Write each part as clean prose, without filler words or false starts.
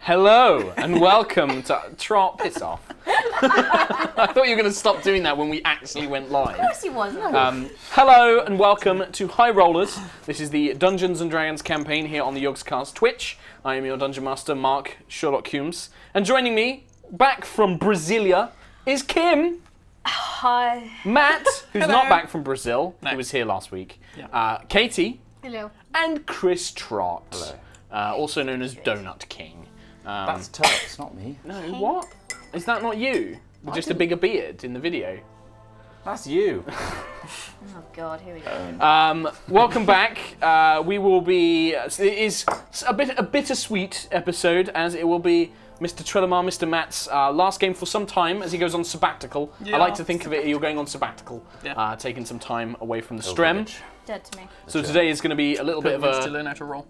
Hello and welcome to Trot. Piss off. I thought you were going to stop doing that when we actually went live. Of course he wasn't. Hello and welcome to HighRollers. This is the Dungeons and Dragons campaign here on the Yogscast Twitch. I am your Dungeon Master, Mark Sherlock Humes. And joining me, back from Brasilia, is Kim. Hi. Matt, who's Hello. not back from Brazil. No. He was here last week. Yeah. Katie. Hello. And Chris Trott. Hello. Also known as Donut King. That's Turks, not me. No, what? Is that not you? With just a bigger beard in the video. That's you. Oh God, here we go. Welcome back. We will be. It is a bittersweet episode, as it will be Mr. Trellamar, Mr. Matt's last game for some time as he goes on sabbatical. I like to think of it, you're going on sabbatical, taking some time away from the strem. Dead to me. So today is going to be a little bit of to a. learn how to roll.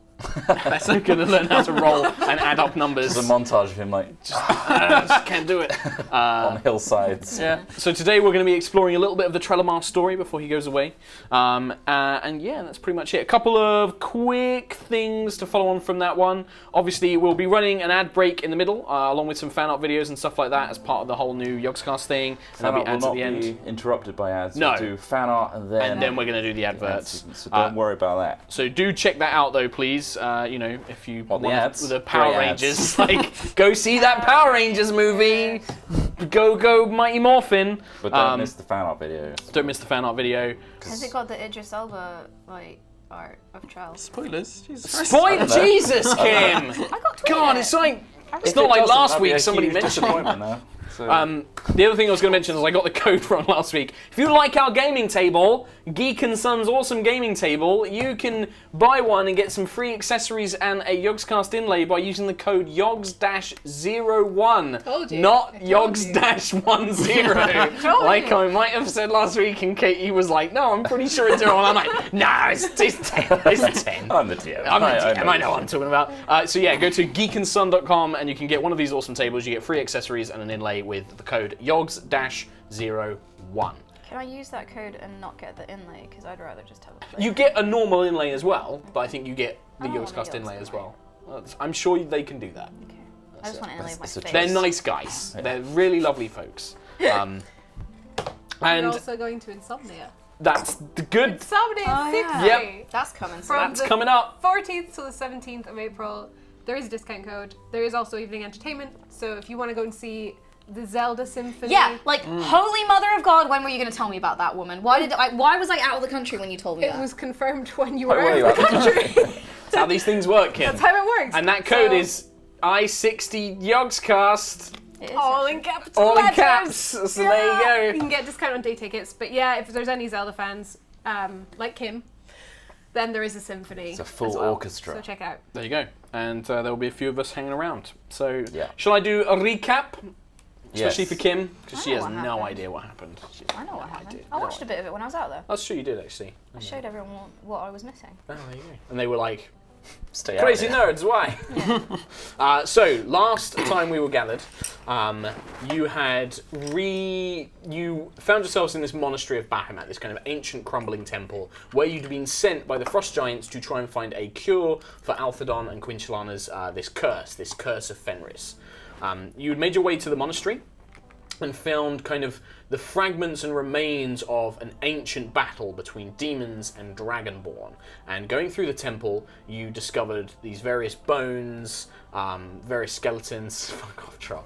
We're going to learn how to roll and add up numbers. There's a montage of him like Just can't do it. on hillsides. Yeah. So today we're going to be exploring a little bit of the Trellamar story before he goes away. And yeah, that's pretty much it. A couple of quick things to follow on from that one. Obviously, we'll be running an ad break in the middle, along with some fan art videos and stuff like that as part of the whole new Yogscast thing. And Fan there'll art be will ads at not the end. be interrupted by ads. No. We'll do fan art and then we're going to do the adverts. So don't worry about that. So do check that out though, please. You know, if you What, the want ads? the Power Great Rangers, like go see that Power Rangers movie. Go Mighty Morphin. But don't miss the fan art video. Don't miss the fan art video. Has it got the Idris Elba like art of Charles? Spoilers. Jesus Christ. Spoil Jesus, Kim! I got tweeted. God, it's like it's If not it like doesn't, last that'd be week a somebody huge mentioned it. disappointment now. So, The other thing I was going to mention is I got the code wrong last week. If you like our gaming table, Geek and Son's awesome gaming table, you can buy one and get some free accessories and a Yogscast inlay by using the code YOGS-01. Told you. Not I told you. YOGS-10. Like I might have said last week, and Katie was like, no, I'm pretty sure it's 01. I'm like, no, it's 10. It's 10. I'm the DM. I'm the DM, I know what I'm talking about. So yeah, go to geekandson.com and you can get one of these awesome tables. You get free accessories and an inlay with the code YOGS-01. Can I use that code and not get the inlay? Because I'd rather just have a play. You get a normal inlay as well, but I think you get the I don't want Yogscast the inlay Yogs as inlay. well. I'm sure they can do that. Okay. I just want an inlay of my That's a face. They're nice guys. They're really lovely folks. We're And also going to Insomnia. that's the good. Insomnia Oh, 60! yeah. Yep. That's coming soon. From That's the coming up. 14th to the 17th of April. There is a discount code. There is also evening entertainment. So if you want to go and see the Zelda Symphony. Yeah, like Holy Mother of God. When were you going to tell me about that woman? Why was I out of the country when you told me It that? was confirmed when you Where were were you out of the at? country. That's how these things work, Kim. That's how it works. And that code So, is I60 Yogscast. It is all actually. in caps. All in letters. caps. So there you go. You can get discount on day tickets. But yeah, if there's any Zelda fans, like Kim, then there is a symphony. It's a full as well. orchestra. So check out. There you go. And there will be a few of us hanging around. So, Yeah. shall I do a recap? Especially Yes. for Kim, because she I has know what no happened. idea what happened. She I know what no happened. idea. I watched a bit of it when I was out there. That's true, you did actually. I showed everyone what I was missing. Oh, there you go. And they were like, Stay out crazy here. nerds, why? So, last time we were gathered, you found yourselves in this monastery of Bahamut, this kind of ancient crumbling temple, where you'd been sent by the Frost Giants to try and find a cure for Alphadon and Quinchilana's this curse of Fenris. You had made your way to the monastery and found kind of the fragments and remains of an ancient battle between demons and dragonborn. And going through the temple, you discovered these various bones, various skeletons. Fuck off, Troll.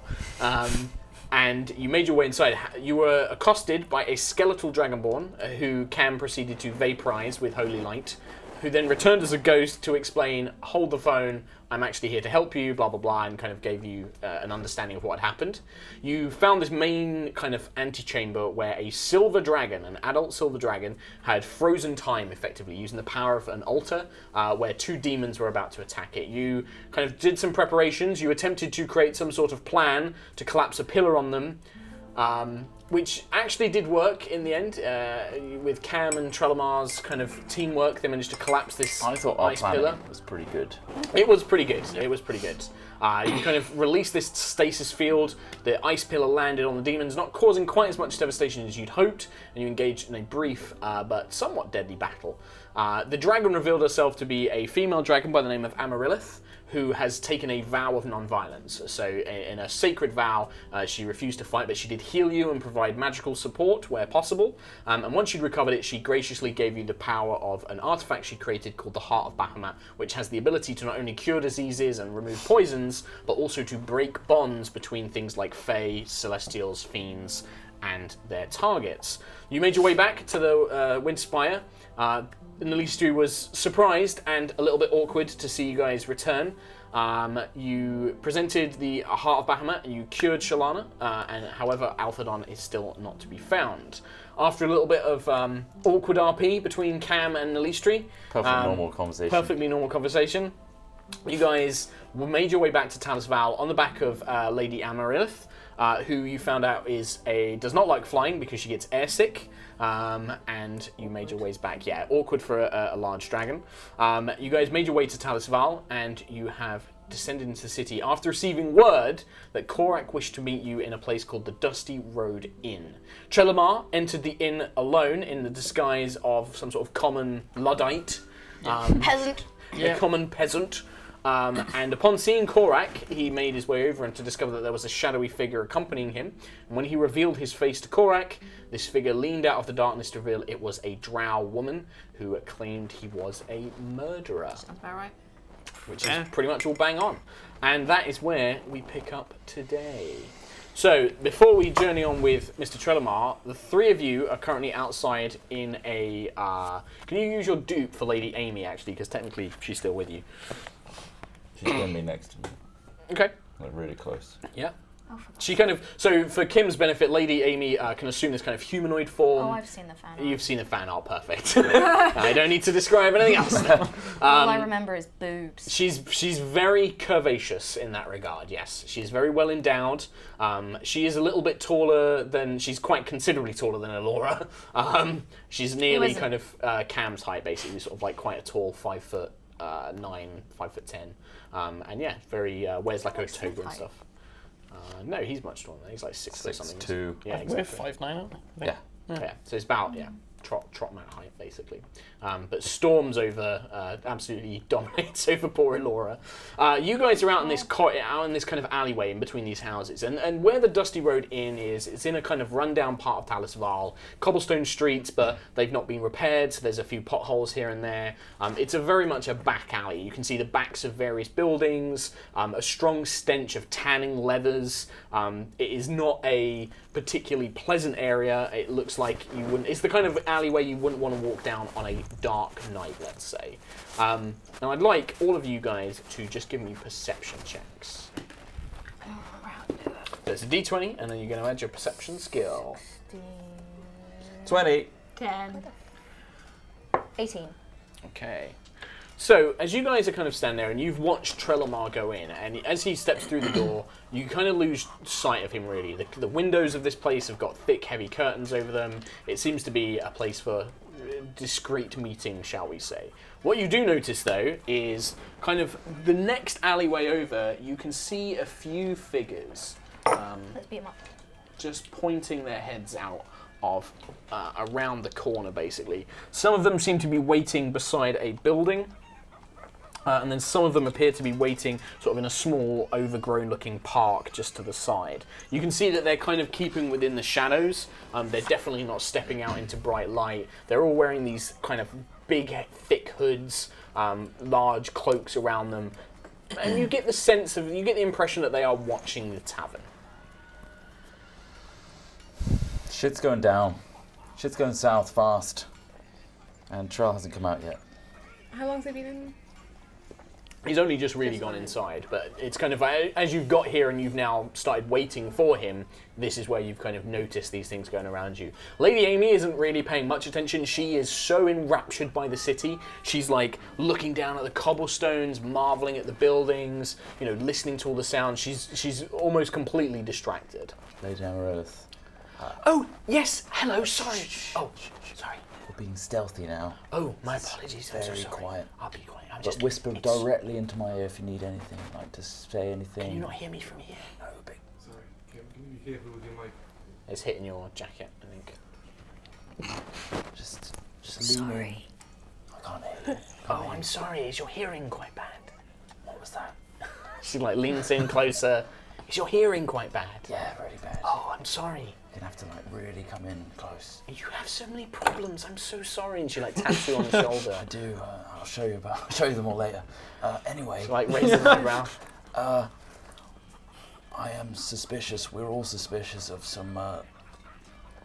And you made your way inside. You were accosted by a skeletal dragonborn who Cam proceeded to vaporize with holy light, who then returned as a ghost to explain, hold the phone, I'm actually here to help you, blah, blah, blah, and kind of gave you an understanding of what had happened. You found this main kind of antechamber where a silver dragon, an adult silver dragon, had frozen time effectively, using the power of an altar, where two demons were about to attack it. You kind of did some preparations. You attempted to create some sort of plan to collapse a pillar on them, which actually did work in the end. With Cam and Trellamar's kind of teamwork, they managed to collapse this I thought our ice plan pillar. was pretty good. It was pretty good. It was pretty good. You kind of released this stasis field. The ice pillar landed on the demons, not causing quite as much devastation as you'd hoped, and you engaged in a brief but somewhat deadly battle. The dragon revealed herself to be a female dragon by the name of Amaryllis, who has taken a vow of non-violence. So in a sacred vow, she refused to fight, but she did heal you and provide magical support where possible. And once she'd recovered it, she graciously gave you the power of an artifact she created called the Heart of Bahamut, which has the ability to not only cure diseases and remove poisons, but also to break bonds between things like Fae, Celestials, Fiends, and their targets. You made your way back to the Winterspire. Nalistri was surprised and a little bit awkward to see you guys return. You presented the Heart of Bahamut and you cured Shalana, and however, Alphadon is still not to be found. After a little bit of awkward RP between Cam and Nalistri, perfectly normal conversation, you guys made your way back to Talis Val on the back of Lady Amaryllis, who you found out does not like flying because she gets airsick. And you made your ways back. Yeah, awkward for a large dragon. You guys made your way to Talis Val, and you have descended into the city after receiving word that Korak wished to meet you in a place called the Dusty Road Inn. Trelemar entered the inn alone in the disguise of some sort of common Luddite. Peasant. A common peasant. And upon seeing Korak, he made his way over and to discover that there was a shadowy figure accompanying him. And when he revealed his face to Korak, this figure leaned out of the darkness to reveal it was a drow woman who claimed he was a murderer. Sounds about right. Which is pretty much all bang on. And that is where we pick up today. So, before we journey on with Mr. Trelemar, the three of you are currently outside in a... can you use your dupe for Lady Amy, actually? Because technically she's still with you. She's going to be next to me. Okay. Like really close. Yeah. She kind of... So, for Kim's benefit, Lady Amy can assume this kind of humanoid form. Oh, I've seen the fan art. You've seen the fan art, perfect. I don't need to describe anything else. All I remember is boobs. She's very curvaceous in that regard, yes. She's very well endowed. She is a little bit taller than... She's quite considerably taller than Elora. She's nearly kind of Cam's height, basically, sort of like quite a tall 5'9", 5'10". And yeah, very... wears like a toga and stuff. No, he's much taller than that. He's like 6 or something. 6'2". Yeah, exactly. We're 5'9", Yeah. Yeah, so it's about trot man height basically, but storms over, absolutely dominates over poor Elora. You guys are out in this kind of alleyway in between these houses, and where the Dusty Road Inn is, it's in a kind of rundown part of Talis Val, cobblestone streets, but they've not been repaired, so there's a few potholes here and there. It's very much a back alley. You can see the backs of various buildings, a strong stench of tanning leathers. It is not a particularly pleasant area. It looks like you wouldn't... It's the kind of alleyway you wouldn't want to walk down on a dark night, let's say. Now I'd like all of you guys to just give me perception checks. So it's a d20, and then you're going to add your perception skill. 20. 10. 18. Okay. So, as you guys are kind of standing there and you've watched Trelemar go in, and as he steps through the door, you kind of lose sight of him, really. The windows of this place have got thick, heavy curtains over them. It seems to be a place for discreet meeting, shall we say. What you do notice, though, is kind of the next alleyway over, you can see a few figures Let's beat him up. just pointing their heads out of around the corner, basically. Some of them seem to be waiting beside a building. And then some of them appear to be waiting sort of in a small, overgrown-looking park just to the side. You can see that they're kind of keeping within the shadows. They're definitely not stepping out into bright light. They're all wearing these kind of big, thick hoods, large cloaks around them. And you get the impression that they are watching the tavern. Shit's going down. Shit's going south fast. And Trial hasn't come out yet. How long's it been in? He's only just really gone inside, but it's kind of, as you've got here and you've now started waiting for him, this is where you've kind of noticed these things going around you. Lady Amy isn't really paying much attention. She is so enraptured by the city. She's like looking down at the cobblestones, marveling at the buildings, listening to all the sounds. She's almost completely distracted. Lady Amaryllis. Oh, yes, hello, sorry. Oh, sorry. We're being stealthy now. Oh, my apologies. I'm so Very sorry. quiet. I'll be quiet. But whisper directly into my ear if you need anything, like to say anything. Can you not hear me from here? No, but... Sorry, can you be careful with your mic? It's hitting your jacket, I think. Just lean in. I can't hear you. Oh, I'm sorry. Is your hearing quite bad? What was that? She like leans in closer. Is your hearing quite bad? Yeah, really bad. Oh, I'm sorry. You're gonna have to like really come in close. You have so many problems. I'm so sorry. And she like taps you on the shoulder. I do. I'll show you them all later. Anyway. She like raises an eyebrow. I am suspicious. We're all suspicious of some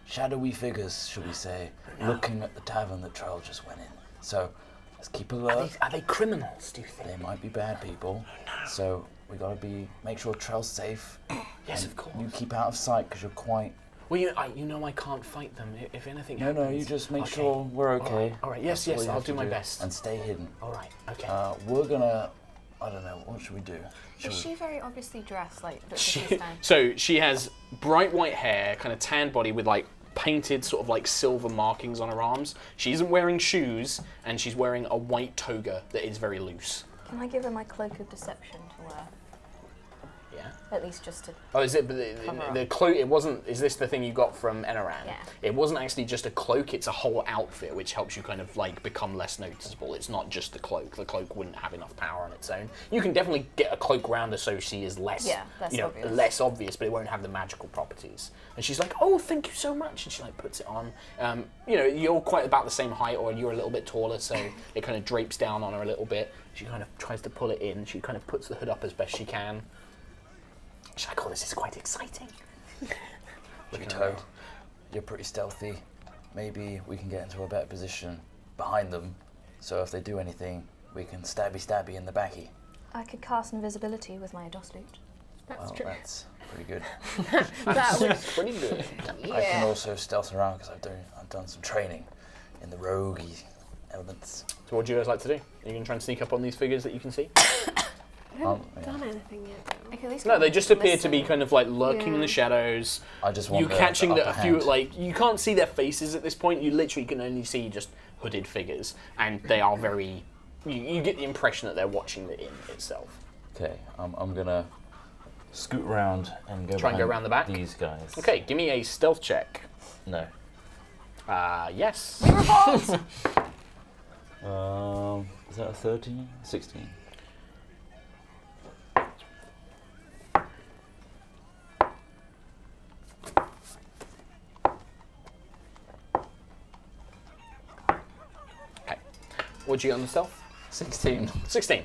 shadowy figures, shall we say, looking at the tavern that Trell just went in. So let's keep alert. Are they criminals? Do you think? They might be bad people. So we gotta make sure Trell's safe. Yes, of course. You keep out of sight because you're quite. Well, you know I can't fight them. If anything happens. No, you just make sure we're okay. All right. Yes, I'll do my best. And stay hidden. All right. Okay. We're gonna. I don't know. What should we do? Is she very obviously dressed like this time? So she has bright white hair, kind of tanned body with like painted sort of like silver markings on her arms. She isn't wearing shoes, and she's wearing a white toga that is very loose. Can I give her my cloak of deception to wear? Yeah. At least just to. Oh, is it the cloak? It wasn't. Is this the thing you got from Enaran? Yeah. It wasn't actually just a cloak. It's a whole outfit, which helps you kind of like become less noticeable. It's not just the cloak. The cloak wouldn't have enough power on its own. You can definitely get a cloak around her so she is less, obvious. less obvious, but it won't have the magical properties. And she's like, "Oh, thank you so much," and she like puts it on. You're quite about the same height, or you're a little bit taller, so it kind of drapes down on her a little bit. She kind of tries to pull it in. She kind of puts the hood up as best she can. She's like, "Oh, this is quite exciting." Jito, you're pretty stealthy. Maybe we can get into a better position behind them, so if they do anything, we can stabby in the backy. I could cast invisibility with my Ados loot. That's true. That's pretty good. That would. Pretty good. Yeah. I can also stealth around because I've done some training in the roguey elements. So what do you guys like to do? Are you going to try and sneak up on these figures that you can see? I haven't done anything yet, though. I could at least No, they just appear to be listen. kind of like lurking in the shadows. I just want You catching the a upper few, hand. like, you can't see their faces at this point. You literally can only see just hooded figures. And they are very, you get the impression that they're watching the inn itself. Okay, I'm gonna scoot around and go Try and go behind around the back? these guys. Okay, give me a stealth check. No. Yes. Is that a 13? 16. What'd you get on the stealth? 16. 16.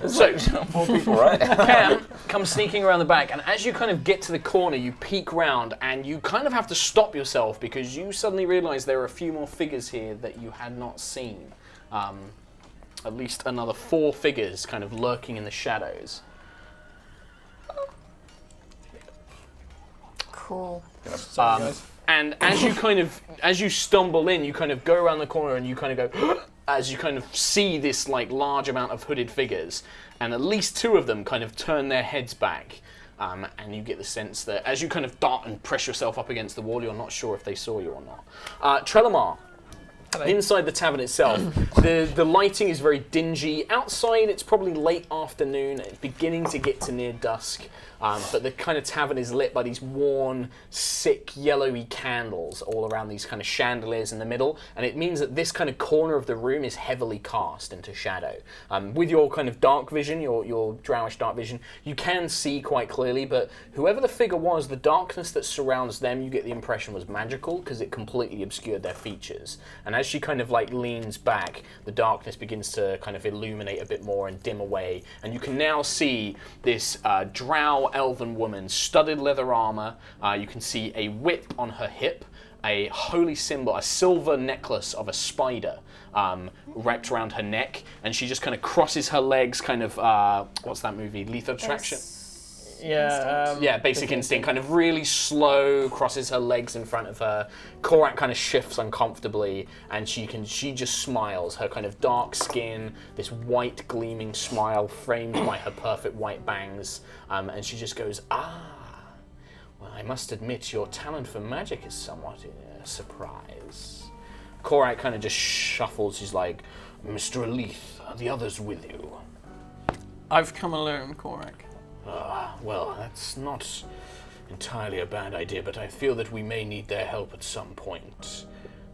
So, Four people, right? Cam comes sneaking around the back, and as you kind of get to the corner, you peek round, and you kind of have to stop yourself because you suddenly realise there are a few more figures here that you had not seen. At least another 4 figures kind of lurking in the shadows. Cool. And as you stumble in, you kind of go around the corner and you kind of go, as you kind of see this like large amount of hooded figures, and at least 2 of them kind of turn their heads back, and you get the sense that as you kind of dart and press yourself up against the wall, you're not sure if they saw you or not. Trelemar, inside the tavern itself, the lighting is very dingy. Outside, it's probably late afternoon. It's beginning to get to near dusk. But the kind of tavern is lit by these worn, sick, yellowy candles all around these kind of chandeliers in the middle, and it means that this kind of corner of the room is heavily cast into shadow. With your kind of dark vision, your drowish dark vision, you can see quite clearly, but whoever the figure was, the darkness that surrounds them, you get the impression was magical because it completely obscured their features. And as she kind of like leans back, the darkness begins to kind of illuminate a bit more and dim away, and you can now see this drow elven woman, studded leather armor. You can see a whip on her hip, a holy symbol, a silver necklace of a spider wrapped around her neck, and she just kind of crosses her legs, kind of, what's that movie, Lethal Attraction? Yeah, Basic Instinct, kind of really slow, crosses her legs in front of her. Korak kind of shifts uncomfortably, and she just smiles. Her kind of dark skin, this white gleaming smile framed by her perfect white bangs, and she just goes, well, I must admit your talent for magic is somewhat a surprise. Korak kind of just shuffles. She's like, Mr. Aleath, are the others with you? I've come alone, Korak. Well, that's not entirely a bad idea, but I feel that we may need their help at some point.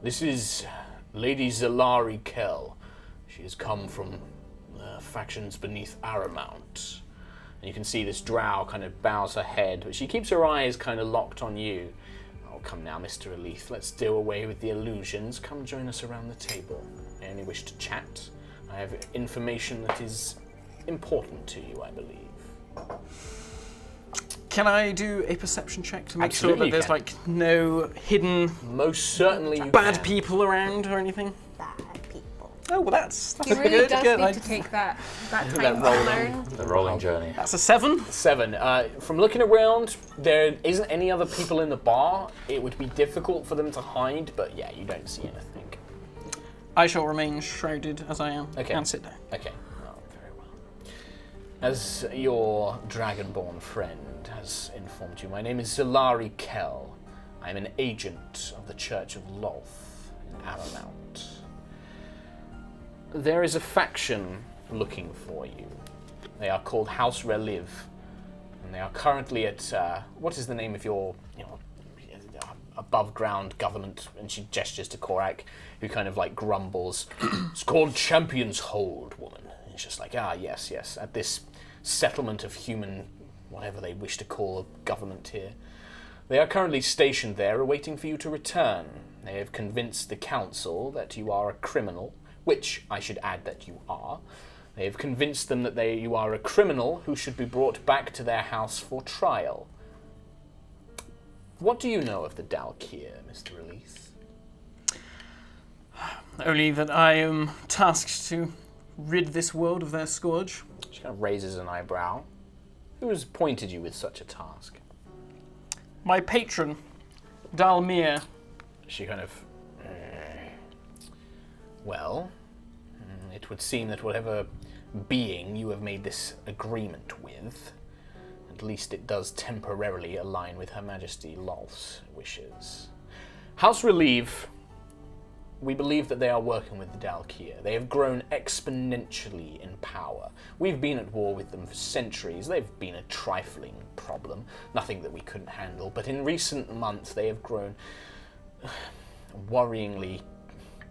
This is Lady Zalari Kell. She has come from factions beneath Aramount. And you can see this drow kind of bows her head, but she keeps her eyes kind of locked on you. Oh, come now, Mr. Aleath, let's do away with the illusions. Come join us around the table. I only wish to chat. I have information that is important to you, I believe. Can I do a perception check to make Absolutely sure that there's can. like no hidden Most certainly you bad can. people around or anything? Bad people. Oh well, that's He really good. does Good. need to take that time to roll. learn. The rolling journey. That's a 7. 7. From looking around, there isn't any other people in the bar. It would be difficult for them to hide, but yeah, you don't see anything. I shall remain shrouded as I am Okay. and sit down. Okay, well, very well. As your dragonborn friend has informed you, my name is Zilari Kell. I'm an agent of the Church of Aloath in Aramount. There is a faction looking for you. They are called House Reliv, and they are currently at what is the name of your, above ground government? And she gestures to Korak, who kind of like grumbles. It's called Champion's Hold, woman. And it's just like, yes, at this settlement of human, whatever they wish to call a government here. They are currently stationed there, awaiting for you to return. They have convinced the council that you are a criminal, which I should add that you are. They have convinced them that you are a criminal who should be brought back to their house for trial. What do you know of the Dalkir, Mr. Aleath? Only that I am tasked to rid this world of their scourge. She kind of raises an eyebrow. Who has appointed you with such a task? My patron, Dalmir. She kind of... Well, it would seem that whatever being you have made this agreement with, at least it does temporarily align with Her Majesty Lolth's wishes. House Relief, we believe that they are working with the Dalkir. They have grown exponentially in power. We've been at war with them for centuries. They've been a trifling problem, nothing that we couldn't handle. But in recent months, they have grown worryingly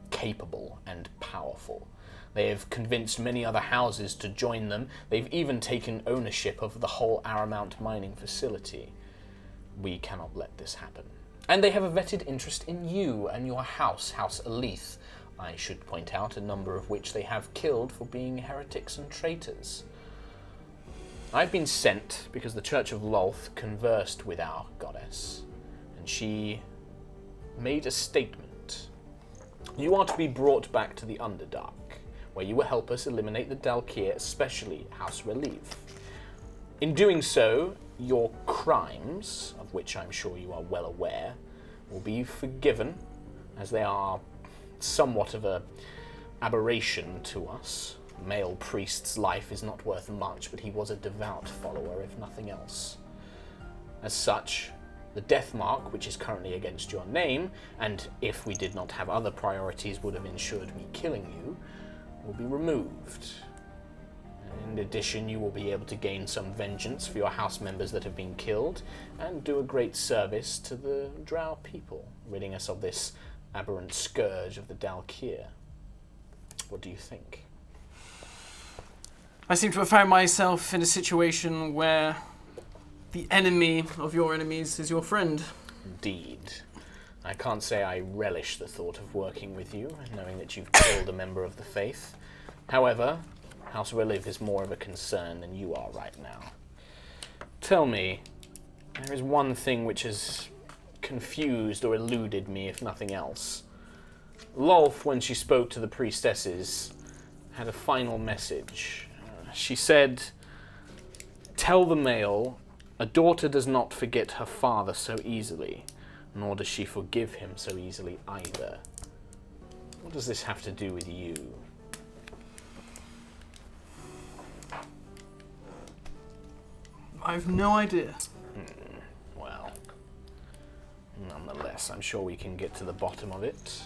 capable and powerful. They have convinced many other houses to join them. They've even taken ownership of the whole Aramount mining facility. We cannot let this happen. And they have a vetted interest in you and your house, House Aleath. I should point out, a number of which they have killed for being heretics and traitors. I've been sent because the Church of Aloath conversed with our goddess, and she made a statement. You are to be brought back to the Underdark, where you will help us eliminate the Dalkir, especially House Relief. In doing so, your crimes, of which I'm sure you are well aware, will be forgiven, as they are somewhat of an aberration to us. A male priest's life is not worth much, but he was a devout follower, if nothing else. As such, the death mark, which is currently against your name, and if we did not have other priorities would have ensured me killing you, will be removed. In addition, you will be able to gain some vengeance for your house members that have been killed, and do a great service to the Drow people, ridding us of this aberrant scourge of the Dalkir. What do you think? I seem to have found myself in a situation where the enemy of your enemies is your friend. Indeed. I can't say I relish the thought of working with you, knowing that you've killed a member of the faith. However, House Relief is more of a concern than you are right now. Tell me, there is one thing which has confused or eluded me, if nothing else. Lolth, when she spoke to the priestesses, had a final message. She said, "Tell the male, a daughter does not forget her father so easily, nor does she forgive him so easily either." What does this have to do with you? I've no idea. Well, nonetheless, I'm sure we can get to the bottom of it.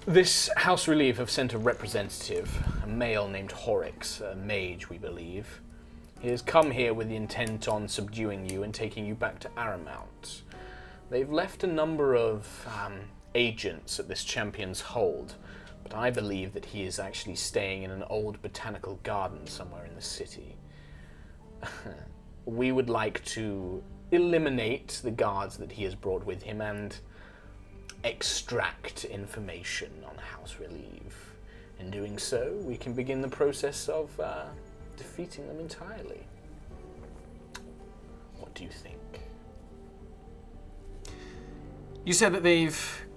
This House Relief have sent a representative, a male named Horix, a mage, we believe. He has come here with the intent on subduing you and taking you back to Aramount. They've left a number of agents at this Champion's Hold, but I believe that he is actually staying in an old botanical garden somewhere in the city. We would like to eliminate the guards that he has brought with him and extract information on House Relief. In doing so, we can begin the process of defeating them entirely. What do you think? You said that they've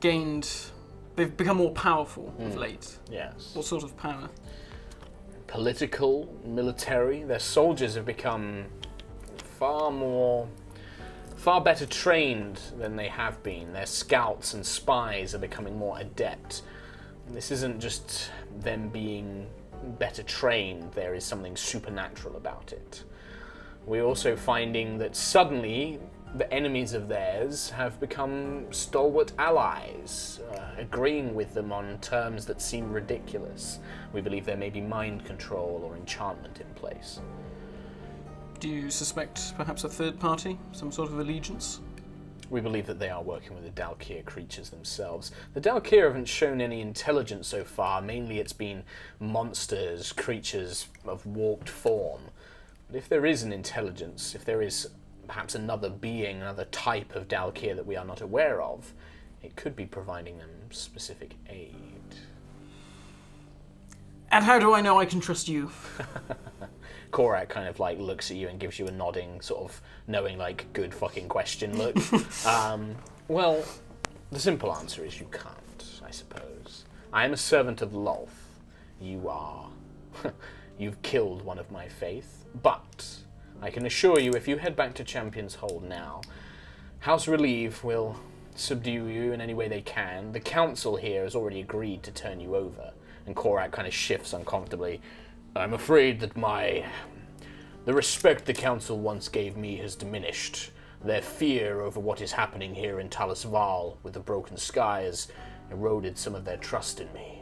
become more powerful of late. Yes. What sort of power? Political, military. Their soldiers have become far better trained than they have been. Their scouts and spies are becoming more adept. This isn't just them being better trained, there is something supernatural about it. We're also finding that suddenly the enemies of theirs have become stalwart allies, agreeing with them on terms that seem ridiculous. We believe there may be mind control or enchantment in place. Do you suspect perhaps a third party? Some sort of allegiance? We believe that they are working with the Dalkir creatures themselves. The Dalkir haven't shown any intelligence so far. Mainly it's been monsters, creatures of warped form. But if there is an intelligence, if there is perhaps another being, another type of Dalkir that we are not aware of, it could be providing them specific aid. And how do I know I can trust you? Korak kind of like looks at you and gives you a nodding, sort of knowing like good fucking question look. Well, the simple answer is you can't, I suppose. I am a servant of Lolth. You are. You've killed one of my faith, but I can assure you, if you head back to Champion's Hold now, House Relief will subdue you in any way they can. The council here has already agreed to turn you over. And Korak kind of shifts uncomfortably. I'm afraid that the respect the council once gave me has diminished. Their fear over what is happening here in Talis Val with the broken sky has eroded some of their trust in me.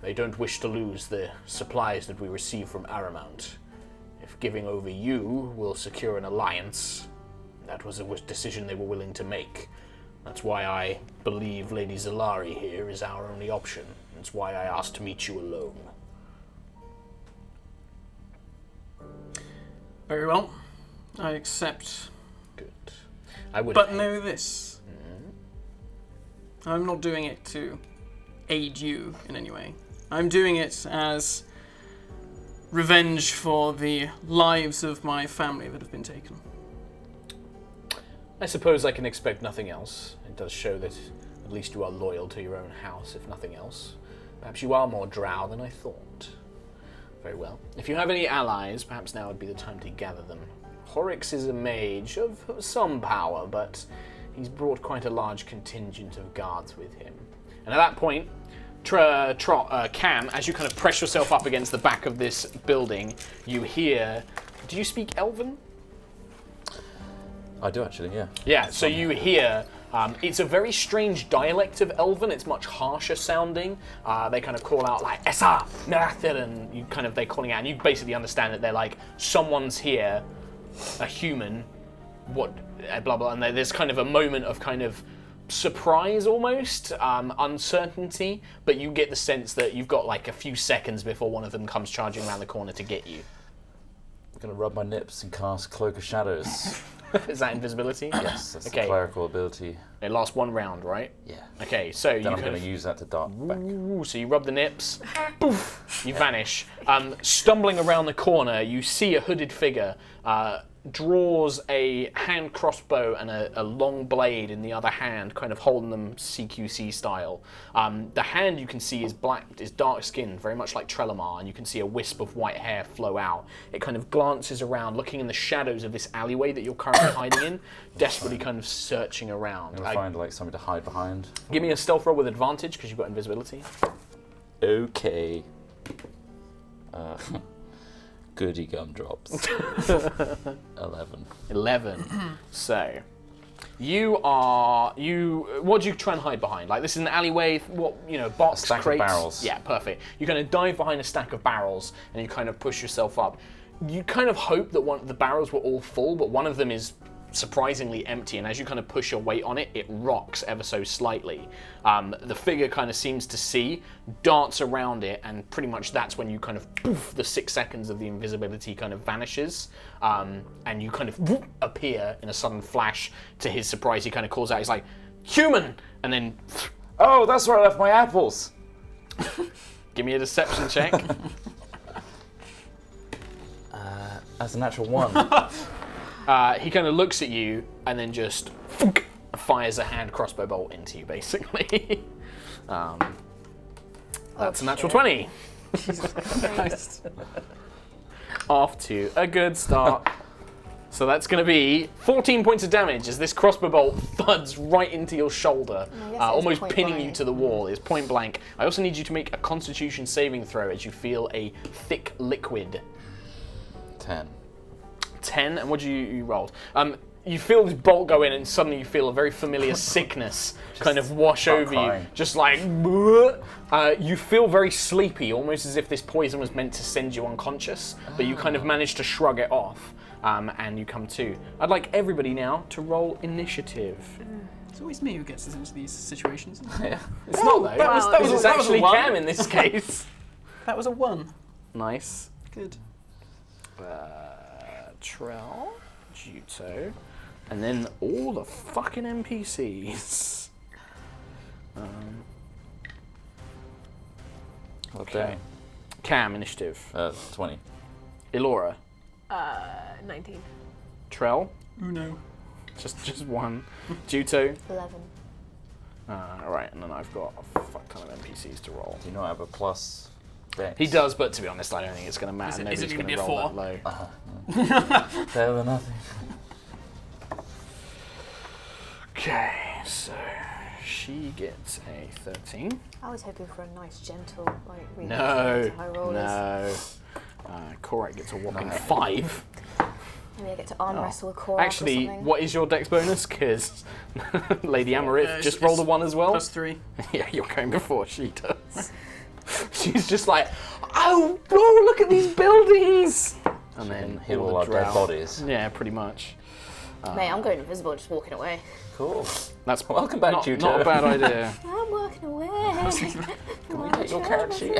They don't wish to lose the supplies that we receive from Aramount. If giving over you will secure an alliance, that was a decision they were willing to make. That's why I believe Lady Zalari here is our only option. That's why I asked to meet you alone. Very well. I accept. Good. I would. But know this. I'm not doing it to aid you in any way. I'm doing it as revenge for the lives of my family that have been taken. I suppose I can expect nothing else. It does show that at least you are loyal to your own house, if nothing else. Perhaps you are more drow than I thought. Very well. If you have any allies, perhaps now would be the time to gather them. Horrocks is a mage of some power, but he's brought quite a large contingent of guards with him. And at that point, Cam, as you kind of press yourself up against the back of this building, you hear... Do you speak Elven? I do actually, yeah. Yeah, so you hear... it's a very strange dialect of Elven. It's much harsher sounding. They kind of call out like "Essa, Narathir," and they're calling out, and you basically understand that they're like, someone's here, a human, what, blah blah, and there's kind of a moment of kind of surprise almost, uncertainty, but you get the sense that you've got like a few seconds before one of them comes charging around the corner to get you. I'm gonna rub my nips and cast Cloak of Shadows. Is that invisibility? Yes, that's Okay. a clerical ability. It lasts one round, right? Yeah. Okay, so Then you I'm kind going of... to use that to dart back. Ooh, so you rub the nips, poof, you vanish. Stumbling around the corner, you see a hooded figure, draws a hand crossbow and a long blade in the other hand, kind of holding them CQC style. The hand you can see is black, is dark skinned, very much like Trelemar, and you can see a wisp of white hair flow out. It kind of glances around, looking in the shadows of this alleyway that you're currently hiding in, desperately kind of searching around. I'm going to find like something to hide behind. Give me a stealth roll with advantage, because you've got invisibility. Okay. Goody gumdrops. 11. 11. So, what do you try and hide behind? Like, this is an alleyway, box, A stack of crates? barrels. Yeah, perfect. You kind of dive behind a stack of barrels, and you kind of push yourself up. You kind of hope that one of the barrels were all full, but one of them is surprisingly empty, and as you kind of push your weight on it, it rocks ever so slightly. The figure kind of seems to see, darts around it, and pretty much that's when you kind of poof, the 6 seconds of the invisibility kind of vanishes, and you kind of whoop, appear in a sudden flash. To his surprise, he kind of calls out, he's like, "Human!" And then, Oh, that's where I left my apples. give me a deception check. That's a natural 1. He kind of looks at you and then just fires a hand crossbow bolt into you, basically. That's a natural 20. Nice. Off to a good start. So that's going to be 14 points of damage as this crossbow bolt thuds right into your shoulder, almost pinning you to the wall. It's point blank. I also need you to make a Constitution saving throw as you feel a thick liquid. 10, and what did you rolled? You feel this bolt go in, and suddenly you feel a very familiar sickness kind of wash over crying. you, just like. You feel very sleepy, almost as if this poison was meant to send you unconscious, but you kind of manage to shrug it off, and you come to. I'd like everybody now to roll initiative. It's always me who gets us into these situations. Yeah. It's not though. that was It's a actually one. Cam in this case. That was a 1. Nice. Good. Trell, Juto, and then all the fucking NPCs. Okay. Cam, initiative. 20. Elora, 19. Trell, Uno. just one. Juto. 11. Alright, and then I've got a fuck ton of NPCs to roll. Do you not have a plus dex? He does, but to be honest, I don't think it's going to matter. Is it Nobody's gonna going be to a roll 4? that low. Better than nothing. Okay, so she gets a 13. I was hoping for a nice, gentle, like, read No, to HighRollers. no. Korak gets a whopping 5. Maybe I get to arm wrestle a Korak or Actually, something. what is your dex bonus? Because Lady Amarith just rolled a 1 as well. +3. Yeah, you're going before she does. She's just like, oh, look at these buildings! And then Heal all the our dead drow. bodies. Yeah, pretty much. Mate, I'm going invisible, just walking away. Cool. That's Welcome back, not, Juto. not a bad idea. I'm walking away. Can we take your carrot sheet?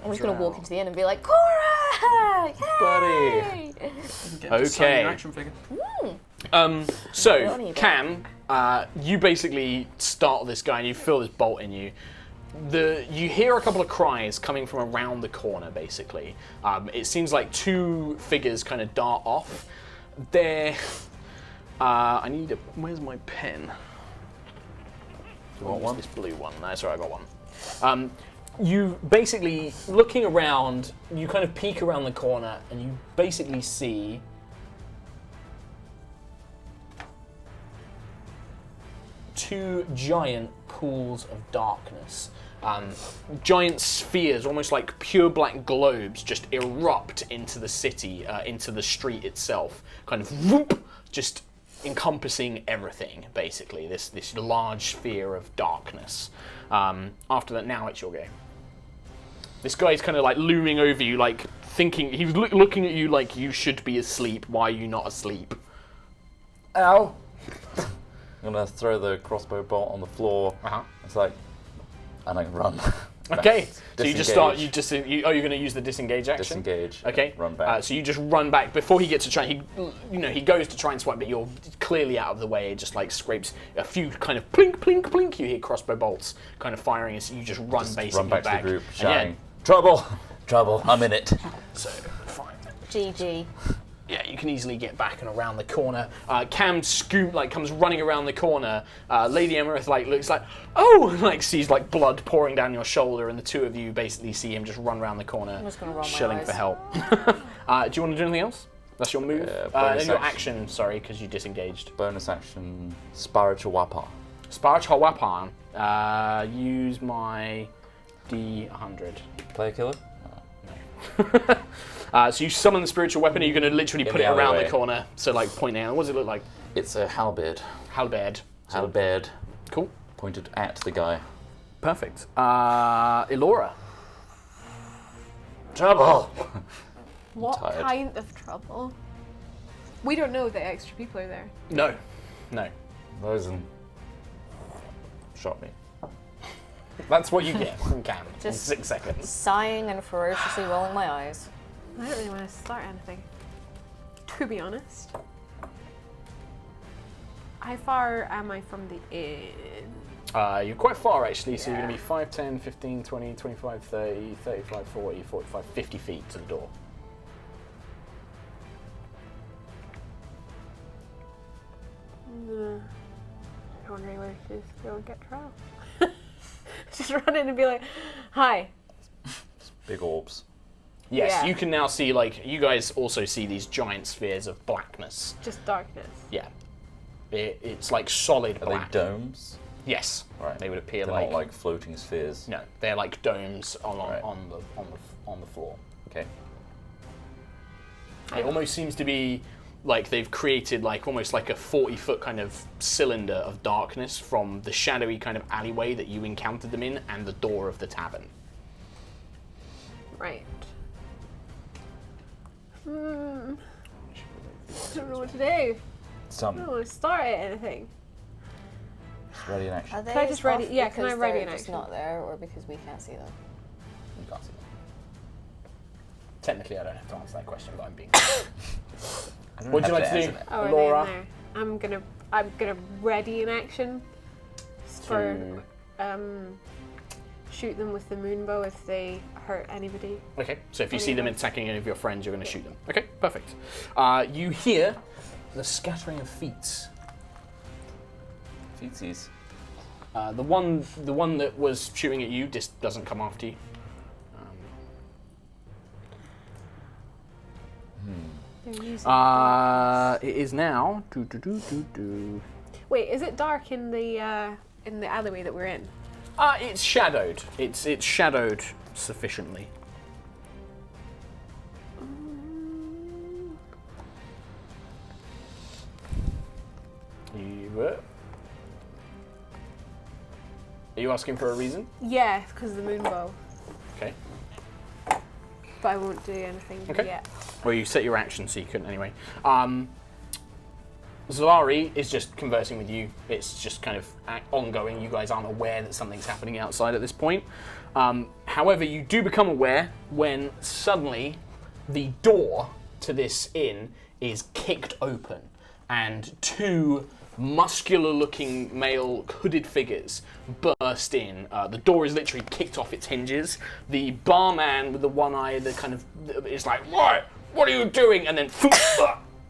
I'm just going to walk into the inn and be like, Cora! Buddy. Get to sign Okay. your action figure. So, Cam, you basically startle this guy and you feel this bolt in you. You hear a couple of cries coming from around the corner, basically. It seems like 2 figures kind of dart off. They're... I need a... Where's my pen? You want one? This blue one. No, sorry, I got one. You basically, looking around, you kind of peek around the corner and you basically see... two giant pools of darkness. Giant spheres, almost like pure black globes, just erupt into the city, into the street itself. Kind of whoop, just encompassing everything, basically. This large sphere of darkness. After that, now it's your go. This guy's kind of like looming over you, like thinking, he's looking at you like you should be asleep. Why are you not asleep? Ow! I'm gonna throw the crossbow bolt on the floor. It's like, and I run. Okay, so you just start. Disengage. You're going to use the disengage action. Disengage. Okay. Run back. So you just run back before he gets to try. He goes to try and swipe, but you're clearly out of the way. It just like scrapes a few kind of plink, plink, plink. You hear crossbow bolts kind of firing, and so you just run basically Run back to the group, And shouting, "Trouble! Trouble! I'm in it." So fine. GG. Yeah, you can easily get back and around the corner. Cam comes running around the corner. Lady Emerith looks like, oh, sees like blood pouring down your shoulder, and the two of you basically see him just run around the corner, I'm just gonna roll my shelling eyes. for help. Do you want to do anything else? That's your move. bonus Your action. action, sorry, because you disengaged. Bonus action, spiritual weapon. Spiritual weapon. Use my D100. Player killer. So you summon the spiritual weapon, and you're going to literally In put it the around alleyway. the corner. So like pointing out. What does it look like? It's a halberd. Halberd. Halberd Cool. pointed at the guy. Perfect. Elora. Trouble! What tired. kind of trouble? We don't know that extra people are there. No. Lozen shot me. That's what you get from Cam in Just- 6 seconds. Sighing and ferociously rolling my eyes. I don't really want to start anything. To be honest. How far am I from the inn? You're quite far actually, so you're going to be 5, 10, 15, 20, 25, 30, 35, 40, 45, 50 feet to the door. I'm wondering where to just go and get Trow. Just run in and be like, hi. Big orbs. Yes, Yeah. you can now see, like, you guys also see these giant spheres of blackness. Just darkness. Yeah. It's like solid Are black. they domes? Yes. Right. They would appear They're like... not like floating spheres. No, they're like domes Right. on the floor. Okay. It almost seems to be like they've created like almost like a 40-foot kind of cylinder of darkness from the shadowy kind of alleyway that you encountered them in and the door of the tavern. Right. I don't know what to do. I Some. don't want to start anything. Just ready in action. Are they Can I just ready- off yeah, can I because ready they're an just action? not there, or because we can't see them? You can't see them. Technically, I don't have to answer that question, but I'm being. What would you like to do, Oh, are Laura? they in there? I'm gonna ready an action for shoot them with the moonbow if they hurt anybody. Okay, so if you see them Anyone. attacking any of your friends, you're going to shoot them. Okay, perfect. You hear the scattering of feet. Feetsies. The one that was shooting at you just doesn't come after you. They're using darkness. It is now. Wait, is it dark in the alleyway that we're in? It's shadowed. It's shadowed sufficiently. Are you asking for a reason? Yeah, because of the moonbow. Okay. But I won't do anything Okay. yet. Well, you set your action, so you couldn't anyway. Zolari is just conversing with you. It's just kind of ongoing. You guys aren't aware that something's happening outside at this point. However, you do become aware when suddenly the door to this inn is kicked open and two muscular-looking male hooded figures burst in. The door is literally kicked off its hinges. The barman with the one eye, the kind of, is like, what are you doing? And then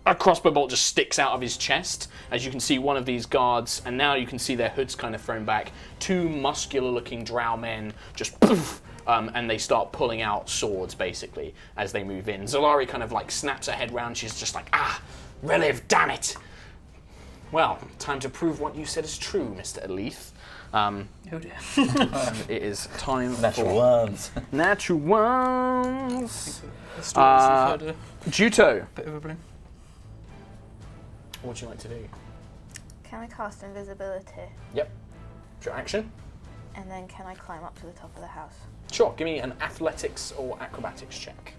a crossbow bolt just sticks out of his chest. As you can see, one of these guards, and now you can see their hoods kind of thrown back. Two muscular-looking drow men just poof, and they start pulling out swords, basically, as they move in. Zolari kind of like snaps her head round. She's just like, relive, damn it. Well, time to prove what you said is true, Mr. Aleath. Oh dear. It is time Natural for ones. natural ones. The stories you've heard a Juto, bit of a bloom. what would you like to do? Can I cast invisibility? Yep. Your action? And then can I climb up to the top of the house? Sure, give me an athletics or acrobatics check.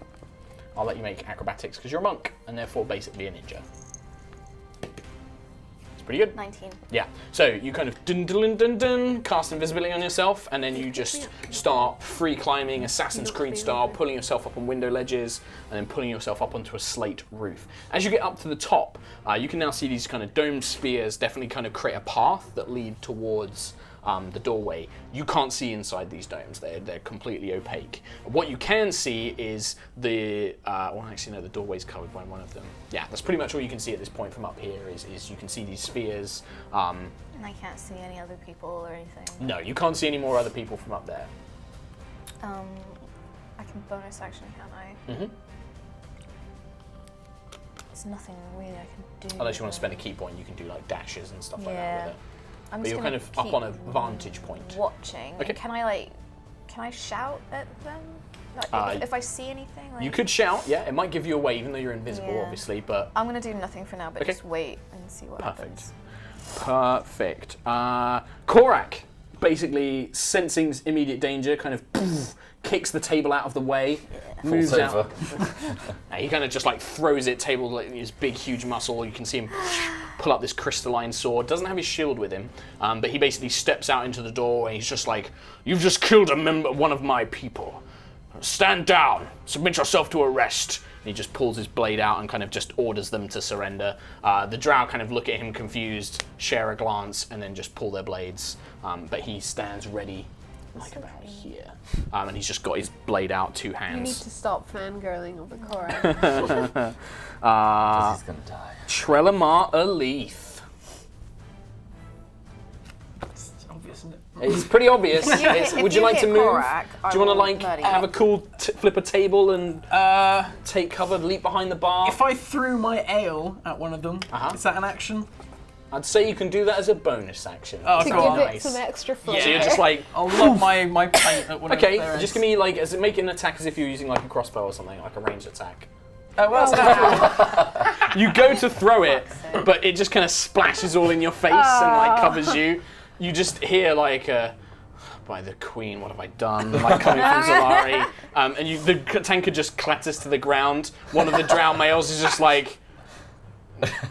I'll let you make acrobatics because you're a monk and therefore basically a ninja. It's pretty good. 19. Yeah, so you kind of dun, cast invisibility on yourself, and then you just start free climbing, Assassin's Creed style, pulling yourself up on window ledges, and then pulling yourself up onto a slate roof. As you get up to the top, you can now see these kind of domed spheres definitely kind of create a path that lead towards the doorway. You can't see inside these domes, they're completely opaque. What you can see is the, well actually no, the doorway's covered by one of them. Yeah, that's pretty much all you can see at this point from up here is you can see these spheres. And I can't see any other people or anything. No, you can't see any more other people from up there. I can bonus action, can't I? Mm-hmm. There's nothing really I can do. Unless you want to spend a key point, you can do like dashes and stuff like that Yeah. with it. I'm But just you're gonna kind of up keep on a vantage point. watching. Okay. And can I shout at them? Like, if I see anything? Like, You could shout, yeah, it might give you away even though you're invisible, Yeah. obviously, but I'm gonna do nothing for now, but Okay. just wait and see what perfect. happens. Perfect. Korak, basically, sensing immediate danger, kind of kicks the table out of the way, moves Falls out. over. He kind of just like throws it, table like his big, huge muscle. You can see him pull up this crystalline sword. Doesn't have his shield with him, but he basically steps out into the door and he's just like, "You've just killed one of my people. Stand down. Submit yourself to arrest." And he just pulls his blade out and kind of just orders them to surrender. The drow kind of look at him confused, share a glance, and then just pull their blades. But he stands ready, like about here. And he's just got his blade out, two You need hands. to stop fangirling over Korak. Because he's gonna die. Trelemar Aleath. It's obvious, isn't it? It's pretty obvious. Would you like to move? Korak, Do you want to like have a cool flip a table and take cover, leap behind the bar? If I threw my ale at one of them, Uh-huh. is that an action? I'd say you can do that as a bonus action. Oh, to cool. give Nice. it some extra flavor. So you're just like, I'll lob my pint at one of okay, their just heads. give me like, make an attack as if you're using like a crossbow or something, like a ranged attack. Oh, well, that's You go to throw it, but it just kind of splashes all in your face and like covers you. You just hear like by the Queen, what have I done? Like coming from Zalari. And the tanker just clatters to the ground. One of the drow males is just like,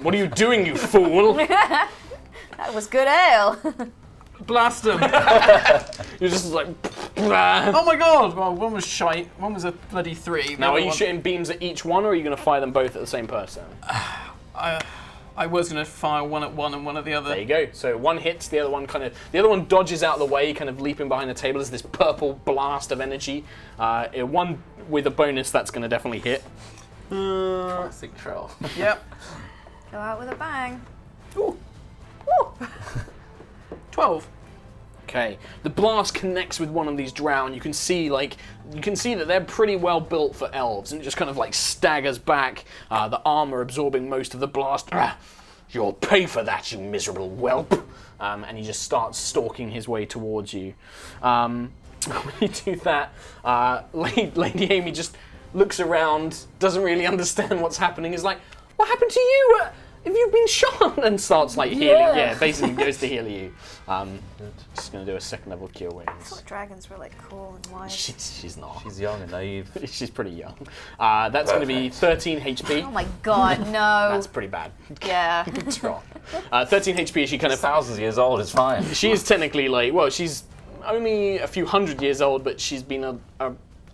"What are you doing, you fool?" That was good ale. blast them. You're just like, Oh my god! Well, one was shite. One was a bloody 3. now are you shooting beams at each one, or are you going to fire them both at the same person? I was going to fire one at one and one at the other. There you go. So one hits, the other one dodges out of the way, kind of leaping behind the table as this purple blast of energy. One with a bonus that's going to definitely hit. Classic troll. Yep. Go out with a bang. Ooh. 12. Okay, the blast connects with one of these drow, and you can see that they're pretty well built for elves, and it just kind of like staggers back, the armor absorbing most of the blast. You'll pay for that, you miserable whelp! And he just starts stalking his way towards you. When you do that, Lady Amy just looks around, doesn't really understand what's happening, is like, "What happened to you? Have you been shot?" And starts like healing. Yeah, basically goes to heal you. Just gonna do a second level cure I wounds. thought dragons were like cool and wise. She's not. She's young and naive. She's pretty young. That's going to be 13 HP. Oh my god, no. That's pretty bad. Yeah. Drop. 13 HP. She kind of. Thousands of years old, it's fine. She is technically like, well, she's only a few hundred years old, but she's been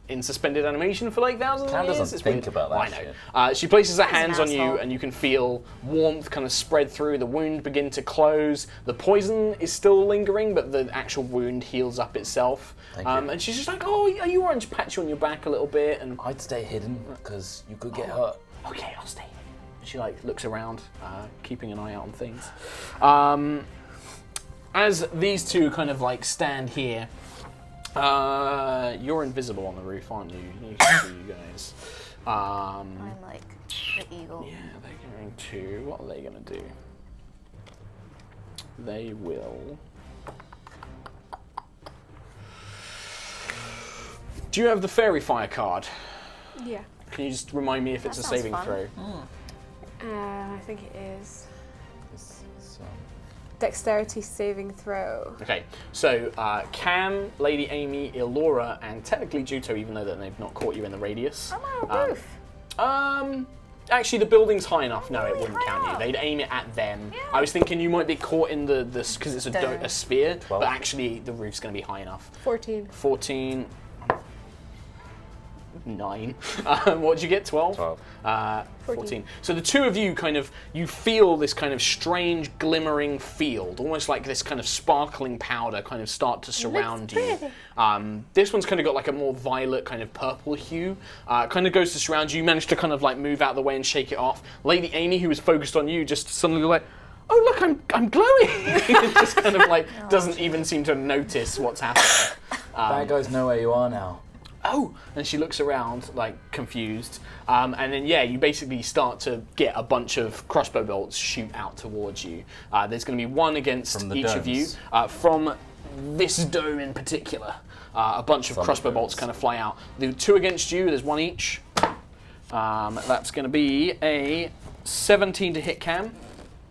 in suspended animation for like thousands Cam of years. doesn't It's think weird. about that I know. shit. She places her an hands on you, asshole. and you can feel warmth kind of spread through. The wound begin to close. The poison is still lingering, but the actual wound heals up itself. Thank you. And she's just like, "Oh, are you orange?" Pat you on your back a little bit, and I'd stay hidden because you could get hurt. okay, I'll stay. She like looks around, keeping an eye out on things. As these two kind of like stand here, you're invisible on the roof, aren't you? You can see you guys. I'm like the eagle. Yeah, they're going to. What are they going to do? They will. Do you have the fairy fire card? Yeah. Can you just remind me if it's a sounds saving fun. throw? I think it is. It's, Dexterity saving throw. Okay, so Cam, Lady Amy, Ilora, and technically Juto, even though that they've not caught you in the radius. I'm on a roof. Actually, the building's high enough. No, it Really wouldn't high count you. up. They'd aim it at them. I was thinking you might be caught in the because it's Dome. a sphere, 12. but actually the roof's going to be high enough. 14. 14. 9. What did you get? 12? 12. 14. So the two of you you feel this kind of strange glimmering field, almost like this kind of sparkling powder kind of start to surround you. This one's kind of got like a more violet kind of purple hue. Kind of goes to surround you. You manage to kind of like move out of the way and shake it off. Lady Amy, who was focused on you, just suddenly like, "Oh look, I'm glowing!" Just kind of like doesn't even seem to notice what's happening. Bad guys know where you are now. Oh, and she looks around like confused, and then you basically start to get a bunch of crossbow bolts shoot out towards you. There's going to be one against From the each of you domes? from this dome in particular. A bunch of From the crossbow bolts domes. kind of fly out. The two against you, there's one each. That's going to be a 17 to hit Cam.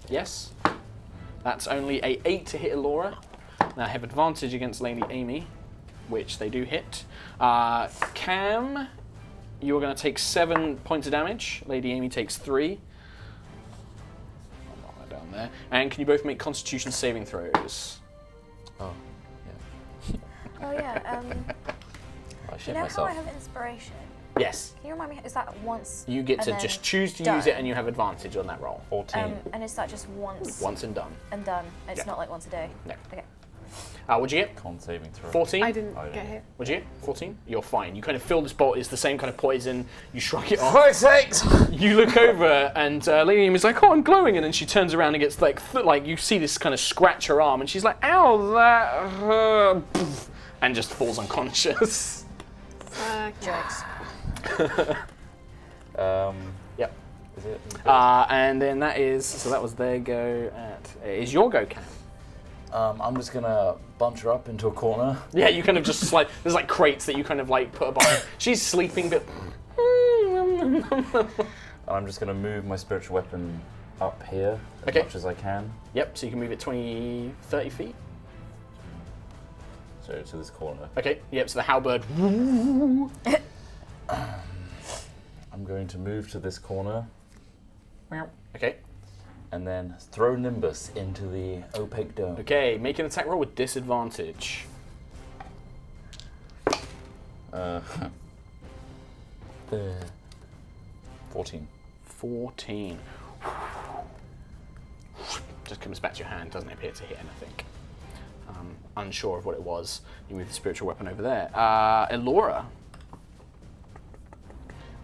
Yes. That's only a 8 to hit Elora. Now have advantage against Lady Amy, which they do hit. Cam, you're going to take 7 points of damage. Lady Amy takes 3. I'll mark that down there. And can you both make Constitution saving throws? Oh, Oh yeah. I You shit know myself. how I have inspiration? Yes. Can you remind me? Is that once? You get and to then just choose to done? use it, and you have advantage on that roll. 14. And is that just once? Once and done. And done. It's Yeah. not like once a day. No. Okay. What'd you get? Con saving throw. 14? I didn't I don't get know. hit. What'd you get? 14? You're fine. You kind of feel this bolt is the same kind of poison. You shrug it off. Fuck's sakes! You look over, and Lady Amy's like, "Oh, I'm glowing," and then she turns around and gets like you see this kind of scratch her arm, and she's like, "Ow, that hurt," and just falls unconscious. Jokes. Yep. Is it? And then that was their go is your go, Cam. I'm just gonna bunch her up into a corner. Yeah, you kind of just like there's like crates that you kind of like put her behind. She's sleeping, but And I'm just gonna move my spiritual weapon up here as Okay. much as I can. yep. So you can move it 20, 30 feet. So to this corner. Okay. Yep. So the halberd. I'm going to move to this corner Okay. and then throw Nimbus into the opaque dome. Okay. Make an attack roll with disadvantage. 14. 14. Just comes back to your hand. Doesn't appear to hit anything. Unsure of what it was. You move the spiritual weapon over there. Elora.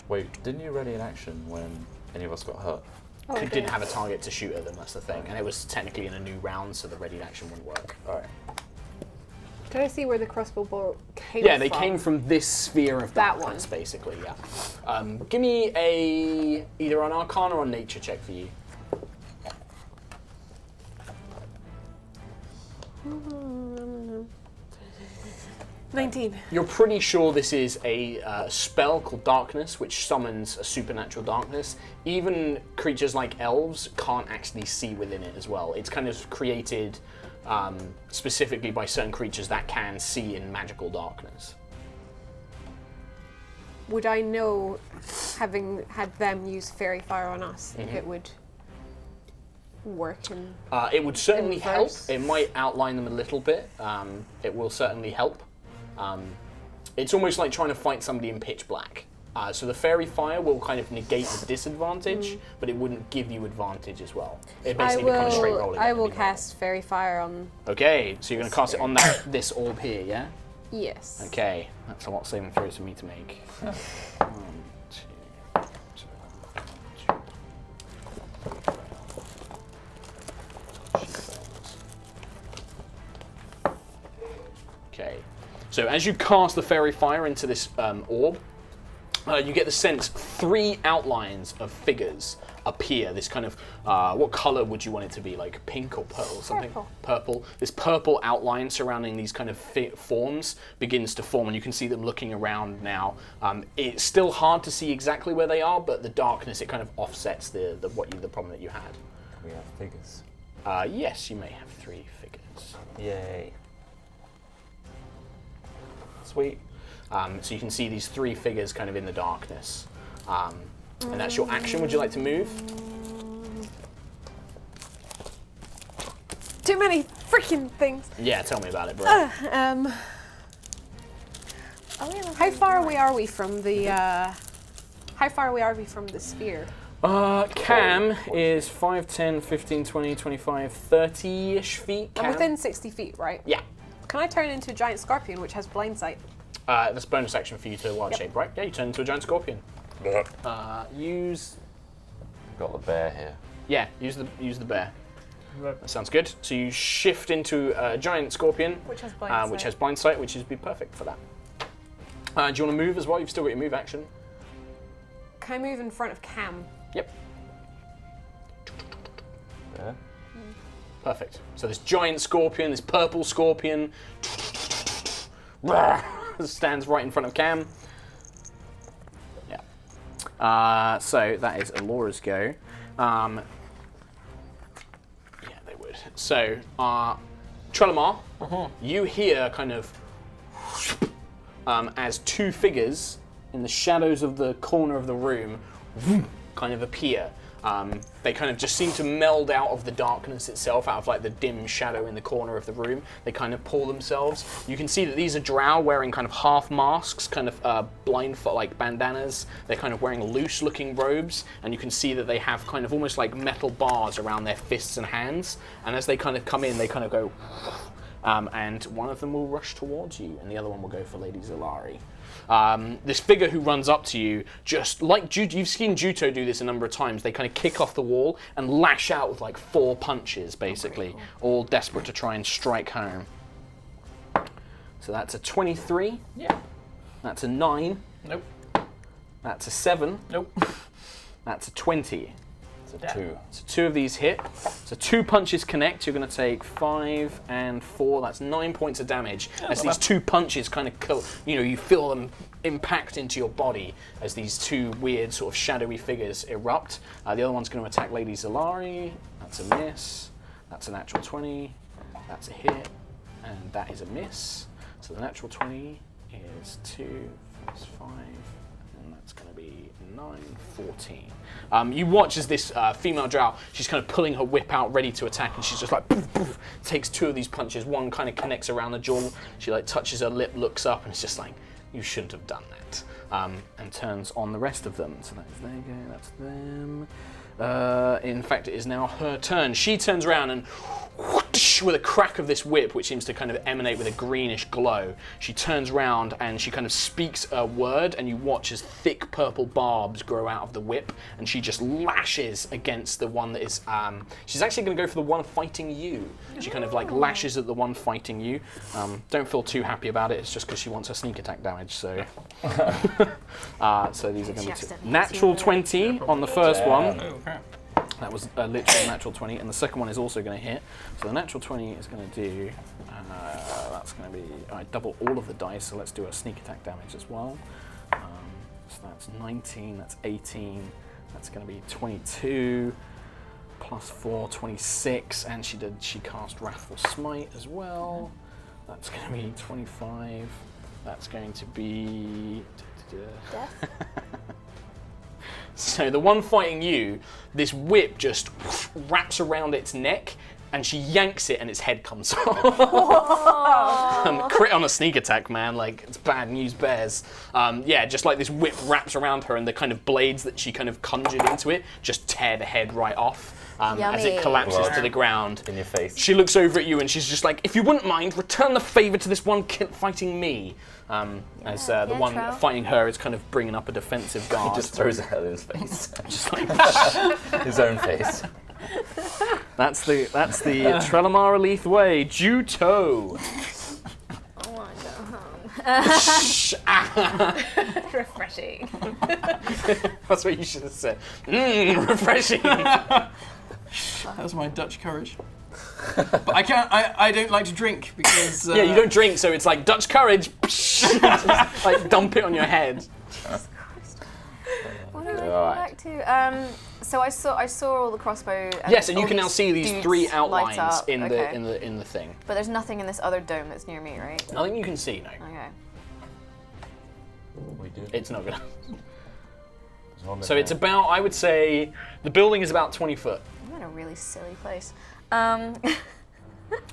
Wait, didn't you ready an action when any of us got hurt? Oh, I Didn't have a target to shoot at them. That's the thing. And it was technically in a new round, so the readied action wouldn't work. Alright. Can I see where the crossbow bolt came Yeah, from? they came from this sphere of That darkness, one. basically. Yeah. Give me either an Arcana or Nature check for you. 19. You're pretty sure this is a spell called Darkness, which summons a supernatural darkness. Even creatures like elves can't actually see within it as well. It's kind of created specifically by certain creatures that can see in magical darkness. Would I know, having had them use fairy fire on us, if it would work in... It would certainly help. Inverse. It might outline them a little bit. It will certainly help. It's almost like trying to fight somebody in pitch black. So the fairy fire will kind of negate the disadvantage, but it wouldn't give you advantage as well. It basically becomes a straight roll again. I will It'd be normal. cast fairy fire on... Okay, so you're going to cast it on this orb here, yeah? Yes. Okay, that's a lot of saving throws for me to make. 1, 2, 2. Okay, so as you cast the fairy fire into this orb, you get the sense 3 outlines of figures appear. This kind of, what color would you want it to be? Like pink or purple? Something? Purple. This purple outline surrounding these kind of forms begins to form, and you can see them looking around now. It's still hard to see exactly where they are, but the darkness, it kind of offsets the problem that you had. We have figures. Yes, you may have 3 figures. Yay. Sweet. So you can see these 3 figures kind of in the darkness. And that's your action. Would you like to move? Too many freaking things. Yeah, tell me about it, bro. How far away are we from the... how far away are we from the sphere? Cam is 5, 10, 15, 20, 25, 30-ish feet. I'm Cam. within 60 feet, right? Yeah. Can I turn into a giant scorpion, which has blind sight? That's a bonus action for you to wild shape, right? Yeah, you turn into a giant scorpion. Use... Got the bear here. Yeah, use the bear. That sounds good. So you shift into a giant scorpion, Which has blind sight. which has blind sight, which would be perfect for that. Do you want to move as well? You've still got your move action. Can I move in front of Cam? Yep. Bear? Perfect. So this giant scorpion, this purple scorpion, stands right in front of Cam. Yeah. So that is Elora's go. Yeah, they would. So Trelemar, you hear kind of as two figures in the shadows of the corner of the room kind of appear. They kind of just seem to meld out of the darkness itself, out of like the dim shadow in the corner of the room. They kind of pull themselves. You can see that these are drow wearing kind of half masks, kind of blindfold like bandanas. They're kind of wearing loose looking robes, and you can see that they have kind of almost like metal bars around their fists and hands. And as they kind of come in, they kind of go, and one of them will rush towards you, and the other one will go for Lady Zalari. This figure who runs up to you, just like you've seen Juto do this a number of times, they kind of kick off the wall and lash out with like 4 punches, basically, all desperate to try and strike home. So that's a 23. Yeah. That's a 9. Nope. That's a 7. Nope. That's a 20. It's a 2. So 2 of these hit. So 2 punches connect. You're going to take 5 and 4. That's 9 points of damage. As these 2 punches kind of, you feel them impact into your body as these 2 weird sort of shadowy figures erupt. The other one's going to attack Lady Zalari. That's a miss. That's a natural 20. That's a hit. And that is a miss. So the natural 20 is 2 plus 5. And that's going to be 9, 14. You watch as this female drow, she's kind of pulling her whip out, ready to attack, and she's just like, poof, poof, takes 2 of these punches. One kind of connects around the jaw. She like touches her lip, looks up, and it's just like, you shouldn't have done that. And turns on the rest of them. So that's there you go, that's them. In fact, it is now her turn. She turns around and whoosh, with a crack of this whip, which seems to kind of emanate with a greenish glow, she turns around and she kind of speaks a word, and you watch as thick purple barbs grow out of the whip, and she just lashes against the one that is, she's actually going to go for the one fighting you. She kind of like lashes at the one fighting you. Don't feel too happy about it, it's just because she wants her sneak attack damage, so. So these are going to be natural 20 on the first one. That was literally a natural 20, and the second one is also going to hit. So the natural 20 is going to do, that's going to be, I double all of the dice, so let's do a sneak attack damage as well. So that's 19, that's 18, that's going to be 22, plus 4, 26, and she cast Wrathful Smite as well. That's going to be 25, that's going to be... Death? So the one fighting you, this whip just wraps around its neck, and she yanks it, and its head comes off. Crit on a sneak attack, man. Like, it's bad news bears. Yeah, just like this whip wraps around her, and the kind of blades that she kind of conjured into it just tear the head right off. As it collapses to the ground. In your face. She looks over at you and she's just like, if you wouldn't mind, return the favor to this one fighting me. As the one fighting her is kind of bringing up a defensive guard. He just throws it at his face. Just like his own face. That's the Trelemar Aleath way. Juto. I want to go home. Refreshing. That's what you should have said. Refreshing. That's my Dutch courage. But I can't. I don't like to drink because. Yeah, you don't drink, so it's like Dutch courage. Just, like dump it on your head. What did I go back to? So I saw all the crossbow. Yes, and you can now see these dudes 3 light outlines up. in Okay. the thing. But there's nothing in this other dome that's near me, right? Nothing you can see, no. Okay. We do. It's not gonna. So it's about, I would say, the building is about 20 foot. I'm in a really silly place.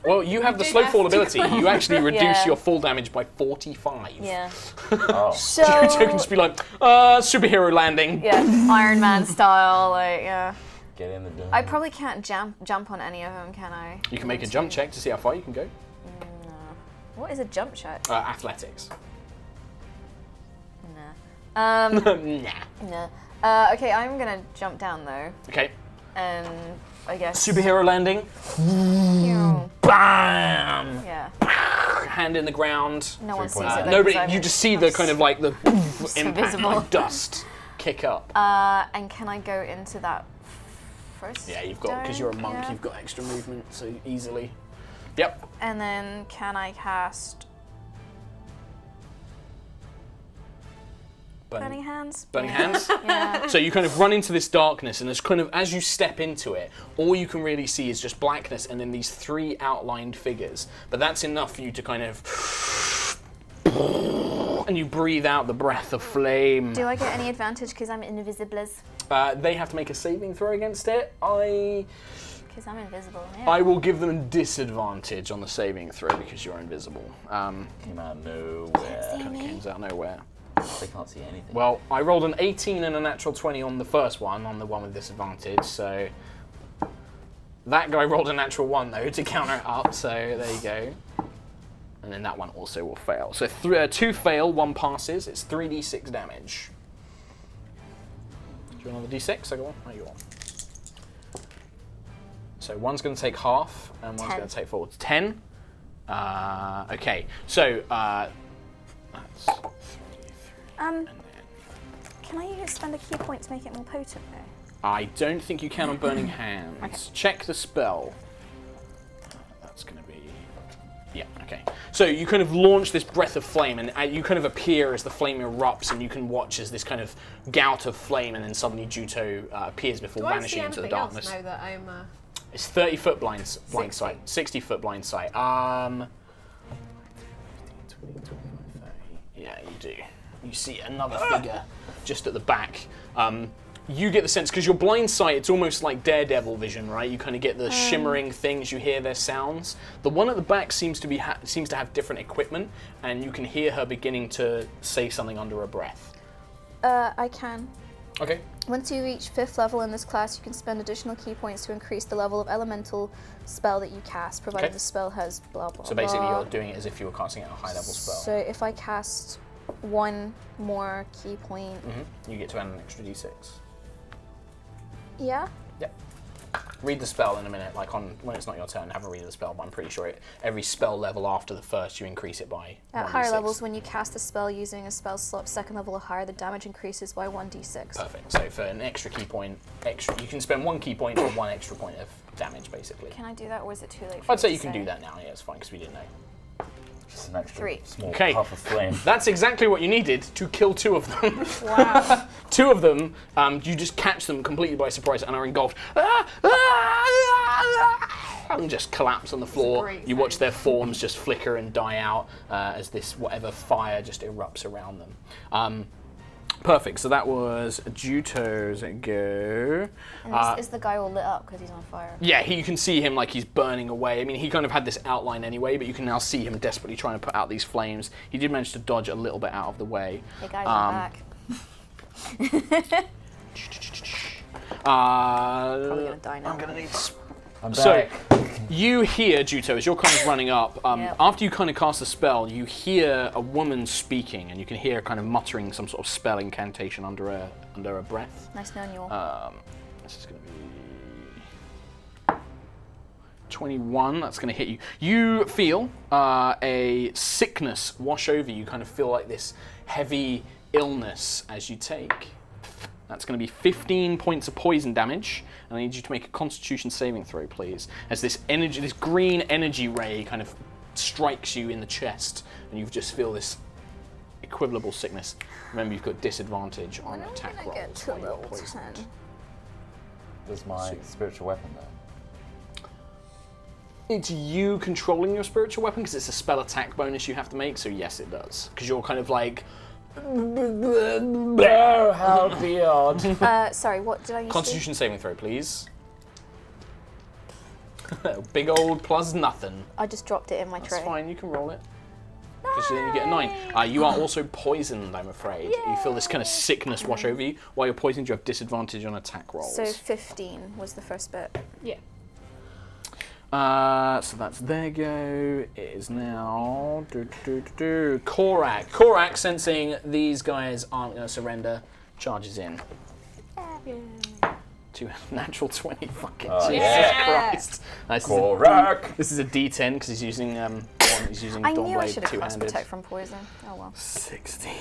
Well, you have the slow fall ability. You actually reduce Yeah. your fall damage by 45. Yeah. Oh. So. You can just be like, superhero landing. Yeah, Iron Man style, like yeah. Get in the dome. I probably can't jump on any of them, can I? You can make a jump check to see how far you can go. No. What is a jump check? Athletics. Nah. Nah. Nah. Okay, I'm gonna jump down though, Okay. and I guess. Superhero landing. Ew. Bam! Yeah. Hand in the ground. No one 3 sees points. it. though, Nobody. 'cause I'm You just see the kind of like the impact, invisible. like dust kick up. And can I go into that first? Yeah, you've got, because you're a monk, Yeah. you've got extra movement, so easily. Yep. And then can I cast Burning hands. Burning hands? Yeah. So you kind of run into this darkness, and there's kind of, as you step into it, all you can really see is just blackness and then these 3 outlined figures. But that's enough for you to kind of... And you breathe out the breath of flame. Do I get any advantage because I'm invisible? They have to make a saving throw against it. Because I'm invisible. Yeah. I will give them a disadvantage on the saving throw because you're invisible. Came out of nowhere. See me? Comes out nowhere. They can't see anything. Well, I rolled an 18 and a natural 20 on the first one, on the one with disadvantage, so... That guy rolled a natural 1, though, to counter it up, so there you go. And then that one also will fail. So 2 fail, 1 passes. It's 3d6 damage. Do you want another d6? I go on? No, you want. So one's going to take half, and one's 10. going to take 4. 10. Okay, so... that's 3, and then... Can I spend a key point to make it more potent though? I don't think you can on Burning Hands. Okay. Check the spell. That's going to be... Yeah, okay. So you kind of launch this breath of flame, and you kind of appear as the flame erupts, and you can watch as this kind of gout of flame, and then suddenly Juto appears before Do I see vanishing into the anything else darkness. now that I'm... It's 30-foot blind 60. sight. 60-foot blind sight. 15, 20, 25, 30. Yeah, you do. You see another figure just at the back. You get the sense, because your blind sight, it's almost like Daredevil vision, right? You kind of get the shimmering things, you hear their sounds. The one at the back seems to have different equipment, and you can hear her beginning to say something under her breath. I can. Okay. Once you reach 5th level in this class, you can spend additional key points to increase the level of elemental spell that you cast, provided Okay. the spell has blah blah. So basically, blah. you're doing it as if you were casting out a high-level spell. So if I cast 1 more key point, You get to add an extra d6. yeah. Yep. Read the spell in a minute, like when it's not your turn, have a read of the spell, but I'm pretty sure every spell level after the first, you increase it by At 1d6. higher levels, when you cast a spell using a spell slot 2nd level or higher, the damage increases by 1d6. Perfect. So for an extra key point, you can spend 1 key point or 1 extra point of damage, basically. Can I do that, or is it too late? For I'd me say to you can do that now, yeah, it's fine, because we didn't know. Just an extra 3. small Okay. puff of flame. That's exactly what you needed to kill 2 of them. Wow. 2 of them, you just catch them completely by surprise and are engulfed. And just collapse on the floor. great You watch sound. their forms just flicker and die out as this whatever fire just erupts around them. Perfect. So that was Juto's go. And is the guy all lit up because he's on fire? Yeah, you can see him like he's burning away. I mean, he kind of had this outline anyway, but you can now see him desperately trying to put out these flames. He did manage to dodge a little bit out of the way. Hey guys, I'm back. Probably gonna die now. I'm gonna need. I'm So, back. you hear, Juto, as you're kind of running up, Yep. after you kind of cast a spell, you hear a woman speaking, and you can hear her kind of muttering some sort of spell incantation under her breath. Nice knowing you all. This is going to be 21, that's going to hit you. You feel a sickness wash over you, kind of feel like this heavy illness as you take. That's going to be 15 points of poison damage. And I need you to make a Constitution saving throw, please. As this green energy ray kind of strikes you in the chest, and you just feel this equivalable sickness. Remember, you've got disadvantage on When are we attack gonna rolls get to when you're level poisoned. 10? Where's my spiritual weapon though? It's you controlling your spiritual weapon because it's a spell attack bonus you have to make. So yes, it does. Because you're kind of like. Oh, how the odd. Sorry, what did I use? Constitution saving throw, please. Big old plus nothing. I just dropped it in my That's tray. fine. You can roll it. Because then you get a 9. You are also poisoned, I'm afraid. You feel this kind of sickness wash over you. While you're poisoned, you have disadvantage on attack rolls. So 15 was the first bit. Yeah. So that's their go. It is now Korak. Korak, sensing these guys aren't going to surrender, charges in. To natural 20. Fucking Oh, Jesus yeah. Christ! Korak! This is a D10 because he's using he's using I knew I Dawnblade should have cast two-handed. protect from poison. Oh well. 16.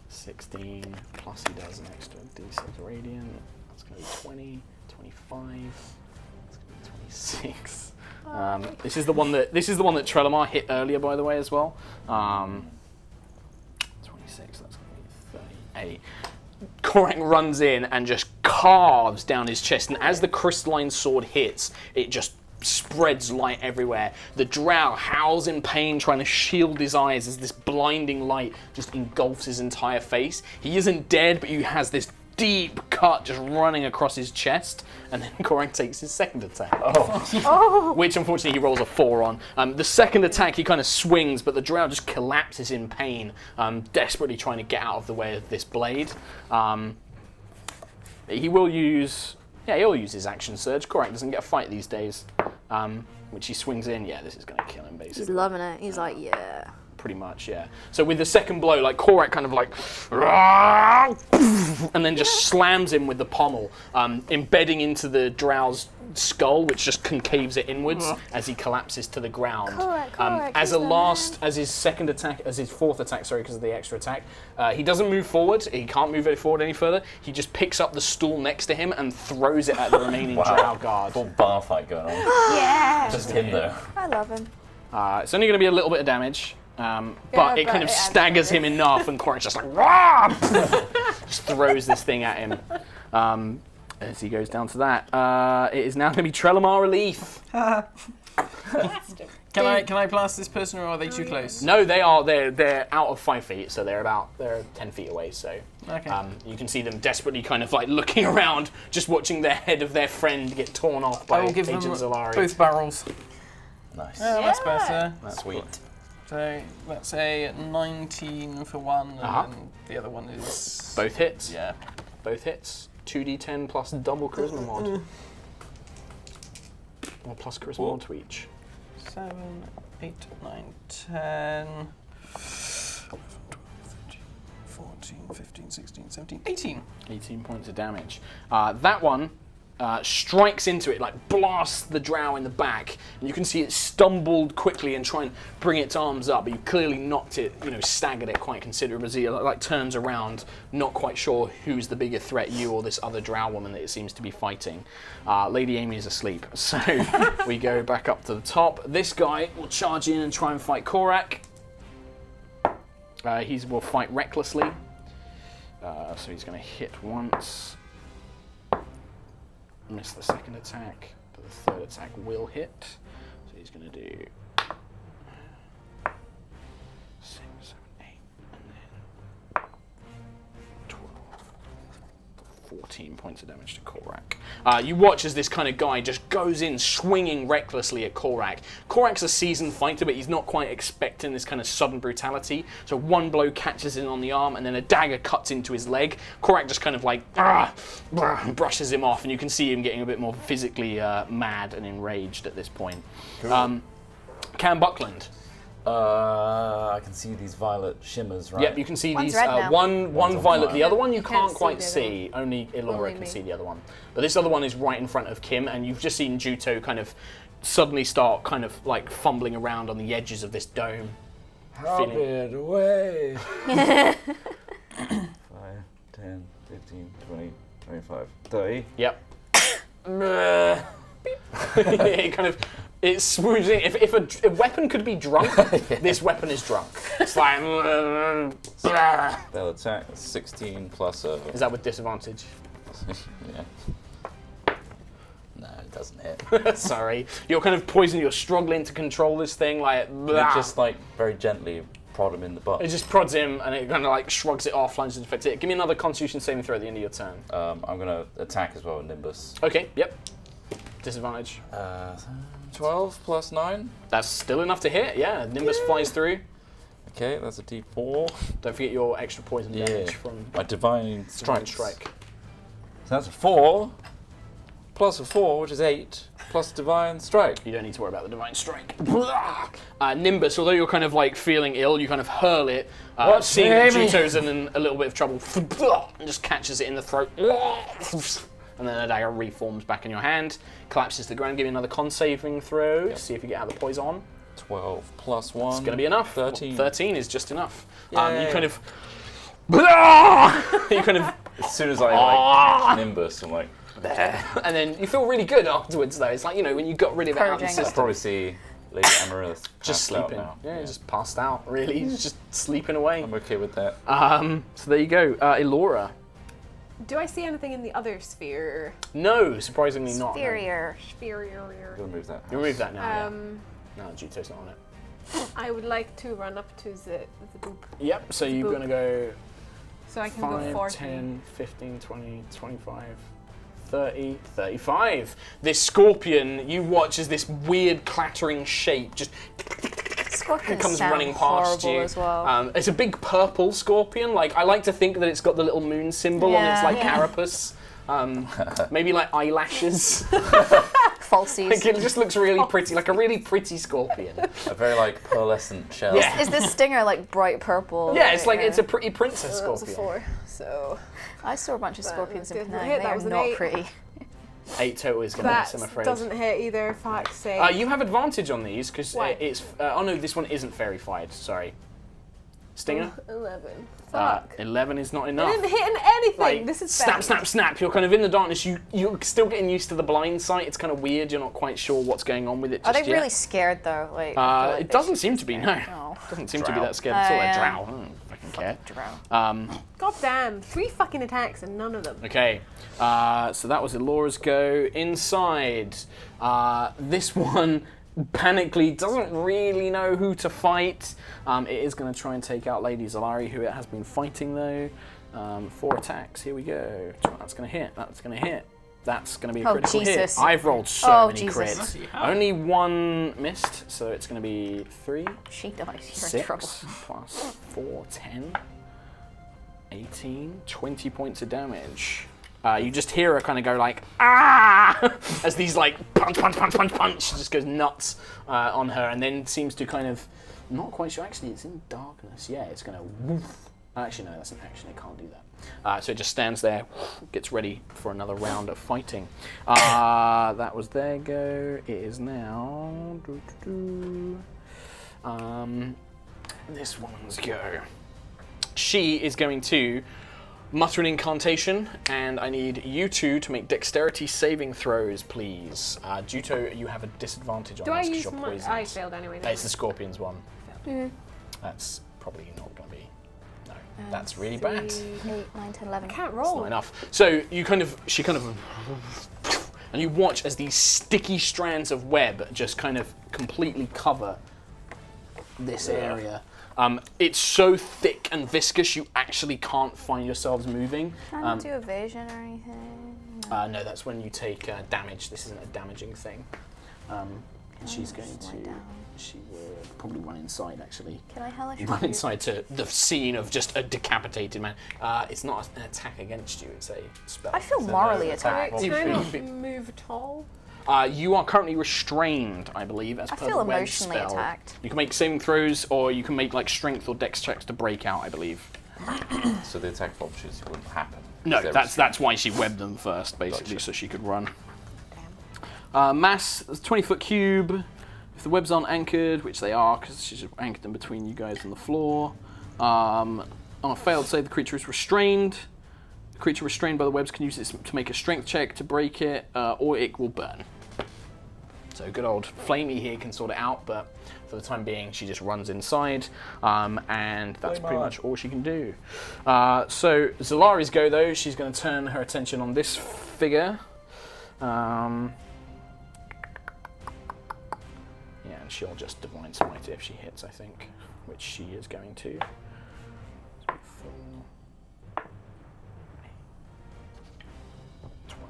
16 plus he does an extra D6 radiant. That's going to be 20, 25. That's going to be 26. This is the one that Trelemar hit earlier, by the way, as well. away. Korak runs in and just carves down his chest, and as the crystalline sword hits, it just spreads light everywhere. The drow howls in pain, trying to shield his eyes as this blinding light just engulfs his entire face. He isn't dead, but he has this deep cut just running across his chest, and then Korak takes his second attack. Which unfortunately he rolls a 4 on. The second attack he kind of swings, but the drow just collapses in pain, desperately trying to get out of the way of this blade. He will use... Yeah, he'll use his action surge. Korak doesn't get a fight these days, which he swings in. Yeah, this is going to kill him, basically. He's loving it. He's like, yeah. Pretty much, yeah. So with the second blow, like Korak kind of like, and then just slams him with the pommel, embedding into the drow's skull, which just concaves it inwards as he collapses to the ground. Korak, As his fourth attack, sorry, because of the extra attack, he doesn't move forward. He can't move it forward any further. He just picks up the stool next to him and throws it at the remaining drow guard. Full bar fight going on. Yeah. Just him though. I love him. It's only going to be a little bit of damage. But it kind of staggers him enough, and Korak's just like, Wah! Just throws this thing at him. As he goes down to that, it is now going to be Trelemar Aleath. Can I blast this person, or are they too close? No, they're out of 5 feet, so they're 10 feet away. So you can see them desperately kind of like looking around, just watching the head of their friend get torn off by I will give Agent them Zalari. both barrels. Nice. Oh, that's better. Sweet. So that's a 19 for one, and then the other one is... Both hits. Yeah. Both hits. 2d10 plus double charisma mod. Or plus charisma mod to each. 7, 8, 9, 10, 14, 15, 16, 17, 18. 18 points of damage. That one strikes into it, like blasts the drow in the back, and you can see it stumbled quickly and try and bring its arms up, but you clearly knocked it, staggered it quite considerably as it like turns around, not quite sure who's the bigger threat, you or this other drow woman that it seems to be fighting. Lady Amy is asleep, so we go back up to the top. This guy will charge in and try and fight Korak. He will fight recklessly, so he's going to hit once. Miss the second attack, but the third attack will hit. So he's going to do 6, 7, 8, and then 12, 14 points of damage to Korak. You watch as this kind of guy just goes in swinging recklessly at Korak. Korak's a seasoned fighter, but he's not quite expecting this kind of sudden brutality. So one blow catches him on the arm, and then a dagger cuts into his leg. Korak just kind of like brushes him off, and you can see him getting a bit more physically mad and enraged at this point. Cool. Cam Buckland. I can see these violet shimmers, right? Yep, you can see One's these. red now. One One's on violet, fire. the other one you can't can't see quite the other see. Only Elora Only can me. see the other one. But this other one is right in front of Kim, and you've just seen Juto kind of suddenly start kind of like fumbling around on the edges of this dome. Help it away. 5, 10, 15, 20, 25, 30. Yep. It swoops in. If a weapon could be drunk, this weapon is drunk. It's like. They'll attack 16 plus a. Is that with disadvantage? Yeah. No, it doesn't hit. Sorry. You're kind of poisoned, you're struggling to control this thing, like. It just like very gently prod him in the butt. It just prods him and it kind of like shrugs it off, lunges and infects it. Give me another Constitution saving throw at the end of your turn. I'm gonna attack as well with Nimbus. Okay, yep. Disadvantage. 12 plus 9. That's still enough to hit, yeah. Nimbus flies through. Okay, that's a D4. Don't forget your extra poison damage from My divine Divine strike. Strike. So that's a 4 plus a 4, which is 8 plus divine strike. You don't need to worry about the Divine Strike. Nimbus, although you're kind of like feeling ill, you kind of hurl it, seeing that Juto's in a little bit of trouble, and just catches it in the throat. And then the dagger reforms back in your hand, collapses to the ground. Give me another con saving throw to see if you get out of the poison. 12 plus 1. It's going to be enough. 13. 13 is just enough. Yay. You kind of... you kind of... As soon as I like Nimbus, I'm like, And then you feel really good afterwards, though. It's like, when you got rid of it out of the Purging. I'll system. probably see Lady Amaryllis Just passed out sleeping. now. Yeah, just passed out, really. He's just sleeping away. I'm okay with that. So there you go. Elora. Do I see anything in the other sphere? No, surprisingly not. No. Inferior. Sphere. We'll move that. You remove that now. Um, No, Juto's not on it. I would like to run up to the boop. Yep, so you're boop. going to go So I can go 5, 40. 10, 15, 20, 25, 30, 35. This scorpion, you watch as this weird clattering shape just Scorpions comes sound running past horrible you. as well. It's a big purple scorpion. Like, I like to think that it's got the little moon symbol on its Yeah. like Yeah. carapace. Maybe like eyelashes. Falsies. Like, it just looks really pretty, like a really pretty scorpion. A very like pearlescent shell. Yeah. Is this stinger like bright purple? Yeah, it's like it's a pretty princess That was a scorpion. 4. So I saw a bunch of scorpions in didn't Penang. hit, They that are was an not 8. pretty. 8 total is going to miss, that I'm afraid. doesn't hit either. Fuck's sake. You have advantage on these because Why? it's. Oh no, this one isn't fairy-fied. Sorry. Stinger. 11. Fuck. 11 is not I enough. didn't hit anything. Like, This is snap, bad. snap, snap. You're kind of in the darkness. You're still getting used to the blind sight. It's kind of weird. You're not quite sure what's going on with it. Are Just they yet. really scared though? Like, I feel like It they doesn't should seem be to be. No. scared. Oh. Doesn't seem to be Drow. that scared. It's all like yeah. drow. I don't fucking care. Drow. God damn. 3 fucking attacks and none of them. Okay, so that was Elora's go. Inside, this one panically doesn't really know who to fight. It is going to try and take out Lady Zalari, who it has been fighting though. 4 attacks, here we go. That's going to hit, that's going to hit. That's going to be a Oh, critical Jesus. hit. I've rolled so Oh, many Jesus. crits. Bloody hell. Only 1 missed, so it's going to be 3, She dies. You're in 6, trouble. plus 4, 10, 18, 20 points of damage. You just hear her kind of go like, ah! As these like punch, punch, punch, punch, punch. She just goes nuts on her and then seems to kind of, not quite sure, actually it's in darkness. Yeah, it's going to woof. Actually, no, that's an action, it can't do that. So it just stands there, gets ready for another round of fighting. That was their go. It is now this one's go. She is going to mutter an incantation, and I need you two to make dexterity saving throws, please. Juto, you have a disadvantage on Do I this because use you're my... poisoned. I failed anyway. It's the scorpions one. Mm. That's probably not going to be. No, that's really bad. 8, 9, 10, 11. I can't It's roll. not enough. So she kind of, and you watch as these sticky strands of web just kind of completely cover this area. It's so thick and viscous you actually can't find yourselves moving. Can I do evasion or anything? No, that's when you take damage. This isn't a damaging thing. And she's going to. Slide down. She will probably run inside actually. Can I hellish Run rebuke? inside to the scene of just a decapitated man. It's not an attack against you, it's a spell. I feel So morally no attacked. attack. Can I You- not move at all? You are currently restrained, I believe, as I per feel the web emotionally spell. attacked. You can make saving throws, or you can make like strength or dex checks to break out, I believe. So the attack of opportunity wouldn't happen. No, There was- that's why she webbed them first, basically, Gotcha. so she could run. Mass, 20-foot cube. If the webs aren't anchored, which they are, because she's just anchored them between you guys and the floor. On a failed save, the creature is restrained. The creature restrained by the webs can use it to make a strength check to break it, or it will burn. So good old Flamey here can sort it out, but for the time being, she just runs inside, and that's Flame pretty on. much all she can do. So Zalari's go though, she's going to turn her attention on this figure. Yeah, and she'll just Divine Smite it if she hits, I think, which she is going to. 4, 12.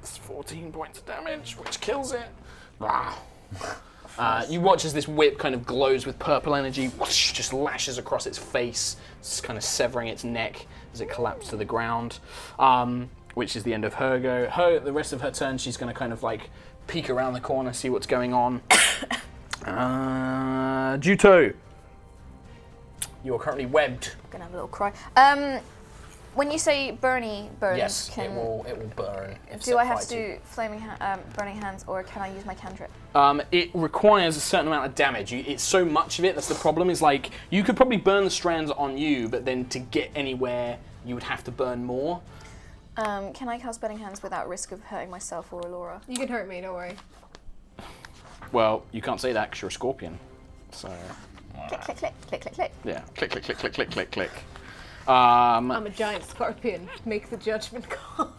It's 14 points of damage, which kills it. Wow. You watch as this whip kind of glows with purple energy, whoosh, just lashes across its face, just kind of severing its neck as it collapses to the ground, which is the end of her go. The rest of her turn, she's going to kind of like peek around the corner, see what's going on. Juto, you are currently webbed. I'm gonna have a little cry. When you say burns, Yes, can it will burn. if do I have set to fire do flaming burning hands, or can I use my cantrip? It requires a certain amount of damage. It's so much of it, that's the problem, is like, you could probably burn the strands on you, but then to get anywhere, you would have to burn more. Can I cast burning hands without risk of hurting myself or Elora? You can hurt me, don't worry. Well, you can't say that because you're a scorpion. So. Click, click, click, click, click, click. Yeah. Click, click, click, click, click, click, click. I'm a giant scorpion. Make the judgment call.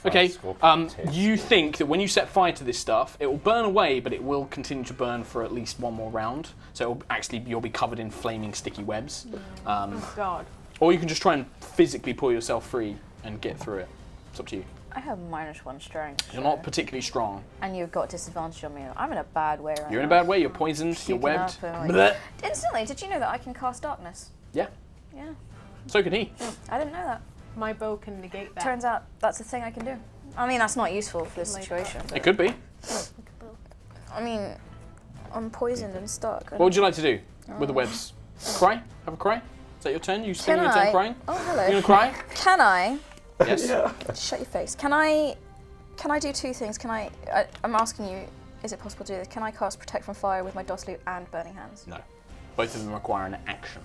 Okay. Scorpion taste. You think that when you set fire to this stuff, it will burn away, but it will continue to burn for at least one more round. So you'll be covered in flaming, sticky webs. Oh God. Or you can just try and physically pull yourself free and get through it. It's up to you. I have -1 strength. You're not particularly strong. And you've got disadvantage on me. I'm in a bad way right now. You're in a bad way. You're poisoned. You're Puking webbed. up and, Blech. Instantly, did you know that I can cast darkness? Yeah. Yeah. So can he. I didn't know that. My bow can negate that. Turns out that's a thing I can do. I mean, that's not useful for this Like situation. It could be. I mean, I'm poisoned and stuck. What would you like to do with the webs? Cry? Have a cry? Is that your turn? You spending your turn crying? Oh, You hello. gonna cry? Can I? Yes. Shut your face. Can I do two things? I'm asking you, is it possible to do this? Can I cast Protect from Fire with my Dosloop and Burning Hands? No. Both of them require an action.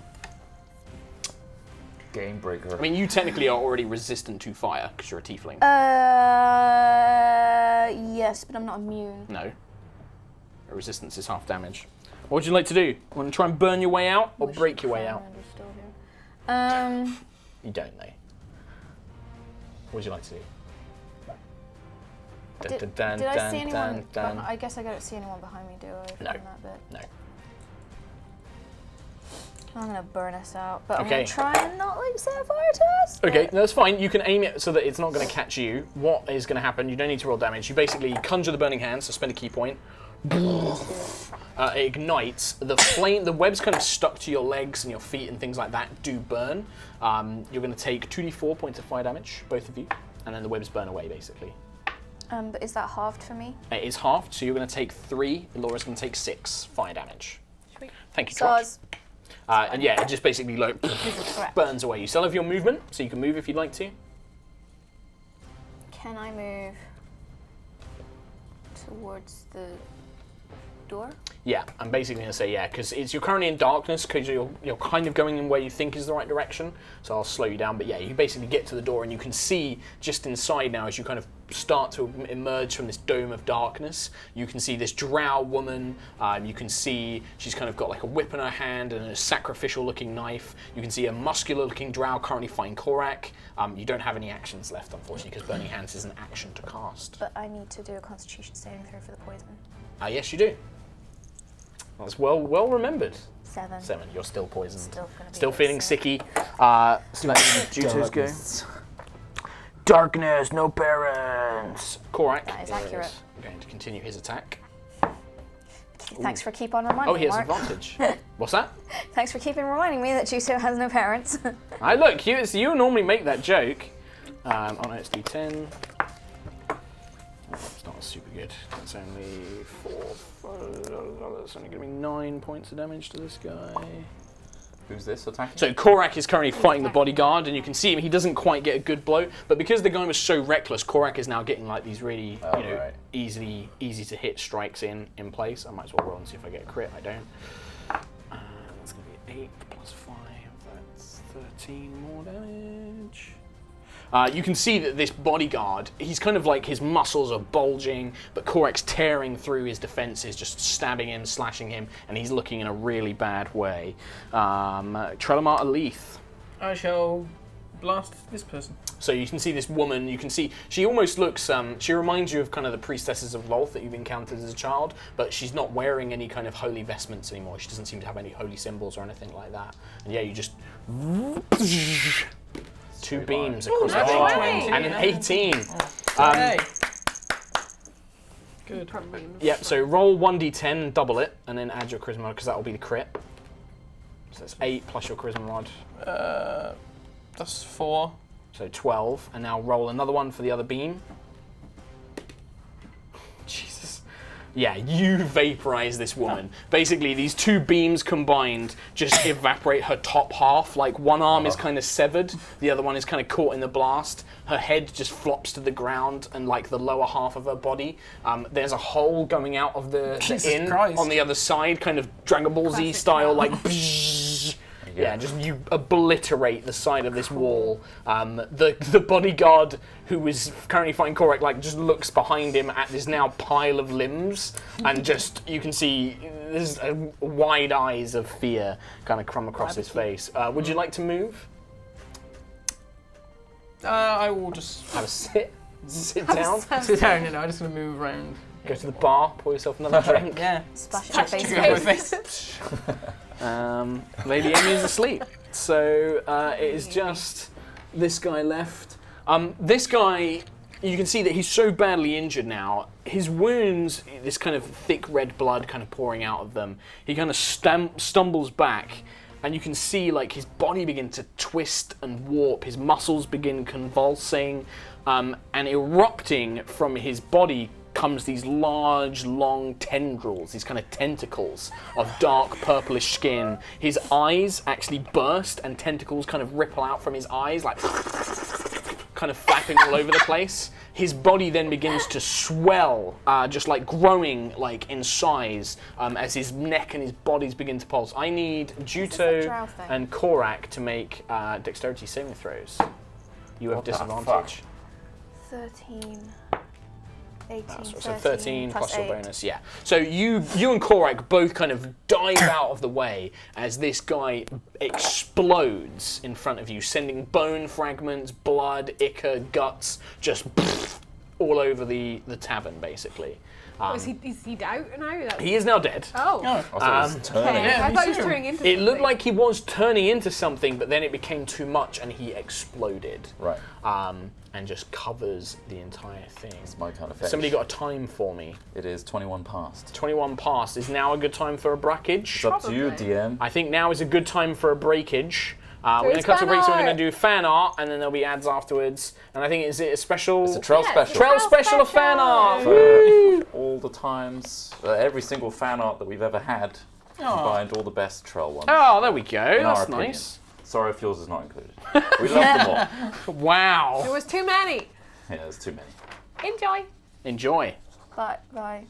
Game breaker. I mean, you technically are already resistant to fire because you're a tiefling. Yes, but I'm not immune. No. A resistance is half damage. What would you like to do? Want to try and burn your way out or break your way out? You don't know. What would you like to do? Did I see anyone? I guess I don't see anyone behind me, do I? No. From that bit? No. I'm gonna burn us out, but I'm Okay. gonna try and not like set fire to us. Okay, no, that's fine. You can aim it so that it's not going to catch you. What is going to happen? You don't need to roll damage. You basically conjure the burning hands, so spend a key point. It ignites. The flame, the webs kind of stuck to your legs and your feet and things like that do burn. You're going to take 2d4 points of fire damage, both of you, and then the webs burn away, basically. But is that halved for me? It is halved, so you're going to take 3. Laura's going to take 6 fire damage. Sweet. Thank you, Trot. And yeah, it just basically like burns away. You still have your movement, so you can move if you'd like to. Can I move towards the door? Yeah, I'm basically going to say yeah, because you're currently in darkness, because you're kind of going in where you think is the right direction, so I'll slow you down. But yeah, you basically get to the door and you can see just inside now as you kind of start to emerge from this dome of darkness. You can see this drow woman. You can see she's kind of got like a whip in her hand and a sacrificial-looking knife. You can see a muscular-looking drow currently fighting Korak. You don't have any actions left, unfortunately, because Burning Hands is an action to cast. But I need to do a Constitution saving throw for the poison. Yes, you do. That's well remembered. 7. 7. You're still poisoned. Still Feeling sicky. So let Jutos go. Darkness, no parents. Korak That is accurate. going to continue his attack. Thanks for keep on reminding Oh, he me, has Mark. advantage. What's that? Thanks for keeping reminding me that Juto has no parents. I look, you normally make that joke. Oh no, it's D10. It's not super good. It's only 4. That's only going to be 9 points of damage to this guy. Who's this attacking? So Korak is currently fighting the bodyguard, and you can see him. He doesn't quite get a good blow, but because the guy was so reckless, Korak is now getting like these really, right. easy to hit strikes in place. I might as well roll and see if I get a crit. I don't. That's going to be 8 plus 5. That's 13 more damage. You can see that this bodyguard, he's kind of like his muscles are bulging, but Korak's tearing through his defenses, just stabbing him, slashing him, and he's looking in a really bad way. Trelemar Aleath. I shall blast this person. So you can see this woman, you can see, she almost looks, she reminds you of kind of the priestesses of Loth that you've encountered as a child, but she's not wearing any kind of holy vestments anymore. She doesn't seem to have any holy symbols or anything like that. And yeah, you just... 2 beams across the natural thing, 20. and an 18. Hey. Good. Probably. Yep, so roll 1d10 and double it, and then add your charisma because that will be the crit. So that's 8 plus your charisma rod. That's 4. So 12, and now roll another one for the other beam. Jesus. Yeah, you vaporize this woman. Basically, these 2 beams combined just evaporate her top half. Like, one arm is kind of severed, the other one is kind of caught in the blast. Her head just flops to the ground, and like the lower half of her body, there's a hole going out of the inn Christ. on the other side, kind of Dragon Ball Z Classic style, Drow. like. go. Yeah, just you obliterate the side of this wall. The bodyguard who was currently fighting Korak like just looks behind him at this now pile of limbs, and just you can see there's wide eyes of fear kind of come across his face. Would you like to move? I will just Have a sit. Sit down. sit down. I'm just gonna move around. Go to the bar. Pour yourself another drink. Yeah. Splash in your face. Check out my face. Lady Amy is asleep. So it is just this guy left. This guy, you can see that he's so badly injured now. His wounds, this kind of thick red blood kind of pouring out of them. He kind of stumbles back, and you can see like his body begin to twist and warp. His muscles begin convulsing, and erupting from his body comes these large, long tendrils, these kind of tentacles of dark purplish skin. His eyes actually burst and tentacles kind of ripple out from his eyes, like kind of flapping all over the place. His body then begins to swell, just like growing like in size as his neck and his bodies begin to pulse. I need Juto drow thing? and Korak to make dexterity saving throws. You have What the disadvantage. 13, 18, So 13 plus your 8. bonus, yeah. So you and Korak both kind of dive out of the way as this guy explodes in front of you, sending bone fragments, blood, ichor, guts, just all over the tavern, basically. Is he out now? He is now dead. Oh. I thought it was turning. Yeah, I me thought he was too. turning into It looked something. like he was turning into something, but then it became too much and he exploded. Right. And just covers the entire thing. It's my kind of fetish. Somebody got a time for me. It is 21 past. 21 past. Is now a good time for a brackage? It's up to you, Probably. DM. I think now is a good time for a breakage. We're going to There's cut to a break, so we're fan going to do fan art, and then there'll be ads afterwards. And I think, is it a special? It's a trail special. Trail special of fan art! For all the times, every single fan art that we've ever had, combined all the best trail ones. Oh, there we go. in our That's opinion. nice. Sorry if yours is not included. We love them all. Wow. There was too many. Yeah, there's too many. Enjoy. Enjoy. Bye. Bye.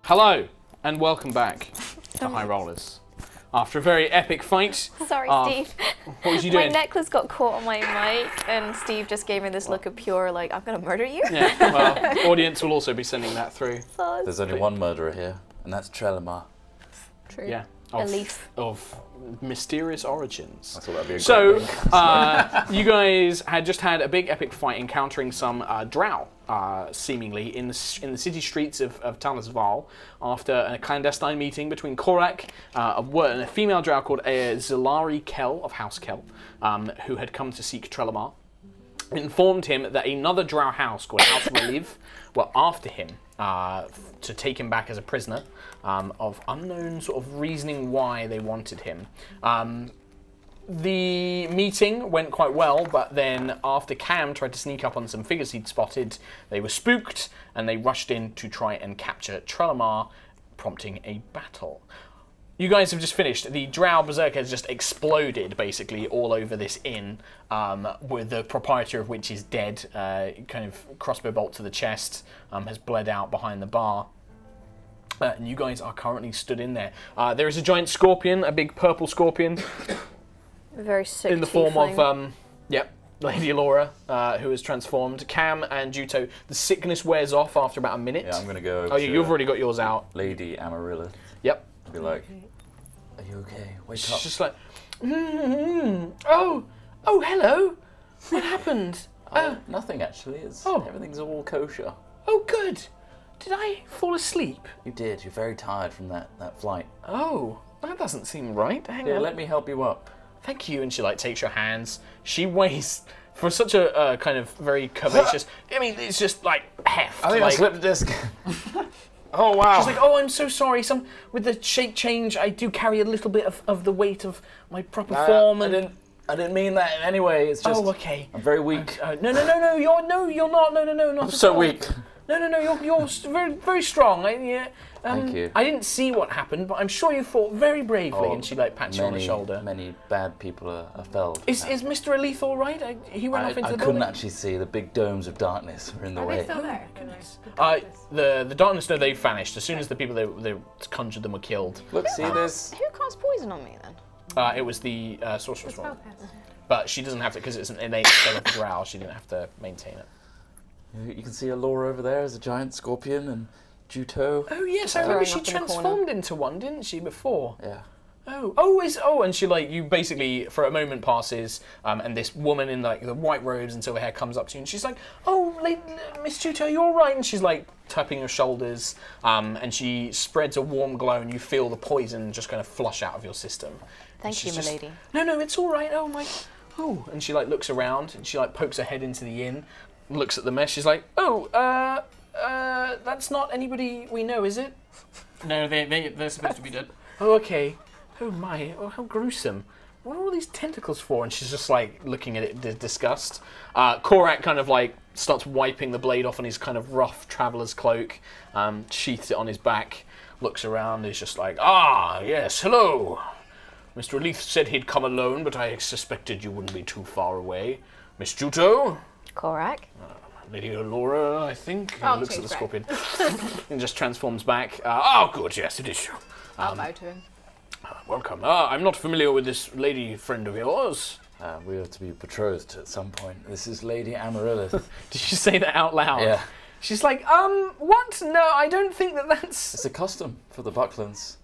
Hello, and welcome back to HighRollers. After a very epic fight. Sorry, Steve. What was you My doing? necklace got caught on my mic, and Steve just gave me this look of pure, like, I'm gonna murder you. Yeah, well, audience will also be sending that through. There's only one murderer here, and that's Trelemar. True. Yeah. Aleath. Of mysterious origins. I thought that'd be a So, great name. you guys had just had a big epic fight encountering some drow, seemingly, in the city streets of Talasval after a clandestine meeting between Korak, a female drow called Zilari Kel of House Kel, who had come to seek Trelemar, informed him that another drow house called House Reliv were after him to take him back as a prisoner, of unknown sort of reasoning why they wanted him. The meeting went quite well, but then after Cam tried to sneak up on some figures he'd spotted, they were spooked and they rushed in to try and capture Trelemar, prompting a battle. You guys have just finished. The Drow Berserker has just exploded, basically, all over this inn, with the proprietor of which is dead, kind of crossbow bolt to the chest, has bled out behind the bar. And you guys are currently stood in there. There is a giant scorpion, a big purple scorpion, Very sick. in the form of, Lady Laura, who has transformed. Cam and Juto, the sickness wears off after about a minute. Yeah, I'm gonna go. Oh, you've already got yours out. Lady Amarilla. Yep. Be like, are you okay? Wake She's up. just like, oh, hello. What happened? Nothing actually. It's Oh. everything's all kosher. Oh, good. Did I fall asleep? You did. You're very tired from that flight. Oh, that doesn't seem right. Hang Yeah, on. let me help you up. Thank you. And she takes your hands. She weighs, for such a kind of very curvaceous. I mean, it's just like heft. I think I slipped a disc. Oh wow. She's like, oh, I'm so sorry. With the shape change, I do carry a little bit of the weight of my proper form. And I didn't mean that in any way. It's just. oh, okay. I'm very weak. No, you're not. No, not I'm at so all. weak. No, you're very, very strong. Thank you. I didn't see what happened, but I'm sure you fought very bravely. Oh, and she pats you on the shoulder. Many bad people are felled. Is Mr. Aleath all right? He went off into I the couldn't building. actually see. The big domes of darkness were in the Are way. they still there? The darkness, no, they vanished as soon as the people they conjured them were killed. Look, see this? Who cast poison on me then? It was the sorceress one, Spellcast. but she doesn't have to because it's an innate spell of the growl. She didn't have to maintain it. You can see Allura over there as a giant scorpion and Juto. Oh yes, I remember she transformed into one, didn't she, before? Yeah. And she you basically for a moment passes, and this woman in the white robes and silver hair comes up to you, and she's like, "Oh, Miss Juto, you're all right." And she's tapping your shoulders, and she spreads a warm glow, and you feel the poison just kind of flush out of your system. Thank you, milady. No, it's all right. Oh my, oh, and she looks around, and she pokes her head into the inn, looks at the mess. She's like, "Oh, that's not anybody we know, is it?" No, they're supposed to be dead. Oh, okay. Oh my, oh how gruesome. What are all these tentacles for? And she's just looking at it in disgust. Korak kind of starts wiping the blade off on his kind of rough traveller's cloak, sheaths it on his back, looks around, is just yes, hello. Mr. Aleath said he'd come alone, but I suspected you wouldn't be too far away. Miss Juto? Korak? Lady Laura, I think. I'll Looks at the change scorpion. And just transforms back. Good, yes, it is you. I'll bow to him. Welcome. I'm not familiar with this lady friend of yours. We are to be betrothed at some point. This is Lady Amaryllis. Did you say that out loud? Yeah. She's like, what? No, I don't think that's... It's a custom for the Bucklands.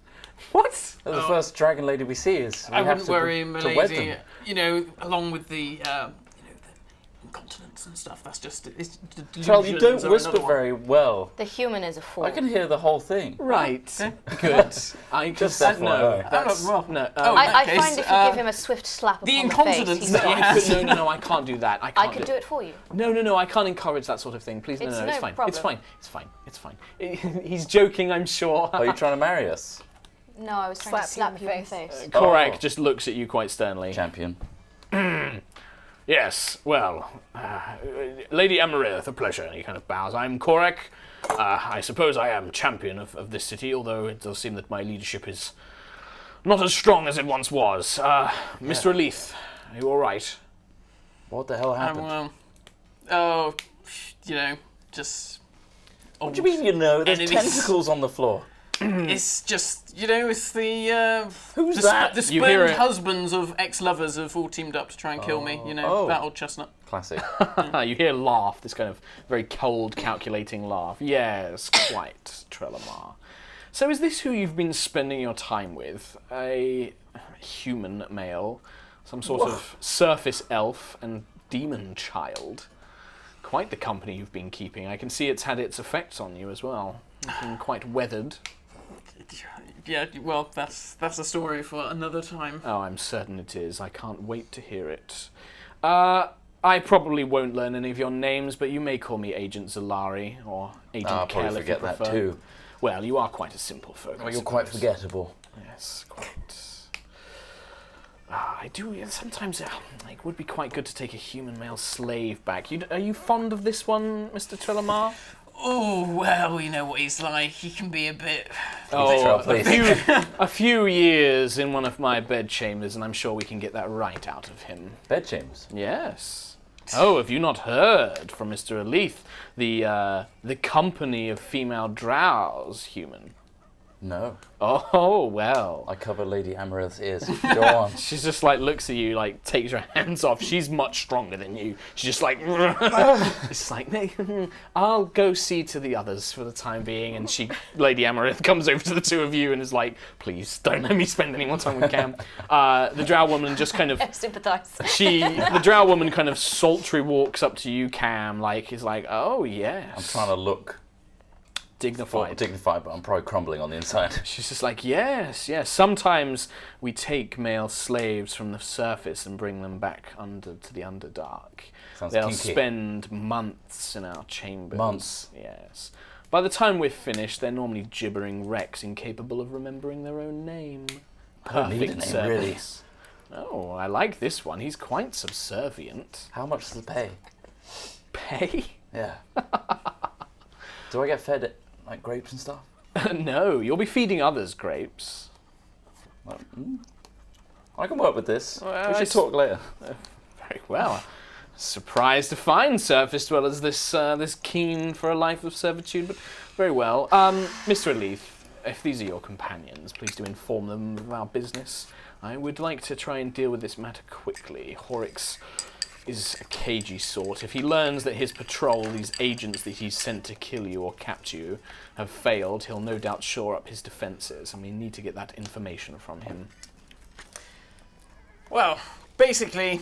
What? They're the first dragon lady we see is. I wouldn't worry, to wed milady. them. You know, along with the incontinence and stuff. That's just Charles, you don't delusions are whisper another one. very well. The human is a fool. I can hear the whole thing. Right. Good. I Just just no. FYI. That's, well, no. oh, I in that case, find if you give him a swift slap the upon the face, incontinence he's that gone. he has. No, I can't do that. I I can't can do it for you. No, I can't encourage that sort of thing. Please, It's no, no it's fine. problem. It's fine. He's joking, I'm sure. Are you trying to marry us? No, I was trying to slap you in the face. Korak Oh. just looks at you quite sternly. Champion. Yes, well, Lady Amaryllis, a pleasure. And he kind of bows. I'm Korak. I suppose I am champion of this city, although it does seem that my leadership is not as strong as it once was. Mr. Aleath, are you all right? What the hell happened? Just. What do you mean you know? There's enemies. tentacles on the floor. It's just, it's the Who's the that? The You hear spurned it. husbands of ex-lovers have all teamed up to try and kill me. Oh. That old chestnut. Classic. You hear a laugh, this kind of very cold, calculating laugh. Yes, quite, Trelamar. So is this who you've been spending your time with? A human male? Some sort of surface elf and demon child? Quite the company you've been keeping. I can see it's had its effects on you as well. You've been quite weathered. Yeah, well, that's a story for another time. Oh, I'm certain it is. I can't wait to hear it. I probably won't learn any of your names, but you may call me Agent Zalari or Agent I'll Kell probably if you forget that prefer. too. Well, you are quite a simple folk. Well, I you're quite suppose. forgettable. Yes, quite. I do sometimes. It would be quite good to take a human male slave back. Are you fond of this one, Mr. Trelamar? Oh, well, you know what he's like. He can be a bit... Oh, please. a few years in one of my bedchambers, and I'm sure we can get that right out of him. Bedchambers. Yes. Oh, have you not heard from Mr. Aleath, the company of female drows, human? No. Oh, well. I cover Lady Amaryllis' ears. Go on. She's just looks at you, takes her hands off. She's much stronger than you. She's just it's I'll go see to the others for the time being. And Lady Amaryllis comes over to the two of you and is like, please don't let me spend any more time with Cam. The drow woman just kind of, I sympathise. the drow woman kind of sultry walks up to you, Cam, is like, oh, yes. I'm trying to look dignified, but I'm probably crumbling on the inside. She's just like, yes. Sometimes we take male slaves from the surface and bring them back to the Underdark. Sounds They'll kinky. spend months in our chambers. Months? Yes. By the time we're finished, they're normally gibbering wrecks incapable of remembering their own name. I don't need a Perfect name, really. servants. Oh, I like this one. He's quite subservient. How much does it pay? Pay? Yeah. Do I get fed grapes and stuff? No, you'll be feeding others grapes. I can work with this. Well, we I should talk later. Very well. Surprised to find surface dwellers this keen for a life of servitude, but very well. Mr. Aleath, if these are your companions, please do inform them of our business. I would like to try and deal with this matter quickly. Horrocks is a cagey sort. If he learns that his patrol, these agents that he's sent to kill you or capture you, have failed, he'll no doubt shore up his defences, and we need to get that information from him. Well, basically,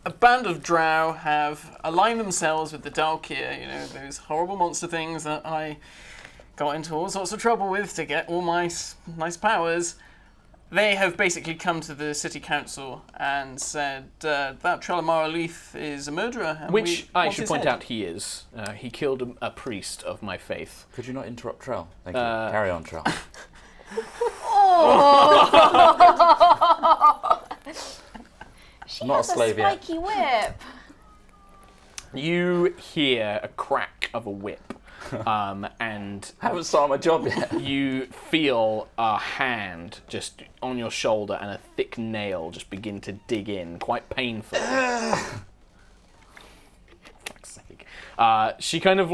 a band of drow have aligned themselves with the Dalkir, those horrible monster things that I got into all sorts of trouble with to get all my nice powers. They have basically come to the city council and said that Trelamar Aleath is a murderer. And Which we I want should his point head. out he is. He killed a priest of my faith. Could you not interrupt Trell? Thank you. Carry on, Trell. She Not a has slave yet. spiky whip. You hear a crack of a whip, and I haven't started my job yet. you feel a hand just on your shoulder and a thick nail just begin to dig in, quite painful. Fuck's sake. She kind of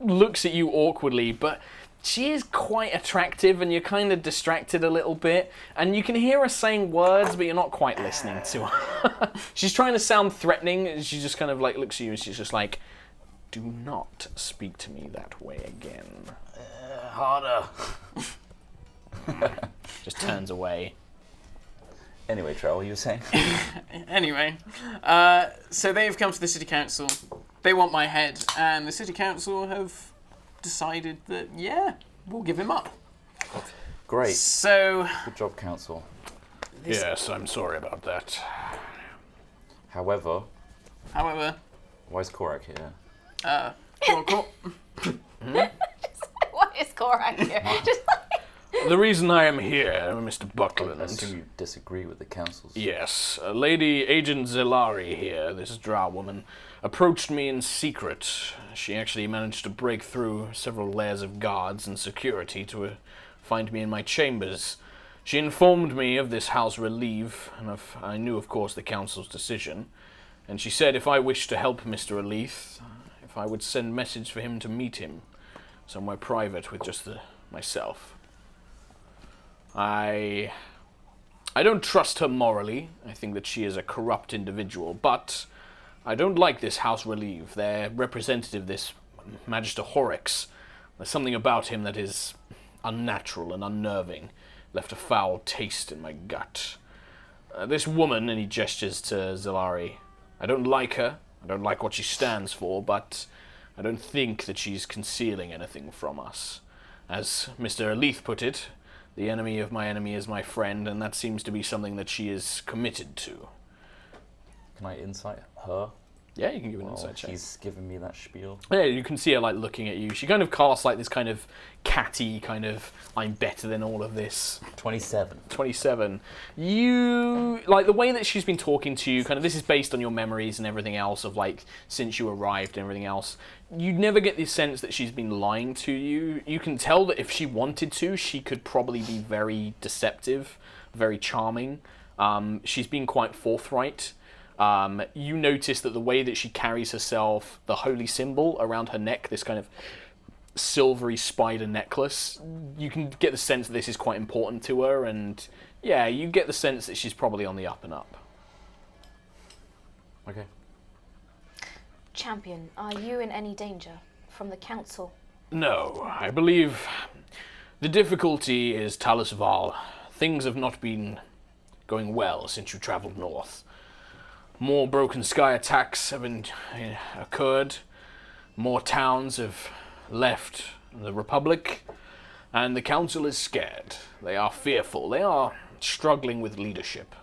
looks at you awkwardly, but she is quite attractive, and you're kind of distracted a little bit, and you can hear her saying words, but you're not quite listening to her. She's trying to sound threatening, and she just kind of like looks at you, and she's just like, "Do not speak to me that way again." Harder. Just turns away. Anyway, Trell, you were saying? Anyway, so they've come to the city council. They want my head, and the city council have decided that, yeah, we'll give him up. Great. So, Good job, council. Yes, I'm sorry about that. However, however, why is Korak here? What is Korak here? Just The reason I am here, Mr. Buckland. I assume you disagree with the council's... Yes, Lady Agent Zelari here, this drow woman, approached me in secret. She actually managed to break through several layers of guards and security to find me in my chambers. She informed me of this house relief, and I knew, of course, the council's decision. And she said if I wished to help Mr. Aleath, if I would send message for him to meet him, somewhere private with just myself. I don't trust her morally. I think that she is a corrupt individual, but I don't like this House Relieve. Their representative, this Magister Horrocks, there's something about him that is unnatural and unnerving. Left a foul taste in my gut. This woman, and he gestures to Zelari, I don't like her. I don't like what she stands for, but I don't think that she's concealing anything from us. As Mr. Aleath put it, the enemy of my enemy is my friend, and that seems to be something that she is committed to. Can I insight her? Yeah, you can give an insight check. She's giving me that spiel. Yeah, you can see her like looking at you. She kind of casts like this kind of catty kind of I'm better than all of this. 27. 27. You like the way that she's been talking to you, kind of this is based on your memories and everything else of like since you arrived and everything else. You never get the sense that she's been lying to you. You can tell that if she wanted to, she could probably be very deceptive, very charming. She's been quite forthright. You notice that the way that she carries herself, the holy symbol around her neck, this kind of silvery spider necklace, you can get the sense that this is quite important to her, and yeah, you get the sense that she's probably on the up and up. Okay. Champion, are you in any danger from the council? No, I believe the difficulty is Talus Val. Things have not been going well since you travelled north. More Broken Sky attacks have occurred. More towns have left the Republic. And the Council is scared. They are fearful. They are struggling with leadership.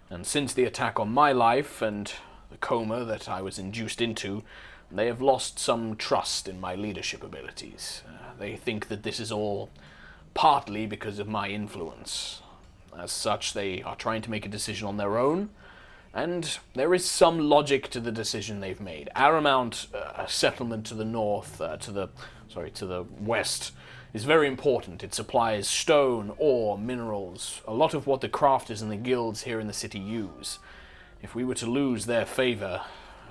And since the attack on my life and the coma that I was induced into, they have lost some trust in my leadership abilities. They think that this is all partly because of my influence. As such, they are trying to make a decision on their own. And there is some logic to the decision they've made. Aramount, a settlement to the north, to the west, is very important. It supplies stone, ore, minerals, a lot of what the crafters and the guilds here in the city use. If we were to lose their favour,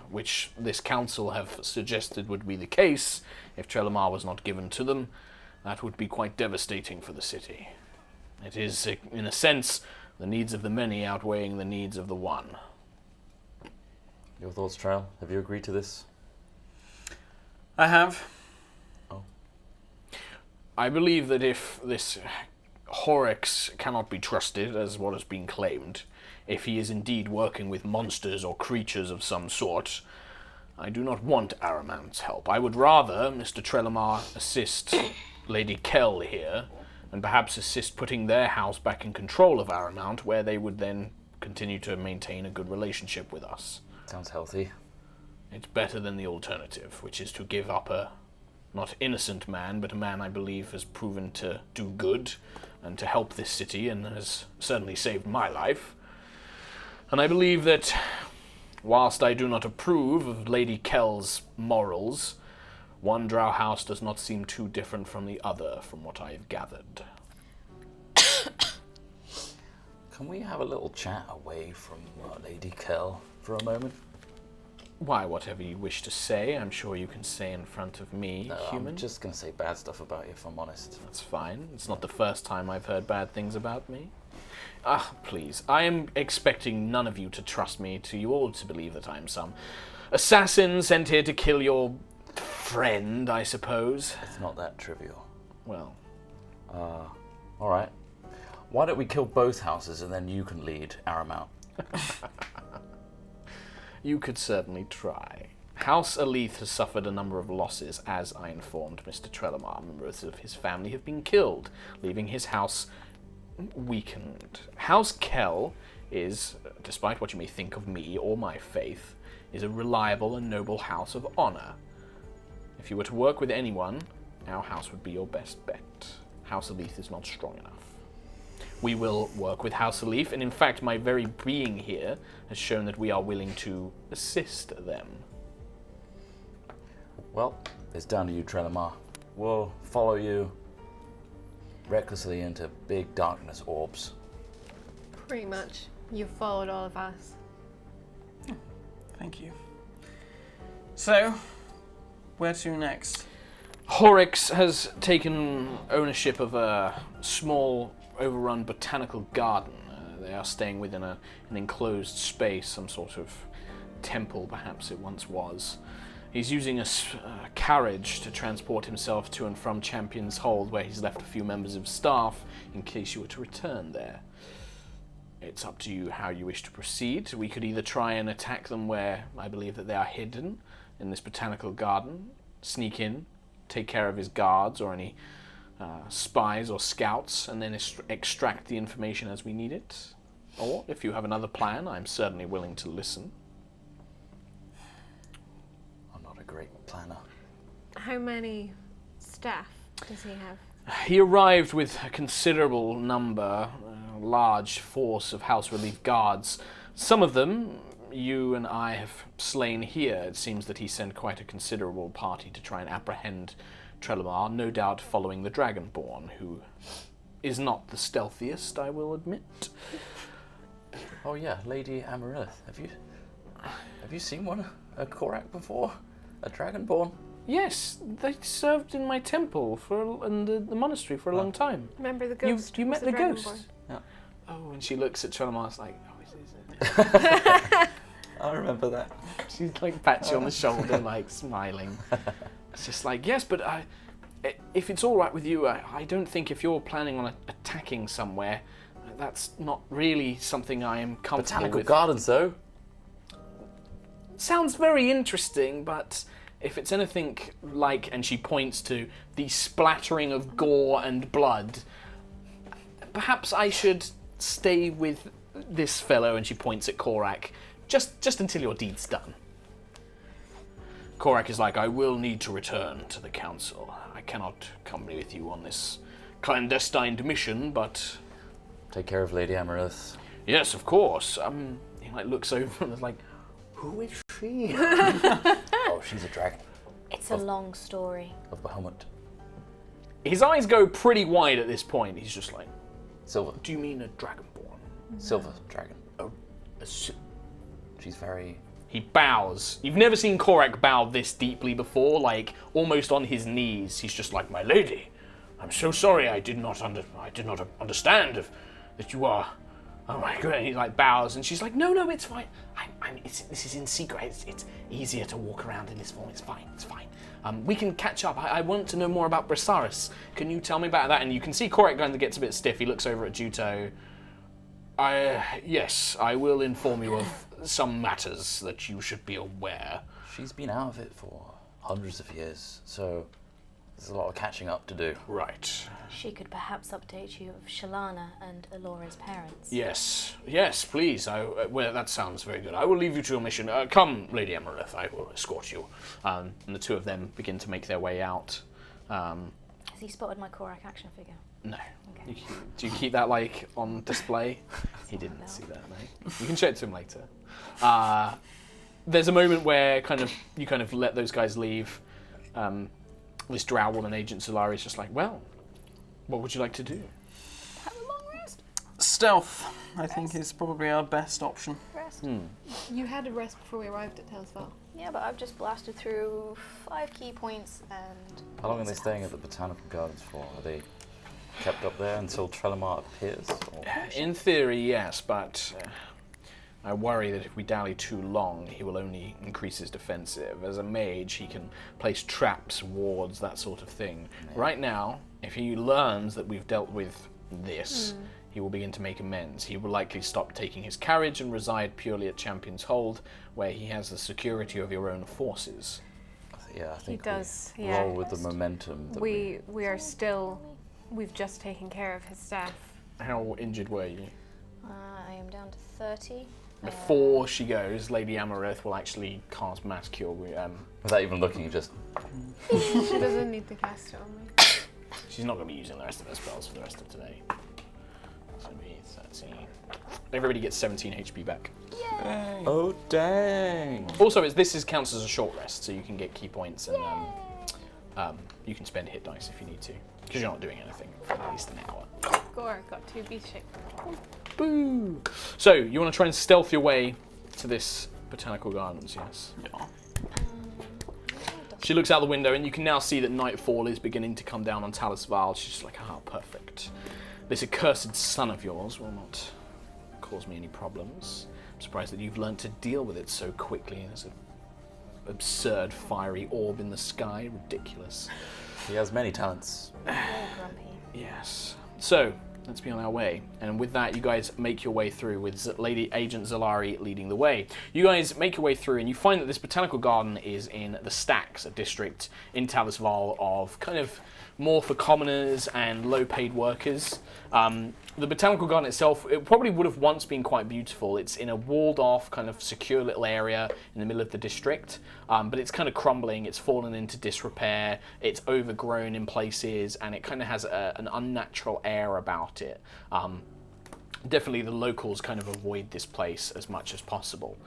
which this council have suggested would be the case, if Trelemar was not given to them, that would be quite devastating for the city. It is, in a sense, the needs of the many outweighing the needs of the one. Your thoughts, Trail? Have you agreed to this? I have. Oh. I believe that if this Horrocks cannot be trusted, as what has been claimed, if he is indeed working with monsters or creatures of some sort, I do not want Aramount's help. I would rather Mr. Trelemar assist Lady Kell here, and perhaps assist putting their house back in control of Aramount, where they would then continue to maintain a good relationship with us. Sounds healthy. It's better than the alternative, which is to give up a not innocent man, but a man I believe has proven to do good and to help this city and has certainly saved my life. And I believe that whilst I do not approve of Lady Kell's morals, one drow house does not seem too different from the other, from what I have gathered. Can we have a little chat away from Lady Kell for a moment? Why, whatever you wish to say, I'm sure you can say in front of me, No, human. I'm just gonna say bad stuff about you, if I'm honest. That's fine. It's not the first time I've heard bad things about me. Ah, please. I am expecting none of you to trust me, to you all to believe that I am some assassin sent here to kill your friend, I suppose. It's not that trivial. Well, Alright. Why don't we kill both houses and then you can lead Aramount? you could certainly try. House Aleath has suffered a number of losses, as I informed Mr. Trellamar. Members of his family have been killed, leaving his house weakened. House Kell is, despite what you may think of me or my faith, is a reliable and noble house of honor. If you were to work with anyone, our house would be your best bet. House Aleath is not strong enough. We will work with House Aleath, and in fact my very being here has shown that we are willing to assist them. Well, it's down to you, Trellamar. We'll follow you recklessly into big darkness orbs. Pretty much. You've followed all of us. Thank you. So, where to next? Horrocks has taken ownership of a small, overrun botanical garden. They are staying within an enclosed space, some sort of temple, perhaps it once was. He's using a carriage to transport himself to and from Champion's Hold, where he's left a few members of staff in case you were to return there. It's up to you how you wish to proceed. We could either try and attack them where I believe that they are hidden in this botanical garden, sneak in, take care of his guards or any spies or scouts, and then extract the information as we need it. Or, if you have another plan, I'm certainly willing to listen. I'm not a great planner. How many staff does he have? He arrived with a considerable number, a large force of House Relief guards. Some of them you and I have slain here. It seems that he sent quite a considerable party to try and apprehend Trellamar, no doubt following the Dragonborn, who is not the stealthiest, I will admit. Oh yeah, Lady Amaryllis. Have you seen one? A Korak before? A Dragonborn? Yes, they served in my temple and the monastery for a long time. Remember the ghost? You met the Dragonborn? ghost? Yeah. Oh, and she looks at Trellamar like, oh, is it? I remember that. She like pats you on the shoulder, like smiling. It's just like, yes, but if it's all right with you, I don't think if you're planning on attacking somewhere, that's not really something I am comfortable Botanical with. gardens, though. Sounds very interesting, but if it's anything like, and she points to the splattering of gore and blood, perhaps I should stay with this fellow, and she points at Korak, just until your deed's done. Korak is like, I will need to return to the council. I cannot accompany with you on this clandestine mission, but... Take care of Lady Amaryllis. Yes, of course. He like looks over and is like, who is she? Oh, she's a dragon. It's a long story. Of Bahamut. His eyes go pretty wide at this point. He's just like, Silver. do you mean a dragonborn? Silver dragon. She's very... He bows. You've never seen Korak bow this deeply before, like almost on his knees. He's just like, my lady, I'm so sorry. I did not understand that you are. Oh my god! And he like bows, and she's like, no, it's fine. This is in secret. It's easier to walk around in this form. It's fine. We can catch up. I want to know more about Brasaris. Can you tell me about that? And you can see Korak kind of gets a bit stiff. He looks over at Juto. Yes, I will inform you of some matters that you should be aware. She's been out of it for hundreds of years, so there's a lot of catching up to do. Right. She could perhaps update you of Shalana and Alora's parents. Yes, please. Well, that sounds very good. I will leave you to your mission. Come, Lady Amaryllis, I will escort you. And the two of them begin to make their way out. Has he spotted my Korak action figure? No. Okay. Do you keep that like on display? He didn't see that, no. You can show it to him later. There's a moment where you kind of let those guys leave. This drow woman, Agent Solari, is just like, well, what would you like to do? Have a long rest. Stealth, I think, is probably our best option. Rest. You had a rest before we arrived at Telsval. Yeah, but I've just blasted through 5 key points and... How long are they staying at the Botanical Gardens for? Are they kept up there until Trelemar appears? Or? In theory, yes, but I worry that if we dally too long, he will only increase his defensive. As a mage, he can place traps, wards, that sort of thing. Yeah. Right now, if he learns that we've dealt with this, he will begin to make amends. He will likely stop taking his carriage and reside purely at Champion's Hold, where he has the security of your own forces. Yeah, I think he does. We yeah. roll with the momentum. That we are still. We've just taken care of his staff. How injured were you? I am down to 30. Before she goes, Lady Amarith will actually cast Mass Cure. Without even looking, just... She doesn't need to cast it on me. She's not going to be using the rest of her spells for the rest of today. It's going to be 13. Everybody gets 17 HP back. Yay. Oh, dang. Also, this counts as a short rest, so you can get key points and you can spend hit dice if you need to, because you're not doing anything for at least an hour. Gore, got 2 beast shape. Boo! So, you want to try and stealth your way to this Botanical Gardens, yes? Yeah. She looks out the window and you can now see that nightfall is beginning to come down on Talisval. She's just like, perfect. This accursed son of yours will not cause me any problems. I'm surprised that you've learned to deal with it so quickly. There's an absurd fiery orb in the sky. Ridiculous. He has many talents. Grumpy. Yes. So, let's be on our way. And with that, you guys make your way through with Lady Agent Zalari leading the way. You guys make your way through and you find that this botanical garden is in the Stacks, a district in Talisval of kind of more for commoners and low-paid workers. The botanical garden itself, it probably would have once been quite beautiful. It's in a walled-off, kind of secure little area in the middle of the district, but it's kind of crumbling. It's fallen into disrepair. It's overgrown in places, and it kind of has an unnatural air about it. Definitely, the locals kind of avoid this place as much as possible.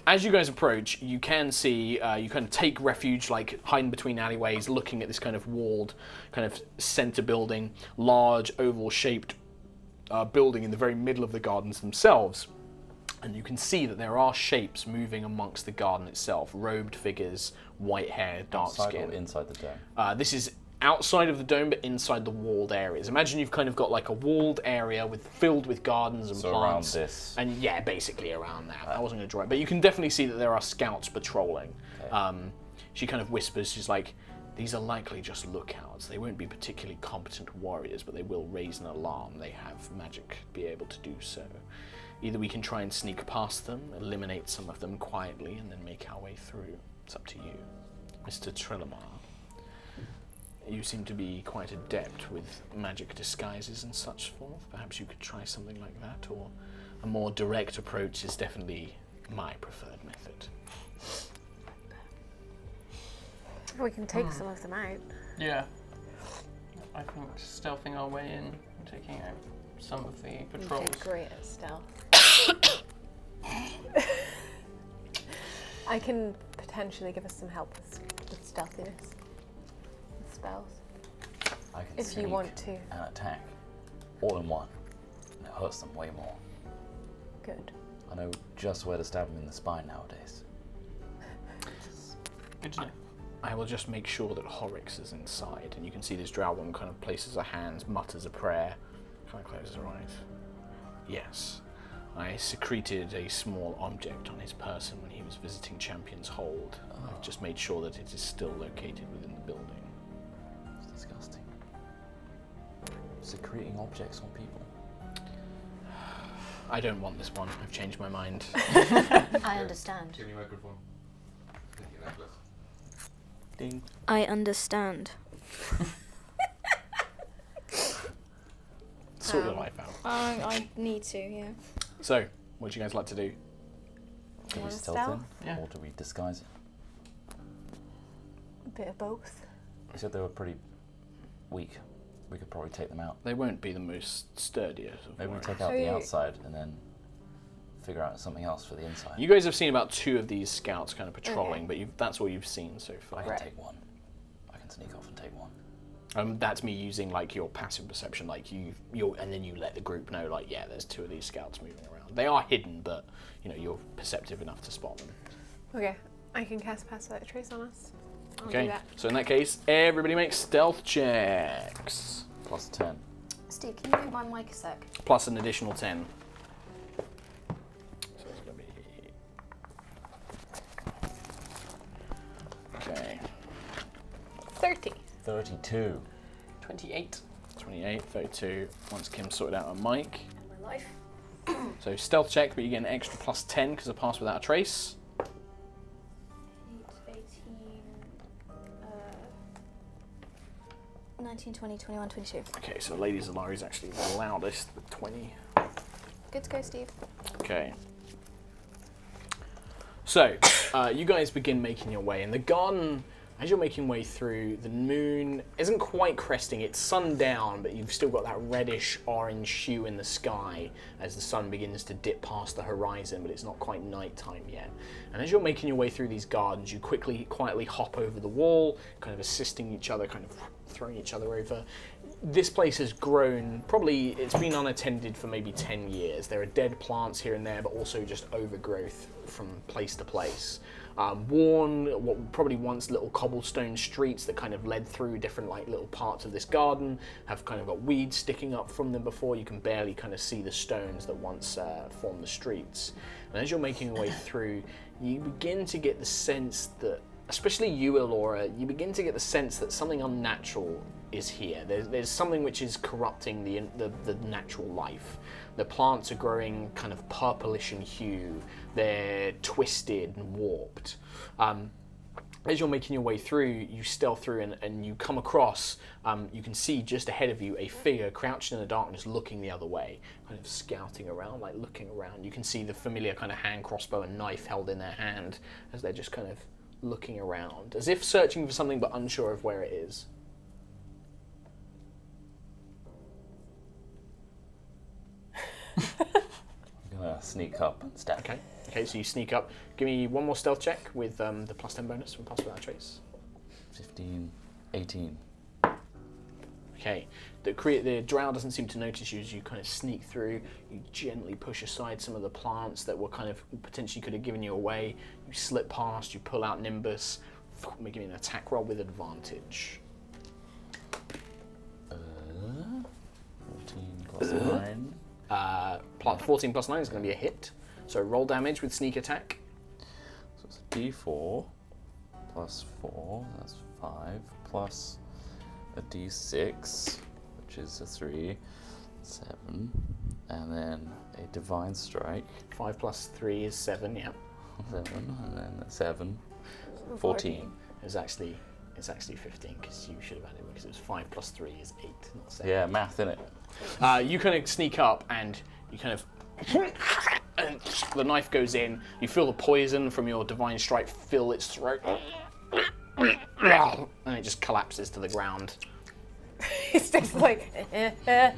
As you guys approach, you can see, you kind of take refuge, like hiding between alleyways, looking at this kind of walled, kind of center building, large oval-shaped building in the very middle of the gardens themselves. And you can see that there are shapes moving amongst the garden itself, robed figures, white hair, dark Outside skin. or inside the dome? This is outside of the dome, but inside the walled areas. Imagine you've kind of got like a walled area filled with gardens and plants. Around this. And yeah, basically around that. I wasn't going to draw it, but you can definitely see that there are scouts patrolling. Okay. She kind of whispers, she's like, these are likely just lookouts. They won't be particularly competent warriors, but they will raise an alarm. They have magic to be able to do so. Either we can try and sneak past them, eliminate some of them quietly, and then make our way through. It's up to you. Mr. Trelemar. You seem to be quite adept with magic disguises and such forth. Perhaps you could try something like that, or a more direct approach is definitely my preferred method. We can take some of them out. Yeah. I think stealthing our way in and taking out some of the patrols. You're great at stealth. I can potentially give us some help with stealthiness. With spells. I can If you sneak want to. and attack all in one. And it hurts them way more. Good. I know just where to stab them in the spine nowadays. Good to know. I will just make sure that Horrocks is inside, and you can see this drow woman kind of places her hands, mutters a prayer, kind of closes her eyes. Yes, I secreted a small object on his person when he was visiting Champion's Hold. I've just made sure that it is still located within the building. It's disgusting. Secreting objects on people. I don't want this one. I've changed my mind. I understand. Give me a microphone. Thank you, necklace. Ding. I understand. Sort your life out. I need to, yeah. So, what do you guys like to do? Do we wanna stealth stealth? in? Yeah. Or do we disguise it? A bit of both. You said they were pretty weak. We could probably take them out. They won't be the most sturdiest of Maybe we warriors. take out So the you- outside and then figure out something else for the inside. You guys have seen about 2 of these scouts kind of patrolling, but that's all you've seen so far. I can Right. take one. I can sneak off and take one. That's me using like your passive perception, like you and then you let the group know, like, yeah, there's 2 of these scouts moving around. around. They are hidden, but you're perceptive enough to spot them. Okay, I can cast Pass Without a Trace on us. I'll Okay, do that. so in that case, everybody makes stealth checks. Plus 10. Steve, can you move my mic a sec? Plus an additional 10. So it's going to be... Okay. 30. 32. 28. 28, 32. Once Kim sorted out her mic. And my life. So stealth check, but you get an extra plus 10 because of Pass Without a Trace. 8, 18, 19, 20, 21, 22. Okay, so Lady Zalari is actually the loudest with 20. Good to go, Steve. Okay. So, you guys begin making your way, and the garden, as you're making your way through, the moon isn't quite cresting. It's sundown, but you've still got that reddish orange hue in the sky as the sun begins to dip past the horizon, but it's not quite nighttime yet. And as you're making your way through these gardens, you quietly hop over the wall, kind of assisting each other, kind of throwing each other over. This place has grown, it's been unattended for maybe 10 years. There are dead plants here and there, but also just overgrowth from place to place. Worn, what were probably once little cobblestone streets that kind of led through different little parts of this garden have kind of got weeds sticking up from them before. You can barely kind of see the stones that once formed the streets. And as you're making your way through, you begin to get the sense that, especially you, Elora, you begin to get the sense that something unnatural is here. There's something which is corrupting the natural life. The plants are growing kind of purplish in hue. They're twisted and warped. As you're making your way through, you stealth through and you come across, you can see just ahead of you a figure crouched in the darkness looking the other way, kind of scouting around, looking around. You can see the familiar kind of hand crossbow and knife held in their hand as they're just kind of looking around, as if searching for something but unsure of where it is. I'm gonna sneak up and stab. Okay, so you sneak up. Give me one more stealth check with the plus 10 bonus from Pass Without a Trace. 15, 18. Okay, the drow doesn't seem to notice you as you kind of sneak through. You gently push aside some of the plants that were kind of potentially could have given you away. You slip past, you pull out Nimbus. Give me an attack roll with advantage. 14 plus 9. 14 plus 9 is going to be a hit. So roll damage with sneak attack. So it's a d4 plus 4, that's 5, plus a d6, which is a 3, 7, and then a divine strike. 5 plus 3 is 7, yeah. 7, and then a 7, 14. It's actually 15 because you should have added it because it was 5 plus 3 is 8, not 7. Yeah, math in it. You kind of sneak up and you kind of and the knife goes in. You feel the poison from your divine strike fill its throat, and it just collapses to the ground. He stays like. I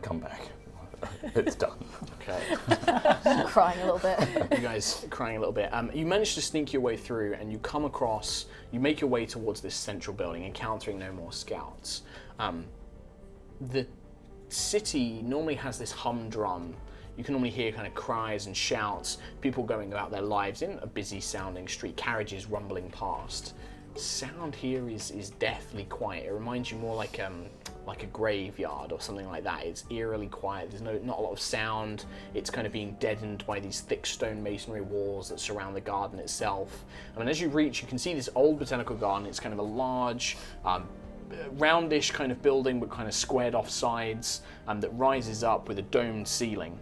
come back. It's done. Okay. Crying a little bit. You guys crying a little bit. You manage to sneak your way through, and you come across. You make your way towards this central building, encountering no more scouts. The city normally has this humdrum. You can normally hear kind of cries and shouts, people going about their lives in a busy sounding street, carriages rumbling past. Sound here is deathly quiet. It reminds you more like a graveyard or something like that. It's eerily quiet. There's not a lot of sound. It's kind of being deadened by these thick stone masonry walls that surround the garden itself. I mean, as you reach, you can see this old botanical garden. It's kind of a large, roundish kind of building with kind of squared off sides that rises up with a domed ceiling.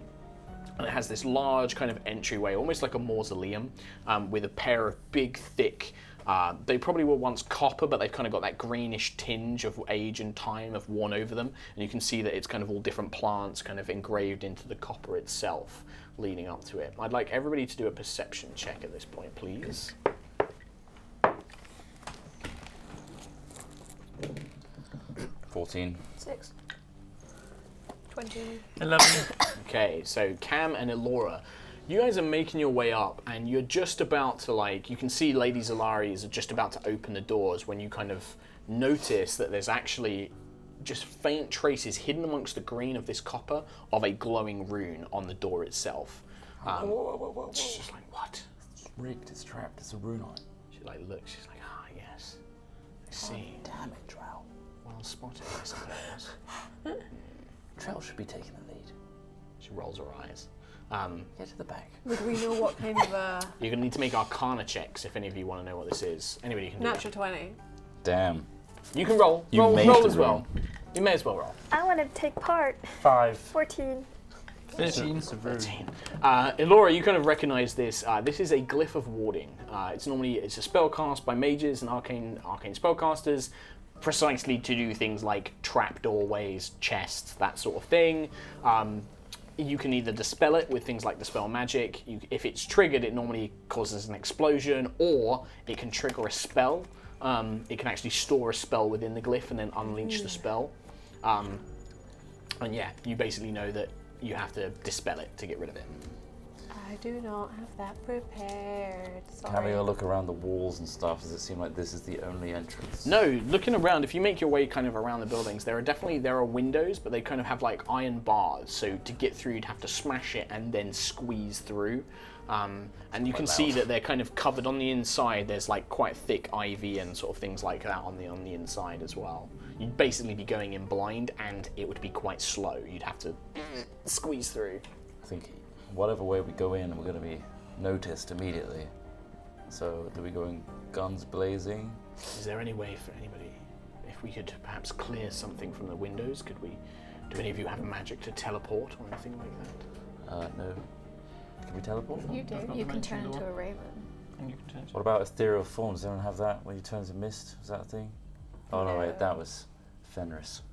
And it has this large kind of entryway, almost like a mausoleum, with a pair of big, thick, they probably were once copper, but they've kind of got that greenish tinge of age and time have worn over them. And you can see that it's kind of all different plants kind of engraved into the copper itself, leading up to it. I'd like everybody to do a perception check at this point, please. 14. 6. 20. 11. Okay, so Cam and Elora, you guys are making your way up, and you're just about to, you can see Lady Zalari is just about to open the doors when you kind of notice that there's actually just faint traces hidden amongst the green of this copper of a glowing rune on the door itself. Whoa. She's just like, what? It's rigged, it's trapped, it's a rune on it. She like looks, she's like, ah, yes. I see. Damn it, Drow. Well spotted, I suppose. Drow should be taking the lead. She rolls her eyes. Get to the back. Would we know what kind of You're going to need to make Arcana checks if any of you want to know what this is. Anybody can do natural 20? Damn. that. You can roll. You roll made roll the as well. roll. You may as well roll. I want to take part. 5. 14. 13. 13. Elora, you kind of recognize this. This is a glyph of warding. It's a spell cast by mages and arcane spellcasters, precisely to do things like trap doorways, chests, that sort of thing. You can either dispel it with things like dispel magic. If it's triggered, it normally causes an explosion, or it can trigger a spell. It can actually store a spell within the glyph and then unleash the spell. And yeah, you basically know that you have to dispel it to get rid of it. I do not have that prepared. Sorry. Having a look around the walls and stuff, does it seem like this is the only entrance? No, looking around, if you make your way kind of around the buildings, there are windows, but they kind of have like iron bars. So to get through, you'd have to smash it and then squeeze through. And you can see that they're kind of covered on the inside. There's like quite thick ivy and sort of things like that on the inside as well. You'd basically be going in blind, and it would be quite slow. You'd have to squeeze through. I think whatever way we go in, we're going to be noticed immediately. So do we go in guns blazing? Is there any way for anybody, if we could perhaps clear something from the windows? Could we? Do any of you have magic to teleport or anything like that? No. Can we teleport? You do. You can turn into a raven. And you can turn What about ethereal forms? Does anyone have that when you turn into mist? Is that a thing? Oh no, wait, that was Fenris.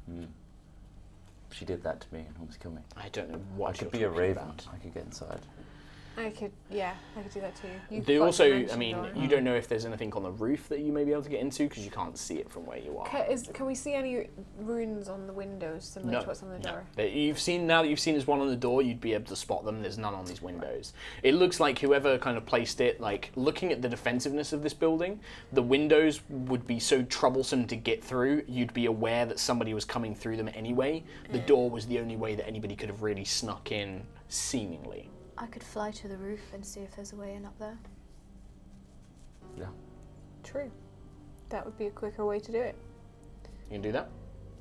She did that to me and almost killed me. I don't know what I could you're be a talking raven. about. I could get inside. I could do that too. You They got also, dimension I mean, door. you don't know if there's anything on the roof that you may be able to get into because you can't see it from where you are. Can we see any runes on the windows similar to what's on the door? Now that you've seen there's one on the door, you'd be able to spot them. There's none on these windows. It looks like whoever kind of placed it, like looking at the defensiveness of this building, the windows would be so troublesome to get through. You'd be aware that somebody was coming through them anyway. The door was the only way that anybody could have really snuck in, seemingly. I could fly to the roof and see if there's a way in up there. Yeah. True. That would be a quicker way to do it. You can do that.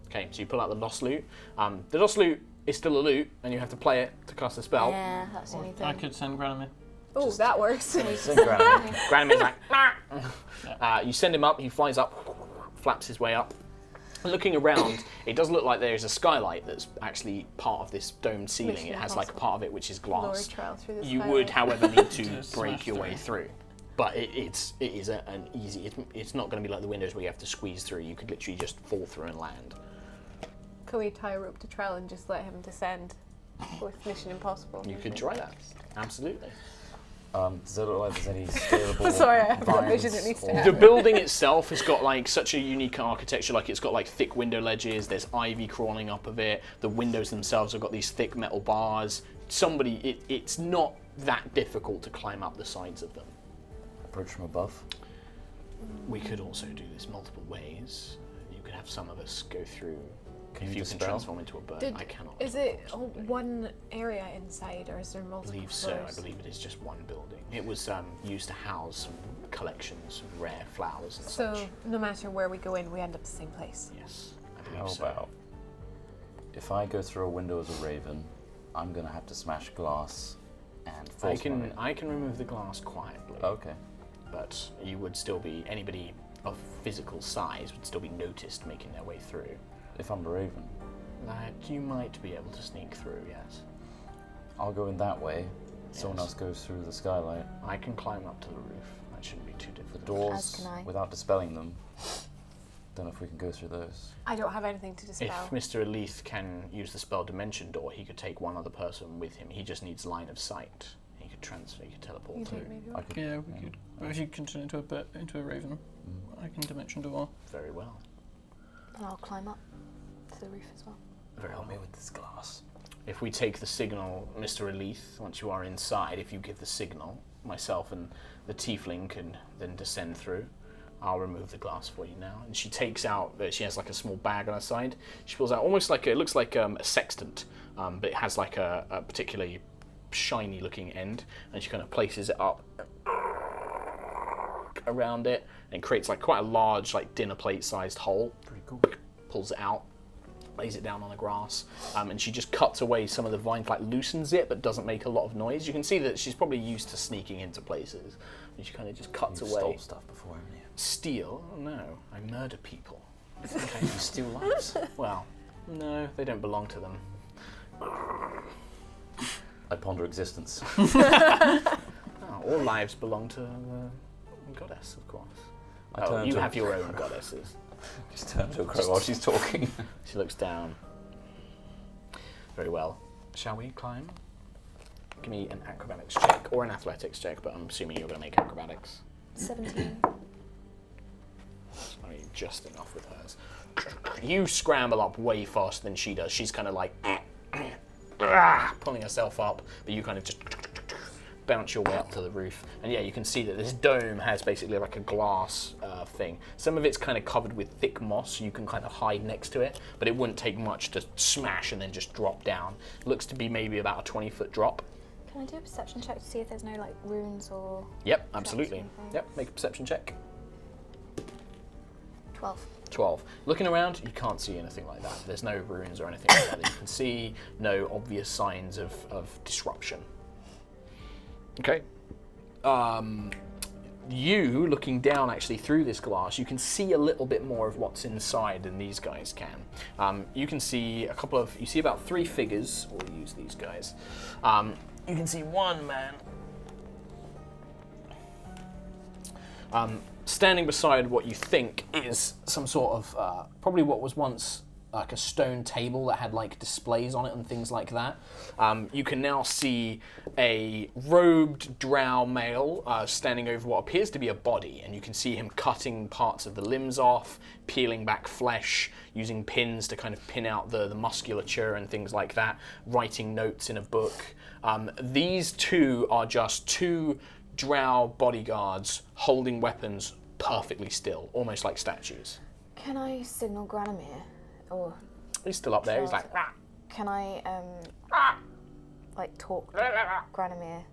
Okay, so you pull out the lost loot. The lost loot is still a loot, and you have to play it to cast a spell. Yeah, that's the only I thing. could send Granamir. Oh, that works. Granamir's like, you send him up, he flies up, flaps his way up. Looking around, it does look like there is a skylight that's actually part of this domed ceiling. Mission It has like a impossible. part of it which is Lower glass. trail through the You skylight. would, however, need to Just break smash your way through. through. But it is an easy. It's not going to be like the windows where you have to squeeze through. You could literally just fall through and land. Can we tie a rope to Trell and just let him descend with Mission Impossible? You could try that. Absolutely. Does it look like there's any scalable Sorry, I have that vines vision that needs to or- The building itself has got like such a unique architecture. Like it's got like thick window ledges. There's ivy crawling up of it. The windows themselves have got these thick metal bars. It's not that difficult to climb up the sides of them. Approach from above. We could also do this multiple ways. You could have some of us go through. Can If you you can dispel? transform into a bird, I cannot. Is it one area inside, or is there I multiple believe so. floors? I believe it is just one building. It was used to house some collections of rare flowers and So such. no matter where we go in, we end up the same place. Yes, I believe How so. about if I go through a window as a raven, I'm gonna have to smash glass and force my way. I can remove the glass quietly, Okay. but you would still be anybody of physical size would still be noticed making their way through. If I'm a raven, That you might be able to sneak through. Yes, I'll go in that way. Someone Yes. else goes through the skylight. I can climb up to the roof. That shouldn't be too The difficult. doors, can I. without dispelling them, don't know if we can go through those. I don't have anything to dispel. If Mr. Aleath can use the spell Dimension Door, he could take one other person with him. He just needs line of sight. He could transfer. He could teleport You through. take maybe I one. could, Yeah, we could. But if you can turn into a raven, I can dimension door. Very well. And I'll climb up to the roof as well. Very help well. me with this glass. If we take the signal, Mr. Aleath, once you are inside, if you give the signal, myself and the tiefling can then descend through. I'll remove the glass for you now. And she takes out, she has like a small bag on her side. She pulls out almost like, it looks like a sextant, but it has like a particularly shiny looking end. And she kind of places it up around it and creates like quite a large, like dinner plate sized hole. Pretty cool. Pulls it out, lays it down on the grass, and she just cuts away some of the vines, like loosens it, but doesn't make a lot of noise. You can see that she's probably used to sneaking into places, and she kind of just cuts away. Stole stuff before, haven't you? Steal? Oh no, I murder people. Okay, you steal lives. Well, no, they don't belong to them. I ponder existence. Oh, all lives belong to the goddess, of course. You have your own goddesses. Just turn to a crow while she's talking. She looks down. Very well. Shall we climb? Give me an acrobatics check or an athletics check, but I'm assuming you're going to make acrobatics. 17. I mean, just enough with hers. You scramble up way faster than she does. She's kind of like pulling herself up, but you kind of just bounce your way up to the roof. And yeah, you can see that this dome has basically like a glass thing. Some of it's kind of covered with thick moss, so you can kind of hide next to it, but it wouldn't take much to smash and then just drop down. Looks to be maybe about a 20-foot drop. Can I do a perception check to see if there's no like runes or... Yep, absolutely. Yep, make a perception check. 12. 12. Looking around, you can't see anything like that. There's no runes or anything like that you can see. No obvious signs of disruption. Okay. You, looking down actually through this glass, you can see a little bit more of what's inside than these guys can. You can see you see about 3 figures. We'll use these guys. You can see one man standing beside what you think is some sort of, probably what was once like a stone table that had like displays on it and things like that. You can now see a robed drow male standing over what appears to be a body, and you can see him cutting parts of the limbs off, peeling back flesh, using pins to kind of pin out the musculature and things like that, writing notes in a book. These two are just 2 drow bodyguards holding weapons perfectly still, almost like statues. Can I signal Granomir? Or he's still up there. He's like, "Rah." Can I like talk to Granomir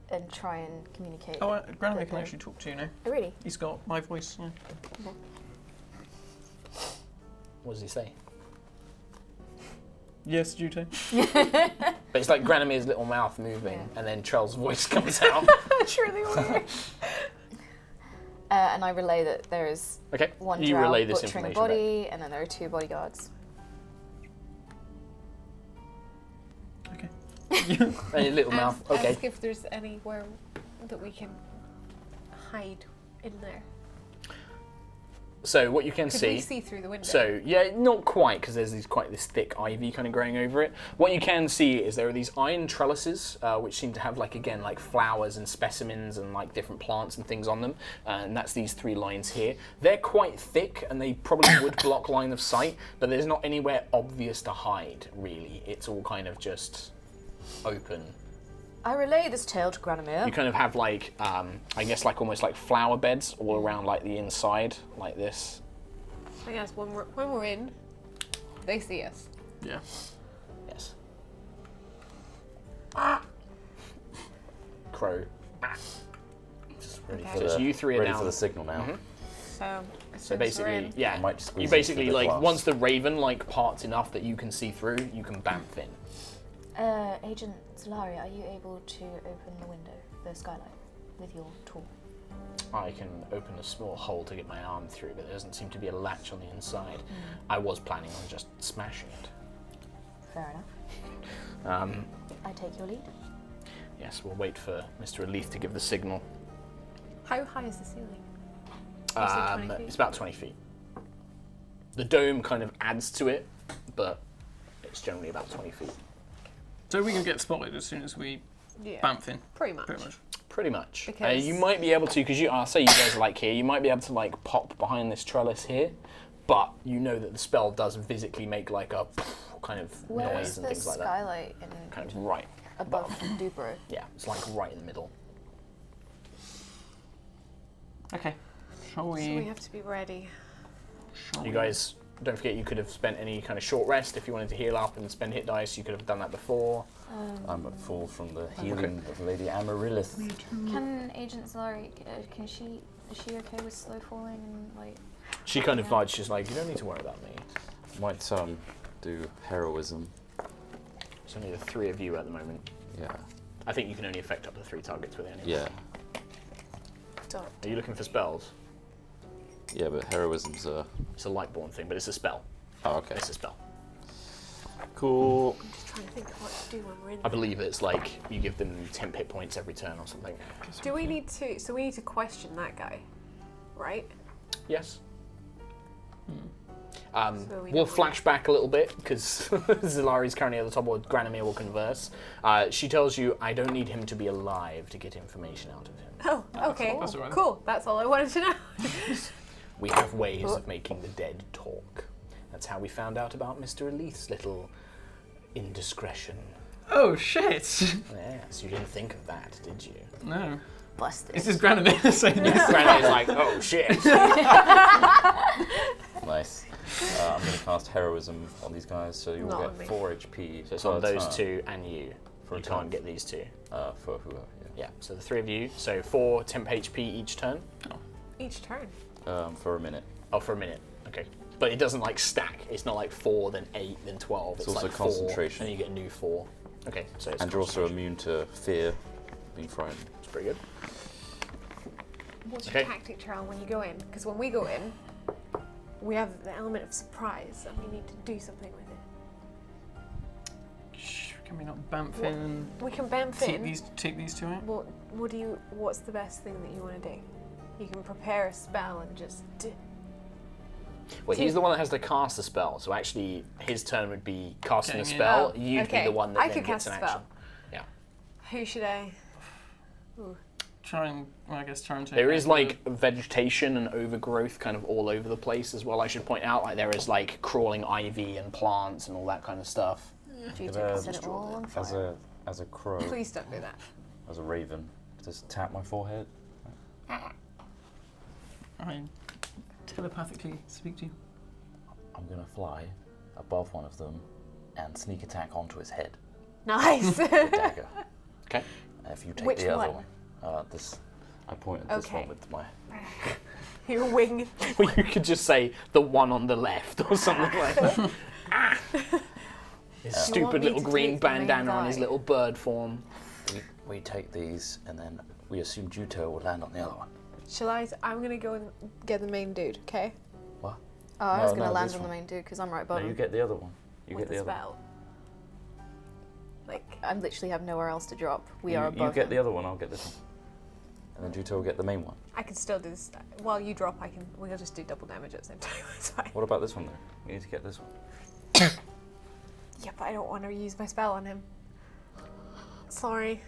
and try and communicate? Oh, Granomir can actually talk to you now. Oh, really? He's got my voice. Yeah. Okay. What does he say? Yes, Jute. But it's like Granomir's little mouth moving, and then Trell's voice comes out. It's really weird. And I relay that there is one you drow relay this butchering a information body, and then there are 2 bodyguards. Okay. And your little mouth. Okay. Ask if there's anywhere that we can hide in there. So what you can Could see. we see through the window? So yeah, not quite, because there's quite this thick ivy kind of growing over it. What you can see is there are these iron trellises, which seem to have like flowers and specimens and like different plants and things on them. And that's these 3 lines here. They're quite thick, and they probably would block line of sight, but there's not anywhere obvious to hide really. It's all kind of just open. I relay this tale to Granomir. You kind of have like, I guess like almost like flower beds all around like the inside, like this. I guess when we're in, they see us. Yeah. Yes. Crow. Just ready Okay. for So it's the, you 3 are ready down. for the signal now. Mhm. So So basically, yeah, I might just squeeze you it basically through the like glass. once the raven like parts enough that you can see through, you can bamf in. Agent Zalari, are you able to open the window, the skylight, with your tool? I can open a small hole to get my arm through, but there doesn't seem to be a latch on the inside. I was planning on just smashing it. Fair enough. I take your lead. Yes, we'll wait for Mr. Aleath to give the signal. How high is the ceiling? You said 20 feet? It's about 20 feet. The dome kind of adds to it, but it's generally about 20 feet. So we can get spotted as soon as we bamf in. Pretty much. Pretty much. Because- You might be able to, because I'll say you guys are like here, you might be able to like pop behind this trellis here, but you know that the spell does physically make like a kind of Where noise is and the things like that. skylight in Kind of right above Dubro? Yeah, it's like right in the middle. Okay. Shall So we have to be ready. You guys, don't forget you could have spent any kind of short rest if you wanted to heal up and spend hit dice. You could have done that before. I'm at full from the healing of Lady Amaryllis. Can Agent Zalari, is she okay with slow falling and like? She kind of nudged. She's like, you don't need to worry about me. Might do heroism. There's only the 3 of you at the moment. Yeah. I think you can only affect up to 3 targets with it anyway. Yeah. Are you looking for spells? Yeah, but heroism's It's a Lightborn thing, but it's a spell. Oh, okay. It's a spell. Cool. I'm just trying to think of what to do when we're in. I believe it's like you give them 10 hit points every turn or something. Do we need to? So we need to question that guy, right? Yes. So we We'll don't flash back a little bit because Zalari's currently at the top, or Granamir will converse. She tells you, I don't need him to be alive to get information out of him. Oh, okay. That's all right. Cool. That's all I wanted to know. We have ways of making the dead talk. That's how we found out about Mr. Aleath's little indiscretion. Oh shit! Yes, you didn't think of that, did you? No. Busted. This is Granamir saying this. Granamir's like, oh shit. Nice. I'm going to cast heroism on these guys, so you'll Not get on me. 4 HP. So it's per on those turn. 2 and you. For a You can't turn. get these 2. For whoever, Yeah, so the 3 of you. So 4 temp HP each turn. Each turn. For a minute. Oh, for a minute. Okay. But it doesn't like stack. It's not like 4, then 8, then 12. It's also like 4, concentration. and you get a new 4. Okay, so it's And you're also concentration. immune to fear, being frightened. It's pretty good. What's Okay. your tactic, Charles, when you go in? Because when we go in, we have the element of surprise, and we need to do something with it. Shh, can we not bamf in and We can bamf take in. these 2 out? What's the best thing that you want to do? You can prepare a spell and just do. Well, he's the one that has to cast the spell, so actually his turn would be casting the Okay, yeah. spell. Oh, You'd okay. be the one that I then could gets cast an a action. spell. Yeah. Who should I? Try and take. There is out like vegetation and overgrowth kind of all over the place as well. I should point out, like there is like crawling ivy and plants and all that kind of stuff. Juto Could, can set it all on fire. as a crow, Please don't do that. as a raven, just tap my forehead. I telepathically speak to you. I'm gonna fly above one of them and sneak attack onto his head Nice. with a dagger. Okay. If you take Which the other one? one, I point at this Okay. one with my. Your wing. Well, you could just say the one on the left or something like that. His want stupid me little to green take the main bandana on his guy? little bird form. we take these and then we assume Juto will land on the other one. Shall I? I'm gonna go and get the main dude. Okay. What? Oh, I was No, gonna no, land this on the one. main dude because I'm right No, above you him. get the other one. You With get the the other. spell. Like. I literally have nowhere else to drop. We You, are you above get him. the other one. I'll get this one. And then Juto will get the main one. I can still do this. While you drop, we'll just do double damage at the same time. It's fine. What about this one though? You need to get this one. Yeah, but I don't want to use my spell on him. Sorry.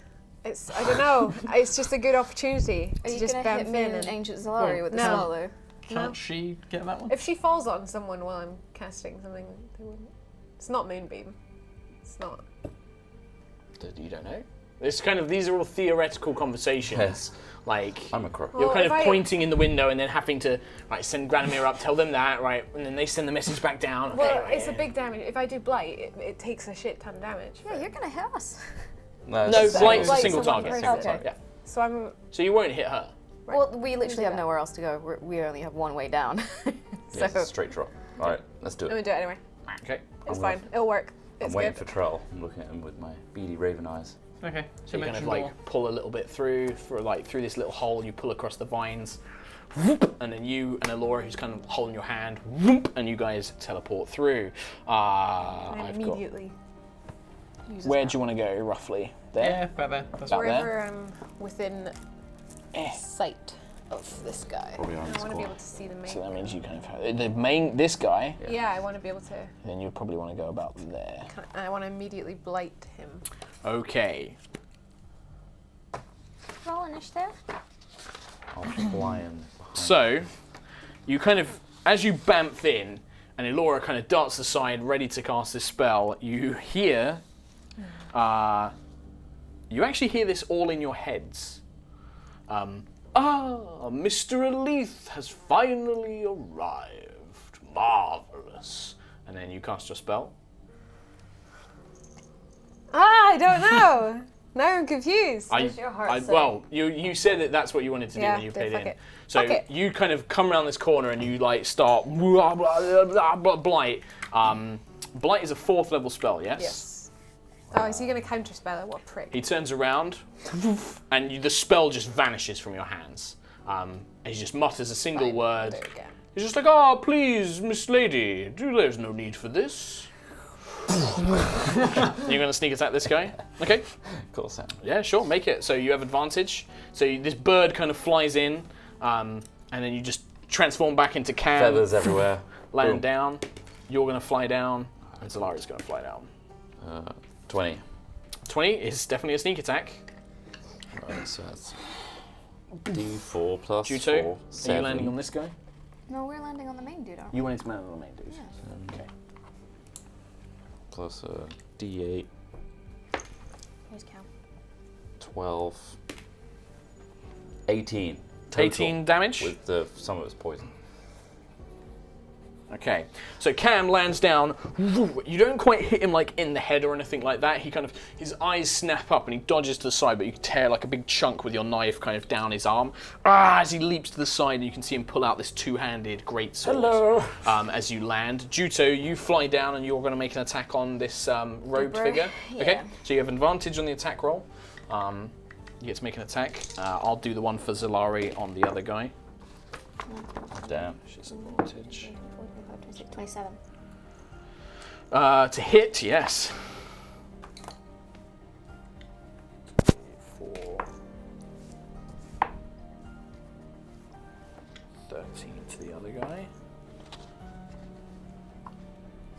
I don't know. It's just a good opportunity Are to you just gonna bamf hit in me and and Ancient Zalari with the no. spell though? Can't No. she get that one? If she falls on someone while I'm casting something, they wouldn't. It's not Moonbeam. It's not. You don't know. It's kind of, these are all theoretical conversations. Like I'm a crow. you're Well, kind if of I- pointing in the window and then having to send Granamir up, tell them that, right, and then they send the message back down. Okay, Well, right, it's a yeah. big damage. If I do blight, it takes a shit ton of damage. Yeah, you're gonna hit us. No, it's blight's a Blight's single a one target. person. Single Okay. target, yeah. So I'm. So you won't hit her. Right. Well, we literally do have that. nowhere else to go. We only have one way down. Yeah, so it's a straight drop. All right, let's do I'm it. gonna do it anyway. Okay. It's I'm fine. gonna- It'll work. I'm It's waiting good. for Trell. I'm looking at him with my beady raven eyes. Okay. So you kind of dimension like door. pull a little bit through this little hole. You pull across the vines, whoop, and then you and Elora, who's kind of holding your hand, whoop, and you guys teleport through. And I've got. immediately. use Where this do you want to go roughly? There. Yeah, about there. That's About right. there? Wherever I'm within Eh. sight of this guy. Probably around I this want to be corner. able to see the main. So that means you kind of have the main this guy. Yeah, I want to be able to. Then you'd probably want to go about there. I want to immediately blight him. Okay. roll initiative. I'll fly in. So, you kind of, as you bamf in, and Elora kind of darts aside, ready to cast this spell, you hear, you actually hear this all in your heads. Mr. Aleath has finally arrived. Marvelous. And then you cast your spell. I don't know. Now I'm confused. Does your heart say? Well, you said that's what you wanted to do when you played fuck in. it. So Fuck it. you kind of come around this corner and you like start blight. Blight is a 4th level spell, yes? Yes. Oh, is he going to counterspell it? What prick. He turns around and the spell just vanishes from your hands. And he just mutters a single Fine, word. do it again. He's just like, please, Miss Lady, there's no need for this. You're going to sneak attack this guy? Okay. Of course, Sam. Yeah, sure, make it. So you have advantage. So this bird kind of flies in, and then you just transform back into Cam. Feathers everywhere. Land Boom. down. You're going to fly down, and Zalari's going to fly down. 20. 20 is definitely a sneak attack. Right, so that's D4 plus Juto, 4, are 7. you landing on this guy? No, we're landing on the main dude, aren't we? You wanted to land on the main dude. Okay. Plus a D8, Here's Cam. 12, 18. Total, 18 damage? With some of it's poison. Okay, so Cam lands down. You don't quite hit him like in the head or anything like that. He kind of, his eyes snap up and he dodges to the side, but you tear like a big chunk with your knife kind of down his arm. As he leaps to the side, and you can see him pull out this 2-handed greatsword. Hello. As you land, Juto, you fly down and you're going to make an attack on this robed Bro. figure. Okay, Yeah. so you have advantage on the attack roll. You get to make an attack. I'll do the one for Zalari on the other guy. Damn. She's advantage. 27. To hit, yes. 4. 13 to the other guy.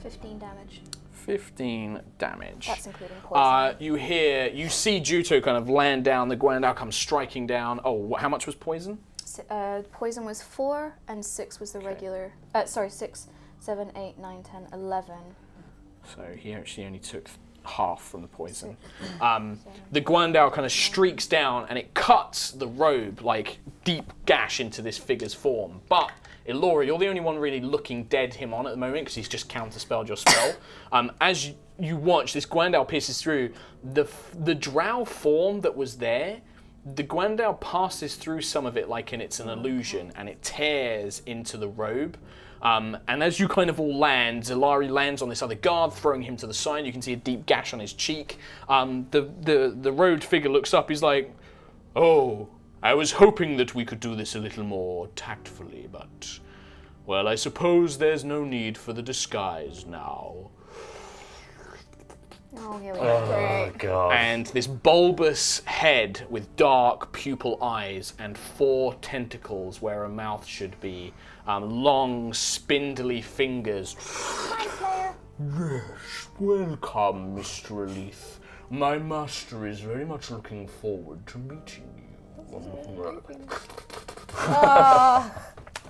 15 damage. 15 damage. That's including poison. You see Juto kind of land down, the Guandao comes striking down. Oh, how much was poison? Poison was 4, and 6 was the regular. 6, 7, 8, 9, 10, 11. So he actually only took half from the poison. The Guandao kind of streaks down and it cuts the robe, like deep gash into this figure's form. But Elora, you're the only one really looking dead him on at the moment because he's just counterspelled your spell. As you watch, this Guandao pierces through the drow form that was there. The Guandao passes through some of it like it's an illusion, and it tears into the robe. And as you kind of all land, Zalari lands on this other guard, throwing him to the side. You can see a deep gash on his cheek. The robed figure looks up. He's like, "Oh, I was hoping that we could do this a little more tactfully, but, well, I suppose there's no need for the disguise now." Oh, here we go. Oh, God. And this bulbous head with dark pupil eyes and 4 tentacles where a mouth should be, long, spindly fingers. Yes, welcome, Mr. Aleath. My master is very much looking forward to meeting you.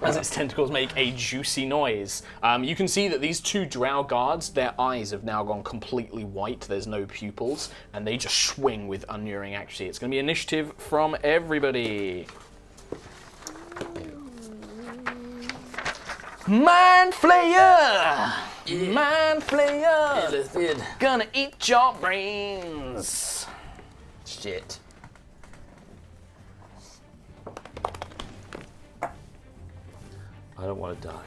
As its tentacles make a juicy noise. You can see that these 2 drow guards, their eyes have now gone completely white. There's no pupils, and they just swing with unerring accuracy. It's going to be initiative from everybody. Mind Flayer! Mind Flayer! Gonna eat your brains! Shit. I don't want to die.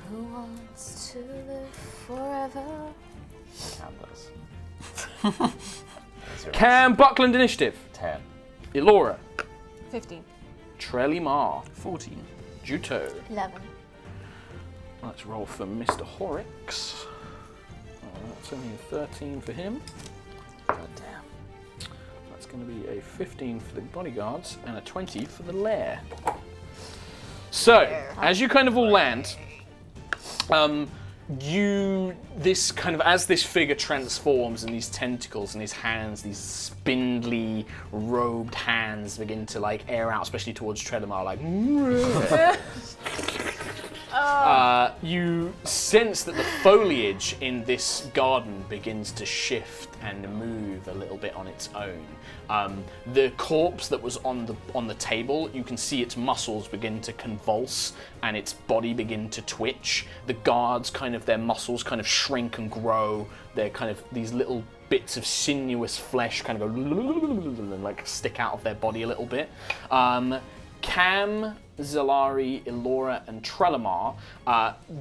Who wants to live forever? Cam does. Cam Buckland initiative. 10. Elora. 15. Trelly Mar. 14. Juto. 11. Let's roll for Mr. Horrocks. That's only a 13 for him. God damn. That's going to be a 15 for the bodyguards and a 20 for the lair. So, as you kind of all land, as this figure transforms and these tentacles and his hands, these spindly robed hands begin to like air out, especially towards Treadamar, like You sense that the foliage in this garden begins to shift and move a little bit on its own. The corpse that was on the table, you can see its muscles begin to convulse and its body begin to twitch. The guards, their muscles kind of shrink and grow. They're kind of these little bits of sinuous flesh kind of go like stick out of their body a little bit. Cam, Zalari, Elora, and Trelemar,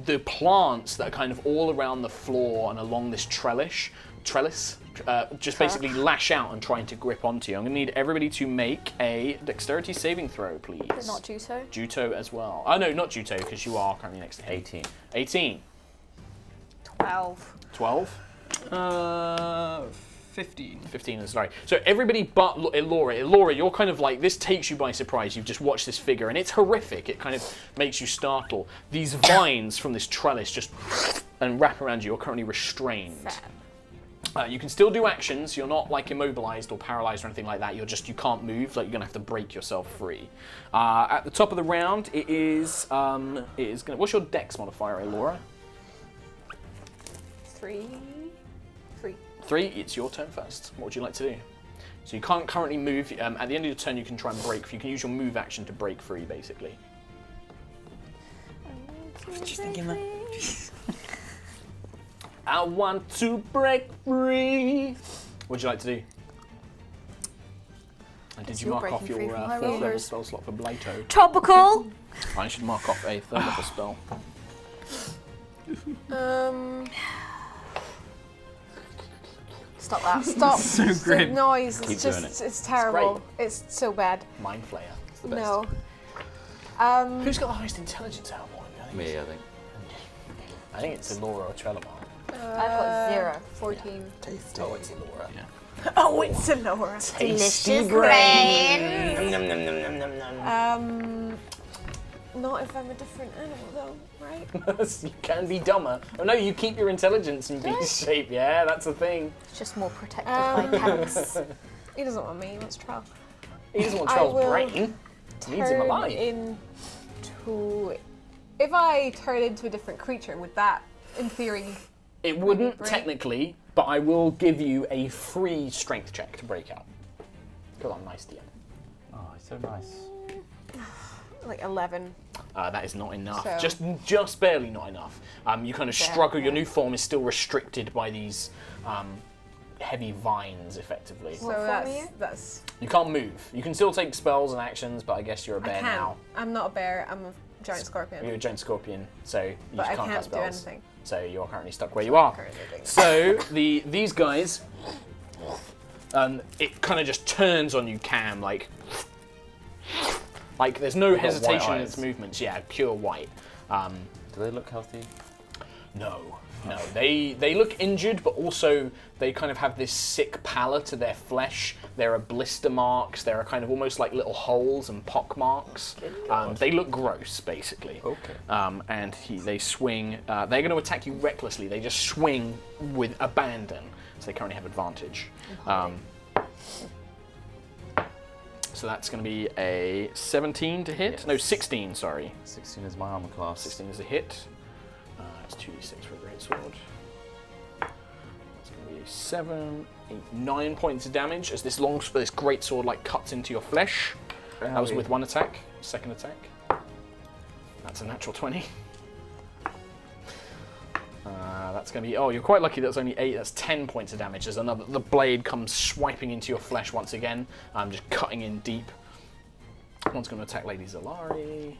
the plants that are kind of all around the floor and along this trellis, just basically lash out and trying to grip onto you. I'm going to need everybody to make a dexterity saving throw, please. But not Juto. Juto as well. Oh, no, not Juto, because you are currently next to him. 18. 18. 12. 12. 15. 15, sorry. So everybody but Elora. Elora, you're kind of like, this takes you by surprise. You've just watched this figure, and it's horrific. It kind of makes you startle. These vines from this trellis just and wrap around you. You're currently restrained. You can still do actions. You're not like immobilized or paralyzed or anything like that. You can't move. Like, you're gonna have to break yourself free. At the top of the round, it is gonna. What's your dex modifier, Elora? 3. 3, it's your turn first. What would you like to do? So you can't currently move. At the end of your turn, you can try and break. You can use your move action to break free, basically. Just thinking that. I want to break free. What would you like to do? And did you mark off your fourth level spell slot for Blato? Tropical. I should mark off a third level spell. Stop that. Stop. So the grim. noise. Keep It's doing just, it. it's terrible. It's so bad. Mind Flayer. It's the best. No. Who's got the highest intelligence out of all of you? Me, I think. I think it's Elora or Trelemar. I've got 0. 14. Oh, it's Elora. Yeah. Oh, it's a Nora. Delicious brain. Not if I'm a different animal, though, right? You can be dumber. Oh no, you keep your intelligence in beast shape. Yeah, that's the thing. It's just more protected by cats. He doesn't want me. He wants Trell. He doesn't want I Trell's will brain. He needs him Turn alive. into. If I turn into a different creature, would that, in theory, It wouldn't break? technically, but I will give you a free strength check to break out. Because I'm nice DM. Oh, he's so nice. like 11? That is not enough. So- Just barely not enough. You kind of struggle. Your new form is still restricted by these heavy vines, effectively. So form are you? that's. You can't move. You can still take spells and actions, but I guess you're a I bear can't. now. I'm not a bear. I'm a giant scorpion. You're a giant scorpion, so you But I can't can't cast do spells. anything. So you're currently stuck where you are. Currently doing that. So these guys, it kind of just turns on you, Cam, like there's no They've got hesitation white in its eyes. movements. Yeah, pure white. Do they look healthy? No. They look injured, but also they kind of have this sick pallor to their flesh. There are blister marks. There are kind of almost like little holes and pock marks. They look gross, basically. Okay. And they swing. They're going to attack you recklessly. They just swing with abandon. So they currently have advantage. So that's going to be a 17 to hit. Yes. No, 16. Sorry. 16 is my armor class. 16 is a hit. It's 2d6 for a greatsword. That's going to be 7, 8, 9 points of damage as this greatsword like cuts into your flesh. That was with one attack. Second attack. That's a natural 20. That's going to be. Oh, you're quite lucky. That's only 8. That's 10 points of damage. There's another. The blade comes swiping into your flesh once again. Just cutting in deep. One's going to attack Lady Zalari.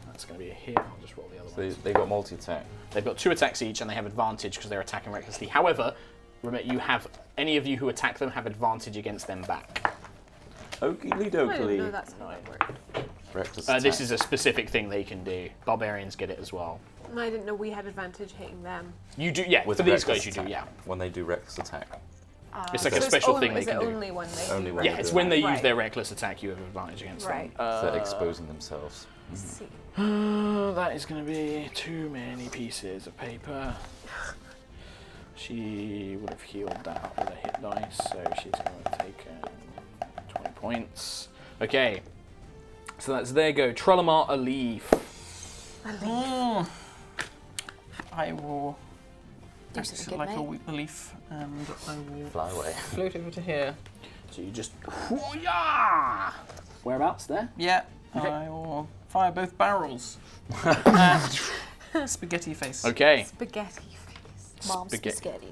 That's going to be a hit. I'll just roll the other one. They got multi-attack. They've got 2 attacks each, and they have advantage because they're attacking recklessly. However, remember, any of you who attack them have advantage against them back. Oakley I didn't know dokley. that's how that worked. Reckless This attack. is a specific thing they can do. Barbarians get it as well. I didn't know we had advantage hitting them. You do, yeah. With For these reckless guys, you do, attack. yeah. When they do reckless attack. It's like So a special only, thing they is can it do. only when they Only do when Yeah, they it's do when that. they use Right. their reckless attack, you have advantage against Right. them. So they're exposing themselves. See. That is going to be too many pieces of paper. She would have healed that up with a hit dice, so she's going to take 20 points. Okay, so that's their go. Trelemar, Aleath. I will Do act something good, like a mate. weak belief, and I will Fly away. float over to here. So you just. Whereabouts there? Yeah, I will fire both barrels at Spaghetti Face. Okay. Spaghetti face. Mom's Spaghetti. spaghetti.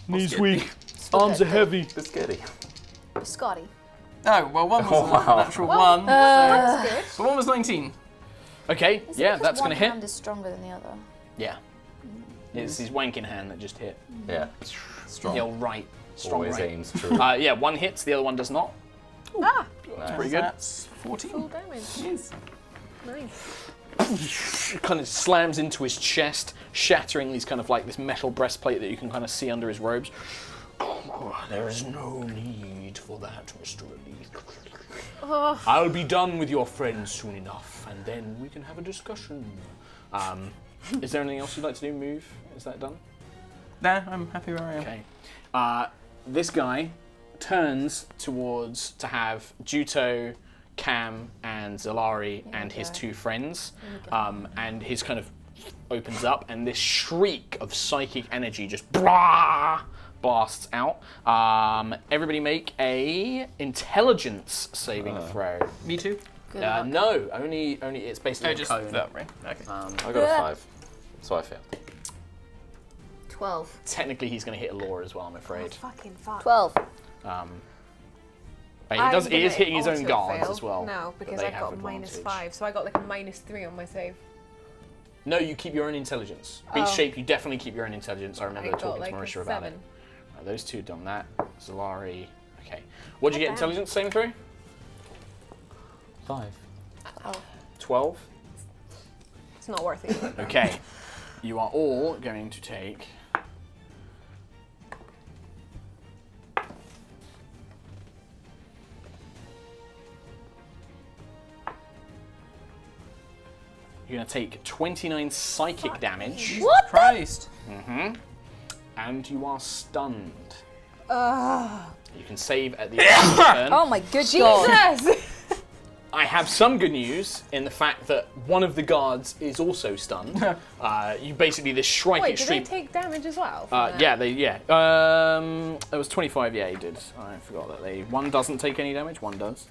Knees weak. Arms are heavy. Biscotti. Scotty. Oh, well, one was Wow. a natural one, That's good. but one was 19. Okay, Is it yeah, because that's one going to hit. hand is stronger than the other? Yeah. It's his wanking hand that just hit. Yeah. Strong. He'll right. Strong Always right. aims true. Yeah, one hits, the other one does not. Ah, Nice. Pretty good. That's 14. full damage. Yes. Nice. Kind of slams into his chest, shattering these kind of like this metal breastplate that you can kind of see under his robes. There is no need for that, Mr. Aleath. Oh, I'll be done with your friends soon enough, and then we can have a discussion. Is there anything else you'd like to do? Move? Is that done? Nah, I'm happy where I am. Okay. This guy turns towards to have Juto, Cam, and Zalari and his two friends, and his kind of opens up, and this shriek of psychic energy just blasts out. Everybody make a intelligence saving throw. Me too? Good luck. No, only it's basically a just cone. that way. Okay. I got a 5, so I failed. 12. Technically, he's going to hit Laura as well, I'm afraid. fucking fuck. 12. But he is hitting his own auto guards fail. as well. No, but because they I've have got minus advantage. 5, so I got like a -3 on my save. No, you keep your own intelligence. Beast Oh. shape, you definitely keep your own intelligence. I I remember got talking like to a Marisha about 7. it. Right, those two have done that. Zalari. Okay. What did you get Damn. intelligence saving through? 5. 12. It's not worth it. Okay. You are all going to take. You're going to take 29 psychic damage. What? Christ. And you are stunned. Ugh. You can save at the end of your turn. Oh my good god. Jesus! I have some good news in the fact that one of the guards is also stunned. You basically this shrike Wait, do they extreme. take damage as well? from that? Yeah. It was 25. Yeah, he did. I forgot that one doesn't take any damage. One does.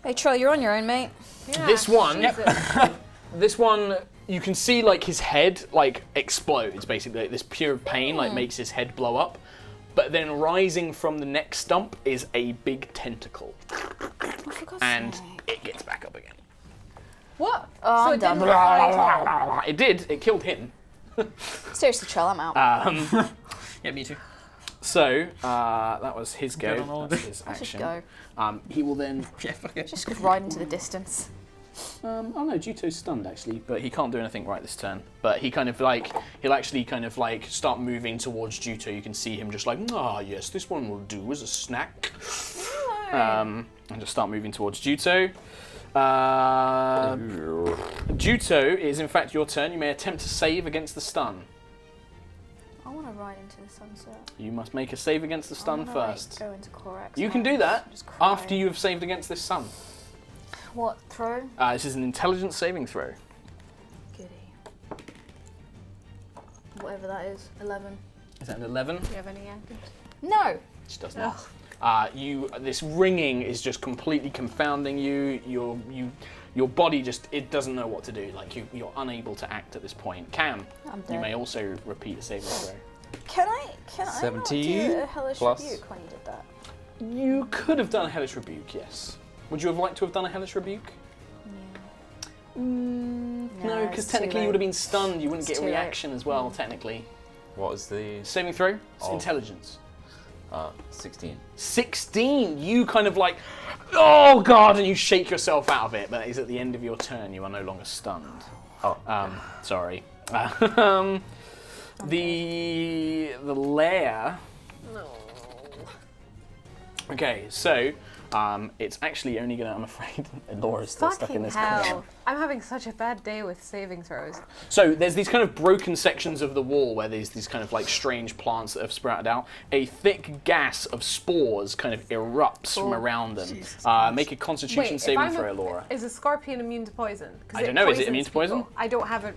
Hey, Troll, you're on your own, mate. Yeah, This one- Jesus. This one, you can see like his head like explodes. Basically, like, this pure pain like makes his head blow up. But then rising from the neck stump is a big tentacle, and it gets back up again. What? Oh, so I'm it didn't done. reply It did. It killed him. Seriously, Troll, I'm out. Yeah, me too. So that was his Good go. on all That's of his I should action. go. He will then. Yeah, fuck it. Just ride into the distance. Oh no, Juto's stunned actually, but he can't do anything right this turn. But he kind of like he'll actually kind of like start moving towards Juto. You can see him just like, yes, this one will do as a snack. And just start moving towards Juto. Juto, it is in fact your turn. You may attempt to save against the stun. I want to ride into the sunset. You must make a save against the stun I wanna, first. Like, go into Corax. You can do that Just cry. after you have saved against this stun. What? Throw? This is an intelligence saving throw. Goody. Whatever that is. 11. Is that an 11? Do you have any active? No! Which does not. This ringing is just completely confounding you. Your body just it doesn't know what to do. Like you're unable to act at this point. Cam, I'm you dead. may also repeat the saving throw. Can I not 17 do a hellish plus- rebuke when you did that? You could have done a hellish rebuke, yes. Would you have liked to have done a hellish rebuke? No, because it's too technically you late. would have been stunned. You wouldn't It's get a too late. reaction as well. Technically, What is the saving throw. It's Oh. intelligence. 16? 16. You kind of like, oh god, and you shake yourself out of it. But it's at the end of your turn. You are no longer stunned. Oh. Sorry. The lair. No. Okay, so It's actually only gonna, I'm afraid, Laura's still stuck in Fucking this hell. corner. I'm having such a bad day with saving throws. So there's these kind of broken sections of the wall where there's these kind of like strange plants that have sprouted out. A thick gas of spores kind of erupts from around them. Make a Constitution saving throw, Laura. Is a scorpion immune to poison? 'Cause I don't know, is it immune to poisons poison? people. I don't have it.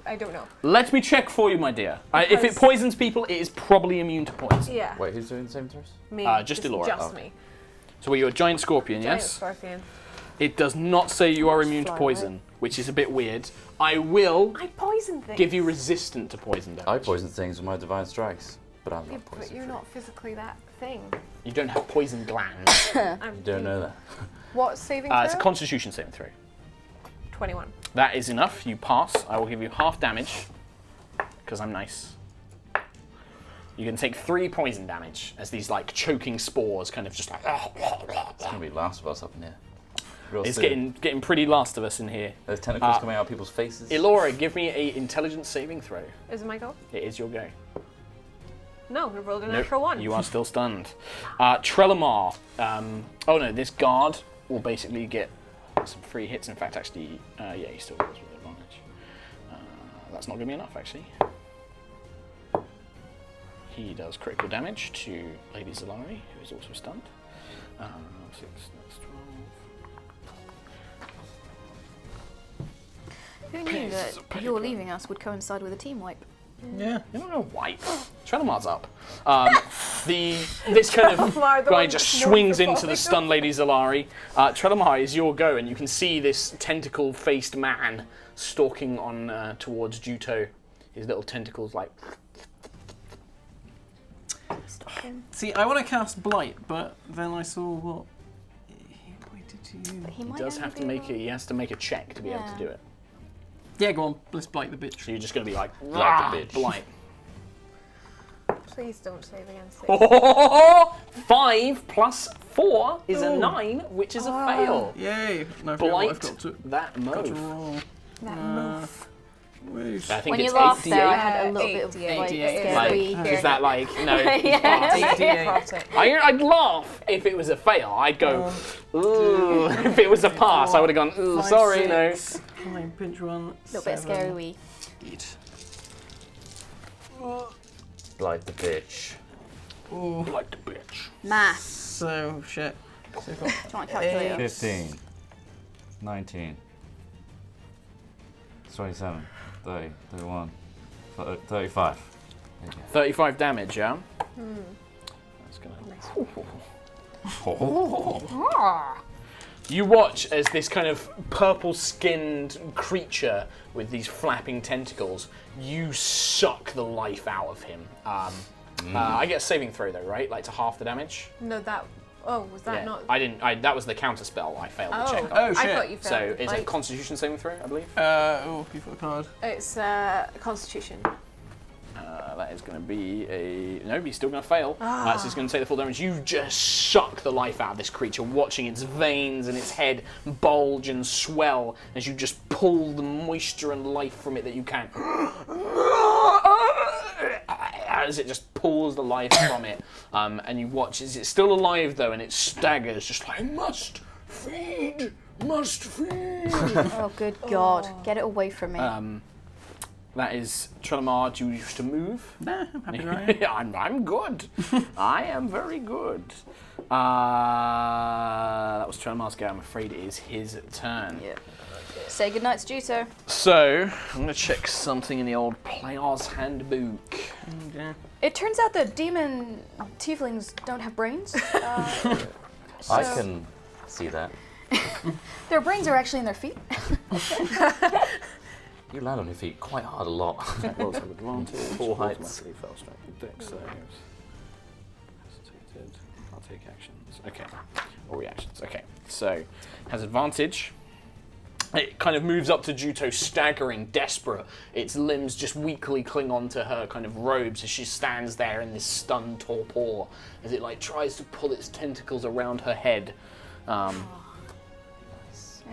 I don't know. Let me check for you, my dear. If it Because- poisons people, it is probably immune to poison. Yeah. Wait, who's doing the same throws? Me. Just It's Elora. Just Okay. me. So you're a giant scorpion, Giant yes? scorpion. It does not say you are immune to Fly, poison, which is a bit weird. I will I poison things. give you resistant to poison damage. I poison things with my divine strikes, but I'm Yeah, not poison. but you're not physically that thing. You don't have poison glands. I'm You don't know that. What saving It's a throw? Constitution saving throw. 21. That is enough. You pass. I will give you half damage because I'm nice. You can take 3 poison damage as these like choking spores kind of just like. It's gonna be Last of Us up in here. Real It's soon. getting pretty Last of Us in here. There's tentacles coming out of people's faces. Elora, give me a intelligence saving throw. Is it my go? It is your go. No, we rolled a Nope, natural 1. you are still stunned. Trelemar. Oh no, this guard will basically get some free hits. In fact, actually, yeah, he still goes with advantage. That's not going to be enough, actually. He does critical damage to Lady Zalari, who is also stunned. 6, that's 12. Who knew that your leaving us would coincide with a team wipe? Yeah. You're not going to wipe. Trelamar's up. This kind of Trelemar, the guy one just that's known swings for into the falling stunned Lady Zalari. Trelemar is your go, and you can see this tentacle-faced man stalking on towards Juto. His little tentacles like... See, I want to cast Blight, but then I saw what he pointed to you. He He might does only have to be make able- it. He has to make a check to be able to Yeah. do it. Yeah, go on. Let's Blight the bitch. So you're just going to be like, Blight the bitch. Blight. Please don't save against it. 5 plus 4 is a 9, which is a fail. Yay! No, I forget what Blight I've got to that got to move. roll. That move. Wait. I think When it's you laughed there, I 8d8. had a little bit of 88. like 88. scary. Like, is that like, no, Yeah. 88. I'd laugh if it was a fail. I'd go, ooh. If it was a pass, I would have gone, ooh, 5, sorry, 6, 9, pinch 1, A little bit scary wee. 8. Blight the bitch. Ooh. no. Like the bitch. Math. So, shit. So we've got Do you want a calculator? 15. 19. 27. 30. 31. 35. There you go. 35 damage, yeah? That's gonna... You watch as this kind of purple-skinned creature with these flapping tentacles, you suck the life out of him. I get a saving throw though, right? Like to half the damage? No, that. Oh, was that Yeah. not? I didn't. That was the counter spell. I failed to check on. Oh, shit. I thought you So failed. it's a Constitution saving throw, I believe. Oh, you've got a card. It's Constitution. That is going to be a... No, he's still going to fail. So he's going to take the full damage. You just suck the life out of this creature, watching its veins and its head bulge and swell as you just pull the moisture and life from it that you can. As it just pulls the life from it. And you watch as it's still alive, though, and it staggers, just like, must feed, must feed. Oh, good God. Get it away from me. That is Trelemar. Do you wish to move? Nah, I'm happy where I am. I'm good. I am very good. That was Trelemar's go. I'm afraid it is his turn. Yeah. Say goodnight to Juto. So, I'm going to check something in the old Player's Handbook. Okay. It turns out that demon tieflings don't have brains. I So- can see that. Their brains are actually in their feet. You land on your feet quite hard a lot. Rolls with advantage. Full heights. Automatically fail strength. Dex saves. Hesitated. I'll take actions. Okay. Or reactions. Okay. So, has advantage. It kind of moves up to Juto, staggering, desperate. Its limbs just weakly cling onto her kind of robes as she stands there in this stunned torpor, as it like tries to pull its tentacles around her head. I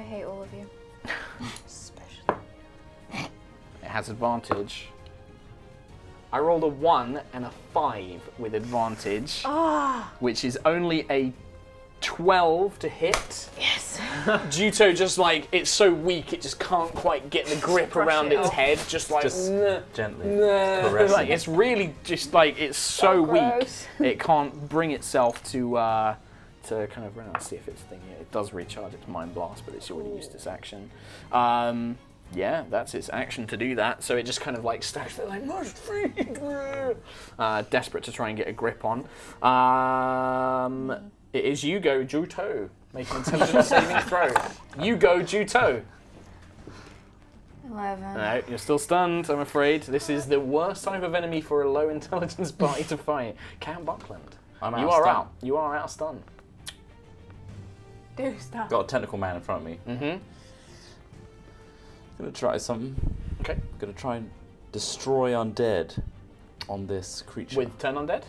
hate all of you. It has advantage. I rolled a 1 and a 5 with advantage, which is only a 12 to hit. Yes. Juto just like, it's so weak, it just can't quite get the grip around its head. Just like, Gently. like it's really just like, it's so weak. It can't bring itself to kind of, let's see if it's thing here. It does recharge its Mind Blast, but it's already used its action. Yeah, that's its action to do that. So it just kind of like stacks there like, must feed. Desperate to try and get a grip on. It is you go, Juto. Make an intelligence saving throw. You go, Juto. 11. No, you're still stunned, I'm afraid. This is the worst type of enemy for a low intelligence party to fight. Count Buckland. You are out. You are out of stun. Do stuff. Got a tentacle man in front of me. Mm-hmm. Gonna try something. Okay. Gonna try and destroy undead on this creature. With turn undead?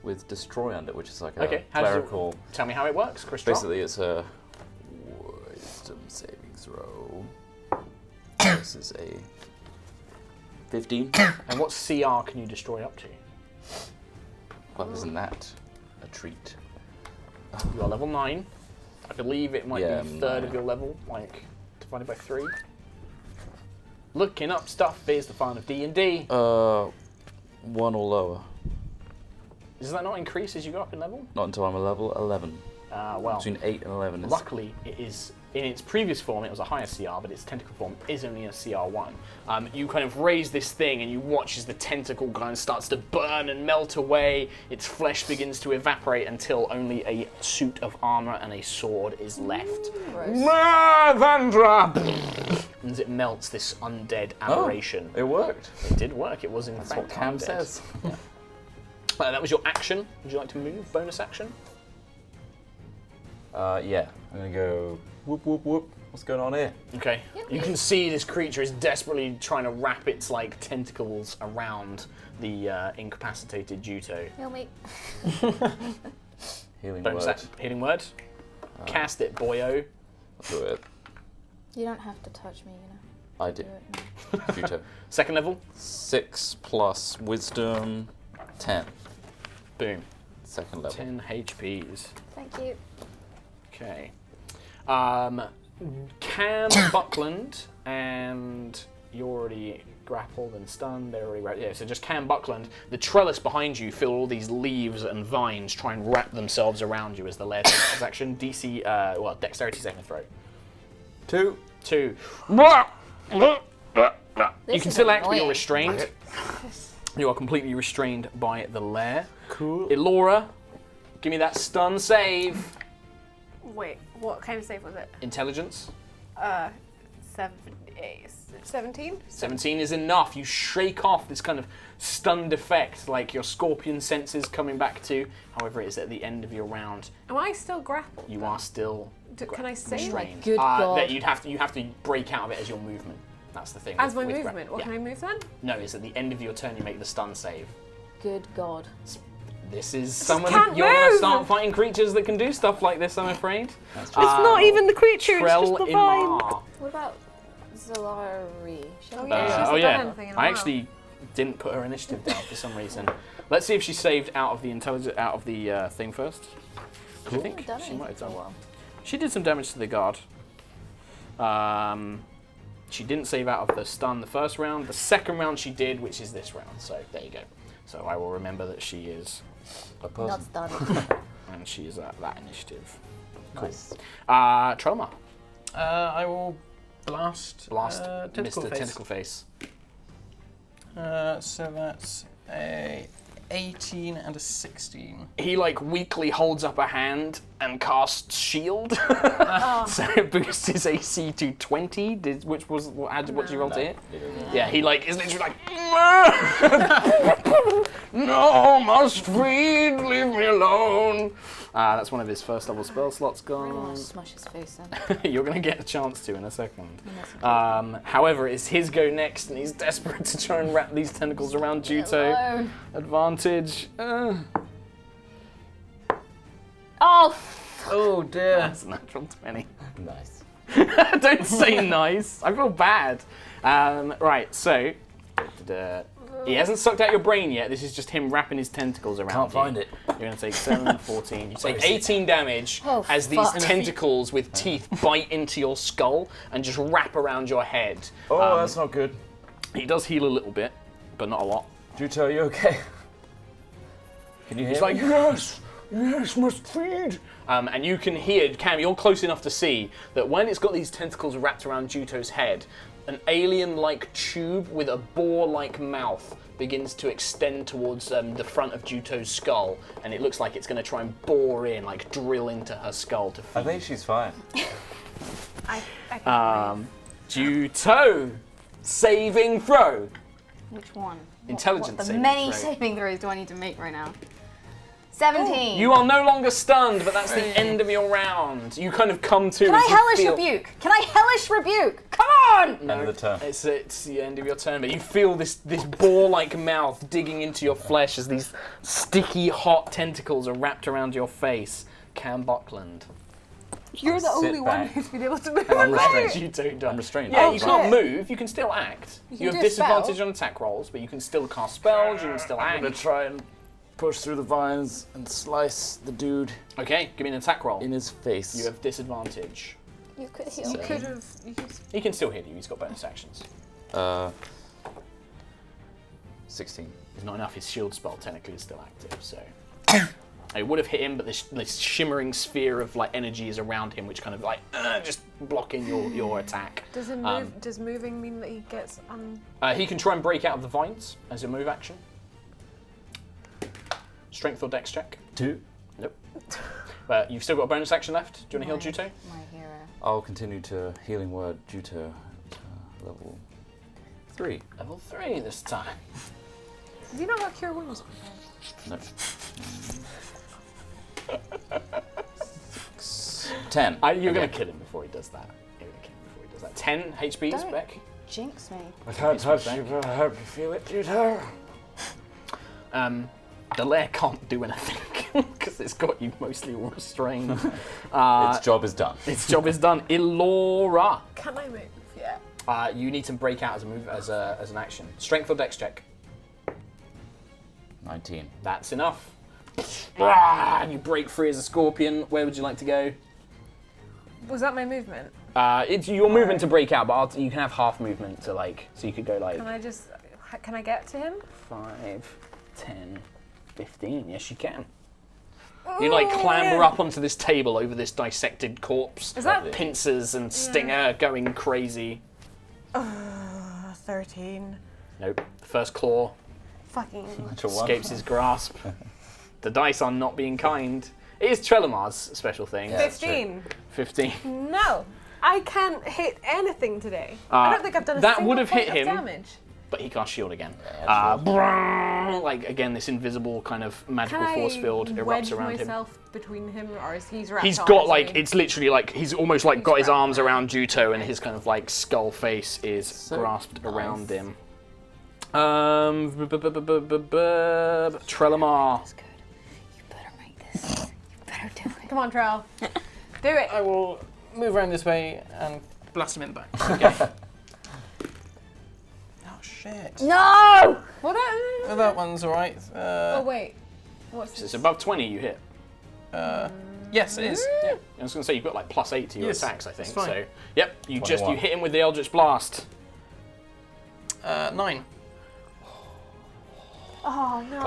With destroy undead, which is like a Okay. How does clerical. tell me how it works, Chris. Basically, it's a wisdom saving throw. This is a 15. And what CR can you destroy up to? Well, isn't that a treat? You are level 9. I believe it might be a third of 9. your level, like divided by 3. Looking up stuff is the fun of D&D. 1 or lower. Does that not increase as you go up in level? Not until I'm a level 11. Well, Between 8 and 11 is... luckily it is, in its previous form it was a higher CR, but its tentacle form is only a CR1. You kind of raise this thing and you watch as the tentacle kind of starts to burn and melt away, its flesh begins to evaporate until only a suit of armour and a sword is left. Vandra! As it melts this undead aberration. It worked. It did work, it was in That's fact what Cam undead. says. Yeah. That was your action. Would you like to move? Bonus action? Yeah. I'm gonna go whoop whoop whoop. What's going on here? Okay. You can see this creature is desperately trying to wrap its like tentacles around the incapacitated Juto. Heal me. Healing Bonus word. healing word. Cast it, boyo. Do it. You don't have to touch me, you know. I did. Juto. Second level. 6 plus wisdom, 10. Boom. Second level. 10 HPs. Thank you. Okay. Cam Buckland, and you're already grappled and stunned. They're already yeah. So just Cam Buckland. The trellis behind you feel all these leaves and vines try and wrap themselves around you as the lair takes its action. DC, dexterity saving throw. 2. You can still act, but you're restrained. You are completely restrained by the lair. Cool. Elora, give me that stun save. Wait, what kind of save was it? Intelligence. 17? 17 is enough. You shake off this kind of stunned effect, like your scorpion senses coming back to. However, it is at the end of your round. Am I still grappled? You are still Can I save? restrained. Good God. That you have to break out of it as your movement. That's the thing. As my with movement? What yeah. can I move then? No, it's at the end of your turn you make the stun save. Good God. This is someone can't you're going to move. start fighting creatures that can do stuff like this, I'm afraid. It's not even the creature, it's Trell just the vine. Imar. What about Zalari? Oh, yeah, she hasn't done anything in a I while. actually didn't put her initiative down for some reason. Let's see if she saved out of the thing first. I think done she might have done. anything for a while. She did some damage to the guard. She didn't save out of the stun the first round. The second round she did, which is this round. So there you go. So I will remember that she is A person. Not done. and she is at that initiative. Nice. Troma. I will blast. Tentacle Mr. face. Tentacle Face. So that's a 18 and a 16. He like weakly holds up a hand and casts shield. So it boosts his AC to 20, which was what did you roll to hit? Yeah, he like is literally like no, must feed, leave me alone. That's one of his first level spell slots I want gone. to smash his face in. You're gonna get a chance to in a second. However, it's his go next, and he's desperate to try and wrap these tentacles around Juto. Alone. Advantage. Oh dear. That's a natural 20. Nice. Don't say nice. I feel bad. Right, so He hasn't sucked out your brain yet. This is just him wrapping his tentacles around Can't you. find it. You're going to take 7, 14. You take 18 damage as these tentacles with teeth bite into your skull and just wrap around your head. Oh, that's not good. He does heal a little bit, but not a lot. Juto, are you okay? Can you hear He's me? like, yes, must feed. And you can hear, Cam, you're close enough to see that when it's got these tentacles wrapped around Juto's head, an alien-like tube with a boar-like mouth begins to extend towards the front of Juto's skull, and it looks like it's going to try and bore in, like drill into her skull to feed. I think she's fine. I can't Juto, saving throw. Which one? Intelligence The saving many throw. saving throws do I need to make right now? 17. You are no longer stunned, but that's the end of your round. You kind of come to. Can I hellish rebuke? Can I hellish rebuke? Come on! End of the turn. It's the end of your turn, but you feel this boar-like mouth digging into your flesh as these sticky, hot tentacles are wrapped around your face. Cam Buckland. You're the Sit only one back. who's been able to move. I'm restrained. You don't die. I'm restrained. Yeah, Oh, you can't shit. move. You can still act. You can have do a spell. disadvantage on attack rolls, but you can still cast spells. You can still I'm gonna act. try and push through the vines and slice the dude Okay, give me an attack roll. in his face. You have disadvantage. You could heal. You could have. He can still hit you. He's got bonus actions. 16. It's not enough. His shield spell technically is still active, so. It would have hit him, but this shimmering sphere of like energy is around him, which kind of like just blocking your attack. Does it move? Does moving mean that he gets? He can try and break out of the vines as a move action. Strength or dex check? 2. Nope. But you've still got a bonus action left. Do you want to heal Juto? My hero. I'll continue to healing word Juto level 3. Level 3 this time. Have you not got cure wounds? No. 10. You're going Okay. to kill him before he does that. You're going to kill him before he does that. 10 HP, Don't. Beck. Jinx me. I can't It's touch back. you, but I hope you feel it, Juto. The lair can't do anything because it's got you mostly restrained. Its job is done. Its job is done. Ilora. Can I move yet? You need to break out as a move as an action. Strength or dex check. 19. That's enough. And you break free as a scorpion. Where would you like to go? Was that my movement? It's your movement to break out, but you can have half movement to like, so you could go like Can I get to him? 5, 10, 15. Yes, you can. You like clamber up onto this table over this dissected corpse. Is that- pincers and stinger going crazy? 13. Nope. First claw Fucking. Natural one. escapes his grasp. The dice are not being kind. It is Trelamar's special thing. Yeah. That's true. 15. 15. No. I can't hit anything today. I don't think I've done a that single would have point hit of him. damage. But he casts shield again. Yeah, Like again, this invisible kind of magical Can force I field wedge erupts around him. myself between him, or is he's wrapped He's up, got is like he? it's literally like he's almost like got his wrapped arms up. around Juto, and his kind of like skull face is So grasped nice. around him. Trelamar. That's good. You better make this. You better do it. Come on, Trell. Do it. I will move around this way and blast him in the back. Okay. Oh shit. No! What? Oh, that one's alright. Oh wait. What's It's this? above 20. You hit. Yes, it is. Yeah. I was gonna say you've got like +8 to your Yes, attacks. I think it's fine. so. Yep. You 21. hit him with the Eldritch Blast. 9. Oh no.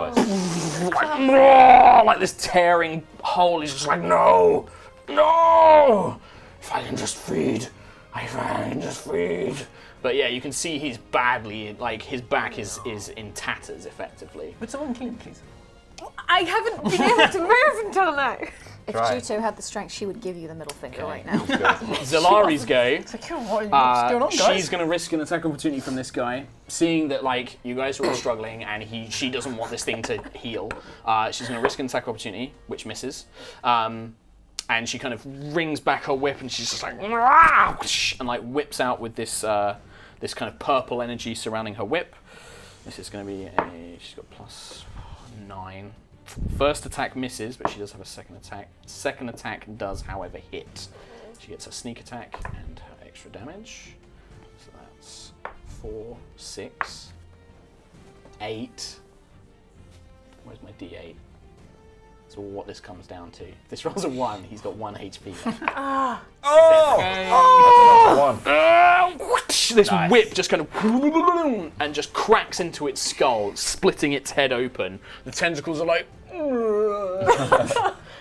Close. Like this tearing hole. He's just like, no, no. If I can just feed, if I can just feed. But yeah, you can see he's badly, like his back is in tatters, effectively. Would someone clean, please? I haven't been able to move until now. If Try. Juto had the strength, she would give you the middle finger Okay. right now. Zalari's go. What's going on, guys? She's going to risk an attack opportunity from this guy, seeing that like you guys are all struggling and she doesn't want this thing to heal. She's going to risk an attack opportunity, which misses. And she kind of rings back her whip and she's just like, and like whips out with this this kind of purple energy surrounding her whip. This is going to be she's got +9. First attack misses, but she does have a second attack. Second attack does, however, hit. She gets her sneak attack and her extra damage. So that's 4, 6, 8. Where's my D8? That's what this comes down to. If this rolls a 1, he's got 1 HP left. This whip just kind of and just cracks into its skull, splitting its head open. The tentacles are like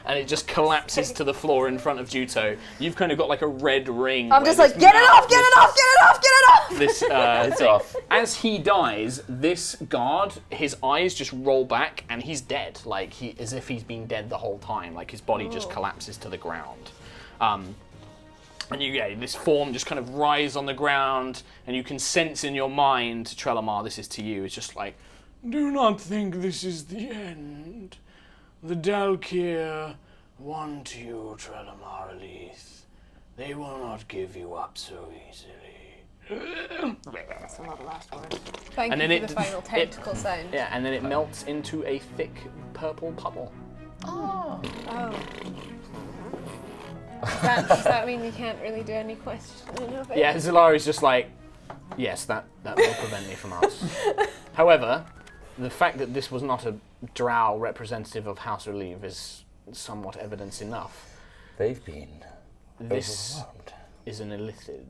and it just collapses to the floor in front of Juto. You've kind of got like a red ring. I'm just like, get it off, get it off, get it off, get it off! This It's off. As he dies, this guard, his eyes just roll back and he's dead. Like as if he's been dead the whole time. Like his body just collapses to the ground. And this form just kind of rises on the ground, and you can sense in your mind, Trelamar, this is to you, it's just like, do not think this is the end. The Dalkir want you, Trelamar Aleath. They will not give you up so easily. That's a lot of last words. Thank And you then for the final tentacle sound. Yeah, and then it melts into a thick purple puddle. Oh. Does that mean you can't really do any questioning of it? Yeah, Zilari's just like, yes, that will prevent me from us. However, the fact that this was not a drow representative of House Relieve is somewhat evidence enough. They've been This overwhelmed. is an illithid.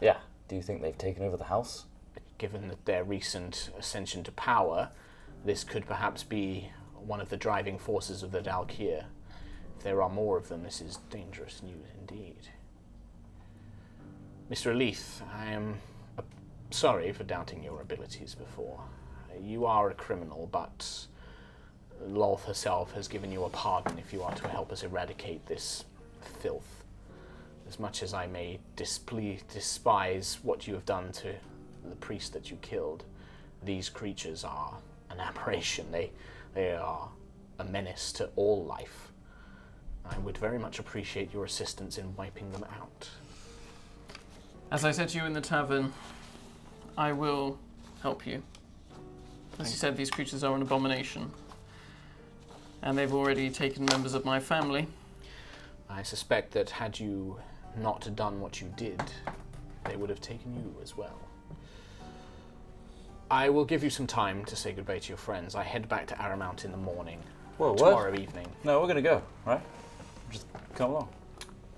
Yeah. Do you think they've taken over the house? Given that their recent ascension to power, this could perhaps be one of the driving forces of the Dalkir. If there are more of them, this is dangerous news indeed. Mr. Aleath, I am sorry for doubting your abilities before. You are a criminal, but Lolth herself has given you a pardon if you are to help us eradicate this filth. As much as I may despise what you have done to the priest that you killed, these creatures are an aberration. They are a menace to all life. I would very much appreciate your assistance in wiping them out. As I said to you in the tavern, I will help you. As you said, these creatures are an abomination. And they've already taken members of my family. I suspect that had you not done what you did, they would have taken you as well. I will give you some time to say goodbye to your friends. I head back to Aramount in the morning. Whoa, tomorrow evening. No, we're gonna go, right? Just come along.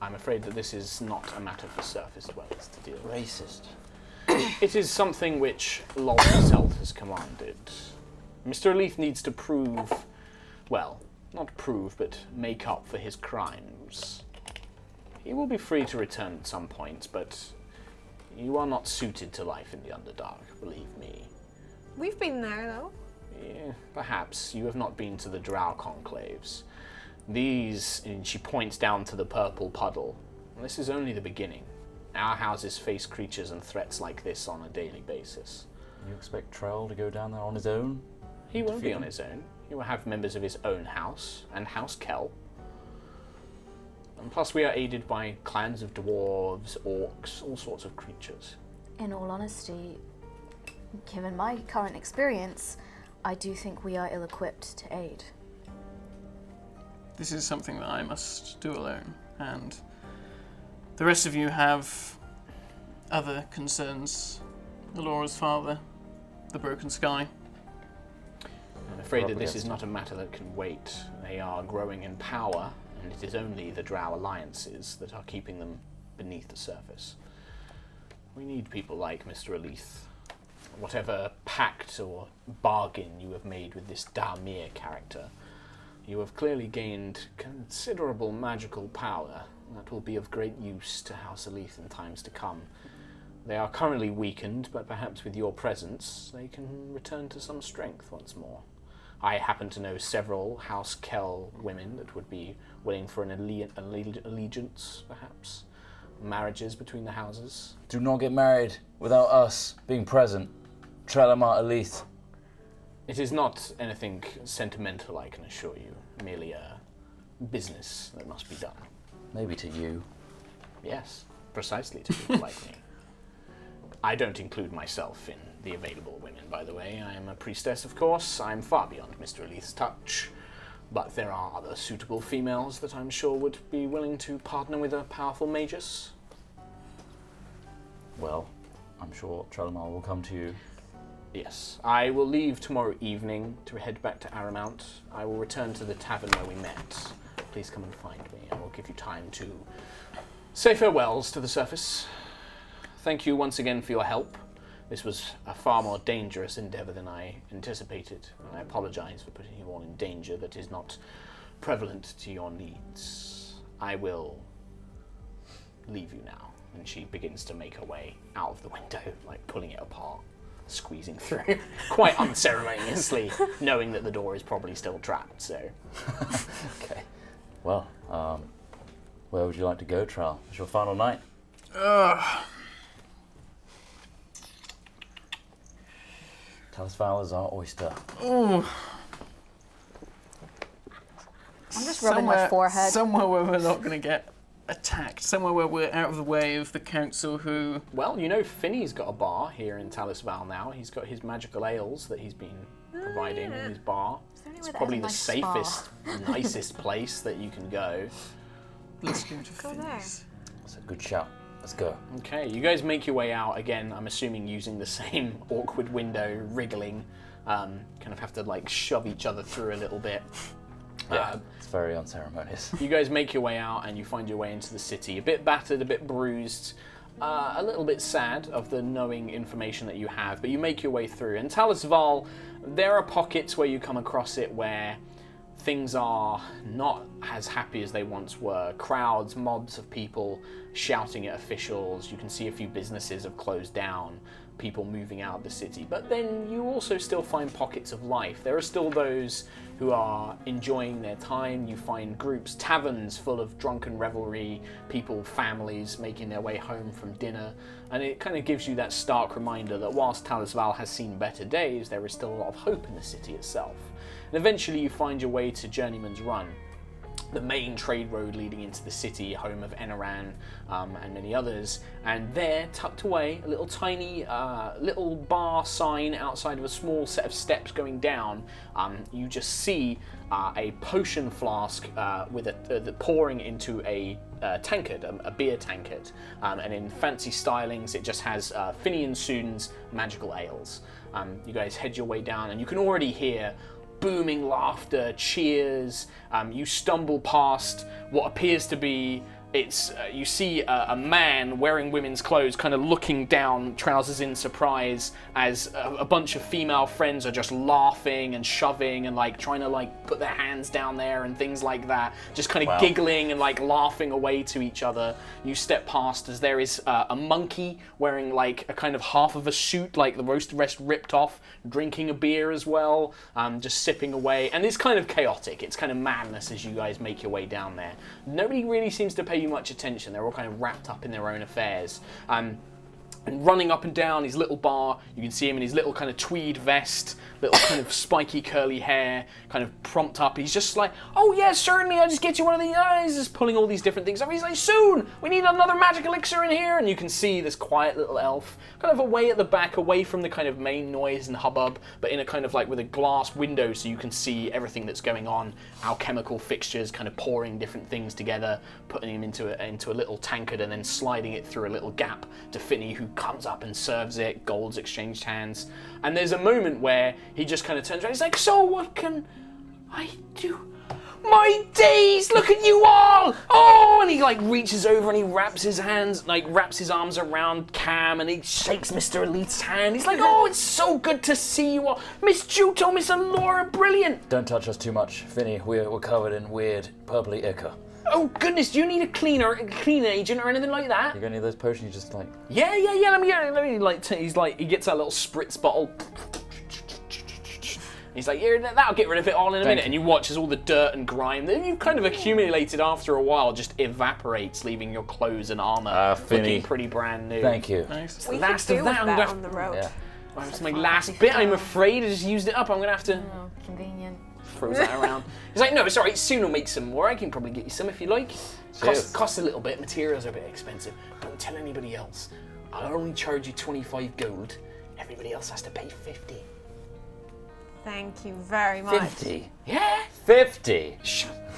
I'm afraid that this is not a matter for surface dwellers to deal with. Racist. It is something which Lol himself has commanded. Mr. Aleath needs to prove, well, not prove, but make up for his crimes. He will be free to return at some point, but you are not suited to life in the Underdark, believe me. We've been there, though. Yeah, perhaps you have not been to the drow conclaves. These, and she points down to the purple puddle, this is only the beginning. Our houses face creatures and threats like this on a daily basis. You expect Trell to go down there on his own? He won't be on his own. He will have members of his own house, and House Kel. And plus we are aided by clans of dwarves, orcs, all sorts of creatures. In all honesty, given my current experience, I do think we are ill-equipped to aid. This is something that I must do alone, and the rest of you have other concerns. Alora's father, the broken sky. I'm afraid that this is not a matter that can wait. They are growing in power, and it is only the drow alliances that are keeping them beneath the surface. We need people like Mr. Aleath. Whatever pact or bargain you have made with this Dalmir character, you have clearly gained considerable magical power that will be of great use to House Aleath in times to come. They are currently weakened, but perhaps with your presence, they can return to some strength once more. I happen to know several House Kel women that would be willing for an allegiance, perhaps. Marriages between the houses. Do not get married without us being present. Trelamar Aleath. It is not anything sentimental, I can assure you. Merely a business that must be done. Maybe to you. Yes, precisely to people like me. I don't include myself in the available women, by the way. I am a priestess, of course. I am far beyond Mr. Aleath's touch. But there are other suitable females that I'm sure would be willing to partner with a powerful magus. Well, I'm sure Trelamar will come to you. Yes. I will leave tomorrow evening to head back to Aramount. I will return to the tavern where we met. Please come and find me. I will give you time to say farewells to the surface. Thank you once again for your help. This was a far more dangerous endeavour than I anticipated, and I apologise for putting you all in danger that is not prevalent to your needs. I will leave you now. And she begins to make her way out of the window, like pulling it apart, squeezing through, quite unceremoniously, knowing that the door is probably still trapped, so. Okay. Well, where would you like to go, Trial? It's your final night. Talisval is our oyster. I'm just rubbing my forehead. Somewhere where we're not going to get attacked. Somewhere where we're out of the way of the council who... Well, you know Finney's got a bar here in Talisval now. He's got his magical ales that he's been providing in his bar. It's probably the safest, nicest place that you can go. Let's go to Go there. Finney's. That's a good shout. Let's go. Okay, you guys make your way out again. I'm assuming using the same awkward window, wriggling. Kind of have to like shove each other through a little bit. Yeah, it's very unceremonious. You guys make your way out and you find your way into the city. A bit battered, a bit bruised, a little bit sad of the knowing information that you have, but you make your way through. In Talisval, there are pockets where you come across it where things are not as happy as they once were. Crowds, mobs of people shouting at officials. You can see a few businesses have closed down, people moving out of the city. But then you also still find pockets of life. There are still those who are enjoying their time. You find groups, taverns full of drunken revelry, people, families making their way home from dinner. And it kind of gives you that stark reminder that whilst Talisval has seen better days, there is still a lot of hope in the city itself. And eventually you find your way to Journeyman's Run, the main trade road leading into the city, home of Enaran and many others. And there, tucked away, a little tiny little bar sign outside of a small set of steps going down, you just see a potion flask with the pouring into a tankard, a beer tankard. And in fancy stylings, it just has Finney and Soon's magical ales. You guys head your way down, and you can already hear booming laughter, cheers. You stumble past what appears to be, you see a man wearing women's clothes kind of looking down, trousers in surprise, as a bunch of female friends are just laughing and shoving and like trying to like put their hands down there and things like that, just kind of giggling and like laughing away to each other. You step past as there is a monkey wearing like a kind of half of a suit, like the rest ripped off, drinking a beer as well, just sipping away. And it's kind of chaotic, it's kind of madness as you guys make your way down there. Nobody really seems to pay you much attention. They're all kind of wrapped up in their own affairs. And running up and down his little bar, you can see him in his little kind of tweed vest, little kind of spiky curly hair, kind of prompt up. He's just like, oh yeah, certainly, I'll just get you one of these. He's just pulling all these different things up. He's like, soon, we need another magic elixir in here. And you can see this quiet little elf, kind of away at the back, away from the kind of main noise and hubbub, but in a kind of like with a glass window so you can see everything that's going on, alchemical fixtures, kind of pouring different things together, putting them into a little tankard and then sliding it through a little gap to Finney, who comes up and serves it. Gold's exchanged hands. And there's a moment where he just kind of turns around. He's like, so what can I do? My days, look at you all! Oh, and he like reaches over and he wraps his arms around Cam and he shakes Mr. Aleath's hand. He's like, oh, it's so good to see you all. Miss Juto, Miss Alora, brilliant. Don't touch us too much, Finney. We're covered in weird purpley ichor. Oh goodness, do you need a clean agent or anything like that? You got any of those potions? You just like... Yeah. Let me like. He's like, he gets that little spritz bottle. He's like, yeah, that'll get rid of it all in a minute. And you watch as all the dirt and grime that you've kind of accumulated after a while just evaporates, leaving your clothes and armor looking pretty brand new. Thank you. Nice. We Last could of do that, with that on the road. Yeah. Well, it's my last bit, I'm afraid. I just used it up. I'm gonna have to. Oh, convenient. Throws that around. He's like, no, it's alright. Soon we'll make some more. I can probably get you some if you like. Costs a little bit. Materials are a bit expensive. Don't tell anybody else. I'll only charge you 25 gold. Everybody else has to pay 50. Thank you very much. 50? Yeah? 50? Shut.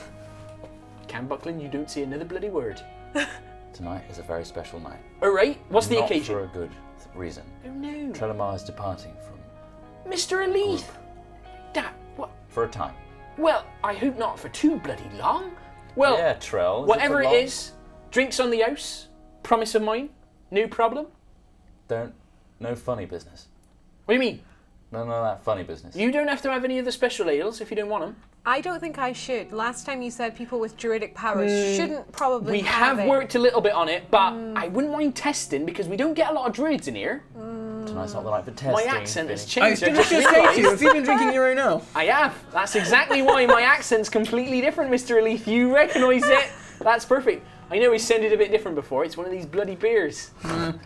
Cam Buckland, you don't say another bloody word. Tonight is a very special night. Alright, what's the Not occasion? for a good reason. Oh no. Trelemar is departing from Mr. Aleath. That, what? For a time. Well, I hope not for too bloody long. Well, Yeah, Trell. whatever it is, drinks on the house, promise of mine, no problem. No funny business. What do you mean? None of that funny business. You don't have to have any of the special ales if you don't want them. I don't think I should. Last time you said people with druidic powers shouldn't probably We have it. worked a little bit on it, but I wouldn't mind testing because we don't get a lot of druids in here. Tonight's not the night for testing. My accent has Vinny. I changed. was I just just going to say to you, realised. have you been drinking your own ale? I have. That's exactly why my accent's completely different, Mr. Aleath. You recognise it. That's perfect. I know he sounded a bit different before. It's one of these bloody beers. Can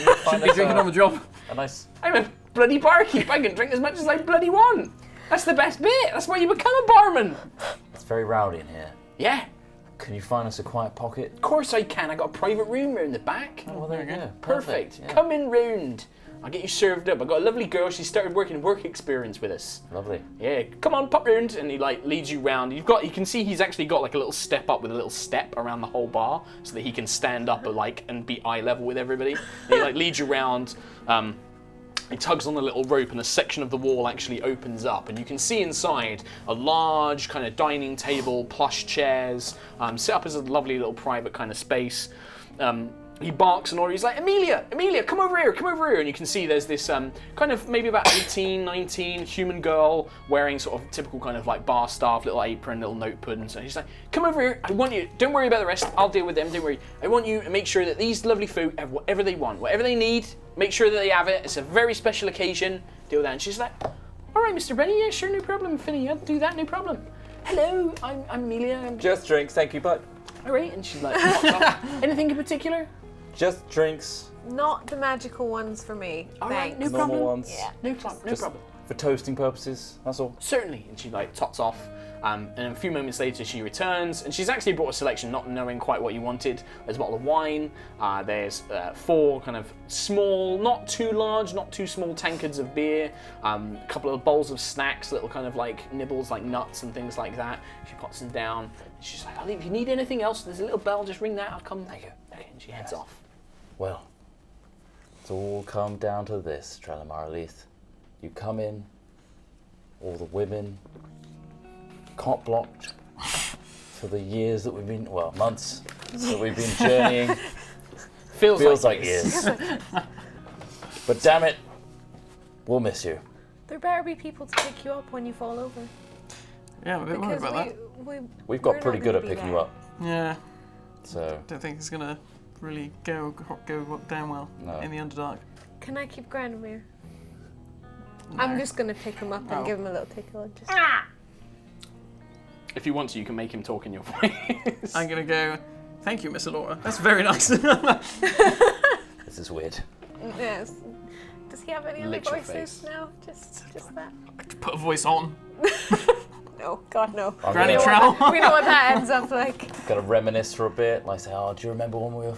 you find Be us drinking on the job. a nice... I'm a bloody barkeep. I can drink as much as I bloody want. That's the best bit. That's why you become a barman. It's very rowdy in here. Yeah, Can you find us a quiet pocket? of course I can. I got a private room round the back. Oh, well, there you go. Perfect. Yeah. Come in round. I'll get you served up. I've got a lovely girl. She started working work experience with us. Lovely. Yeah, come on, pop round, and he like leads you round. You can see he's actually got like a little step up with a little step around the whole bar, so that he can stand up and be eye level with everybody. And he like leads you round. He tugs on the little rope, and a section of the wall actually opens up, and you can see inside a large kind of dining table, plush chairs, set up as a lovely little private kind of space. He barks an order. He's like, Amelia, come over here. And you can see there's this kind of maybe about 18, 19 human girl wearing sort of typical kind of like bar staff, little apron, little notebook. And so he's like, come over here. I want you, don't worry about the rest. I'll deal with them. Don't worry. I want you to make sure that these lovely folk have whatever they want, whatever they need. Make sure that they have it. It's a very special occasion. Deal with that. And she's like, all right, Mr. Benny. Yeah, sure, no problem. Finny, I'll do that. No problem. Hello, I'm Amelia. Just drinks, thank you, bud. All right. And she's like, what's up? Anything in particular? Just drinks. Not the magical ones for me. All right, Thanks. no Normal problem. ones. Yeah. No problem. No Just problem. for toasting purposes, that's all. Certainly. And she like tots off. And a few moments later she returns, and she's actually brought a selection, not knowing quite what you wanted. There's a bottle of wine. There's 4 kind of small, not too large, not too small tankards of beer. A couple of bowls of snacks, little kind of like nibbles, like nuts and things like that. She pots them down. She's like, "Oh, if you need anything else, there's a little bell. Just ring that. I'll come." Thank you. Okay. And she heads off. Well, it's all come down to this, Trelamar Aleath. You come in, all the women, cot blocked for the years that we've been, well, months that we've been journeying. Feels like years. But damn it, we'll miss you. There better be people to pick you up when you fall over. Yeah, I'm a bit worried Because about that. We've we're got not pretty good gonna at be picking there. you up, Yeah, so don't think it's gonna really go down well No. in the Underdark. Can I keep Granomir? I'm just gonna pick him up and Oh. give him a little tickle and just. If you want to, you can make him talk in your voice. I'm gonna go. Thank you, Miss Alora. That's very nice. this is weird. Yes. Does he have any other Lick your voices? face. No, just that. Put a voice on. No, God no. Granny gonna, Trowel. We know what that ends up like. Gotta reminisce for a bit, like say, oh, do you remember when we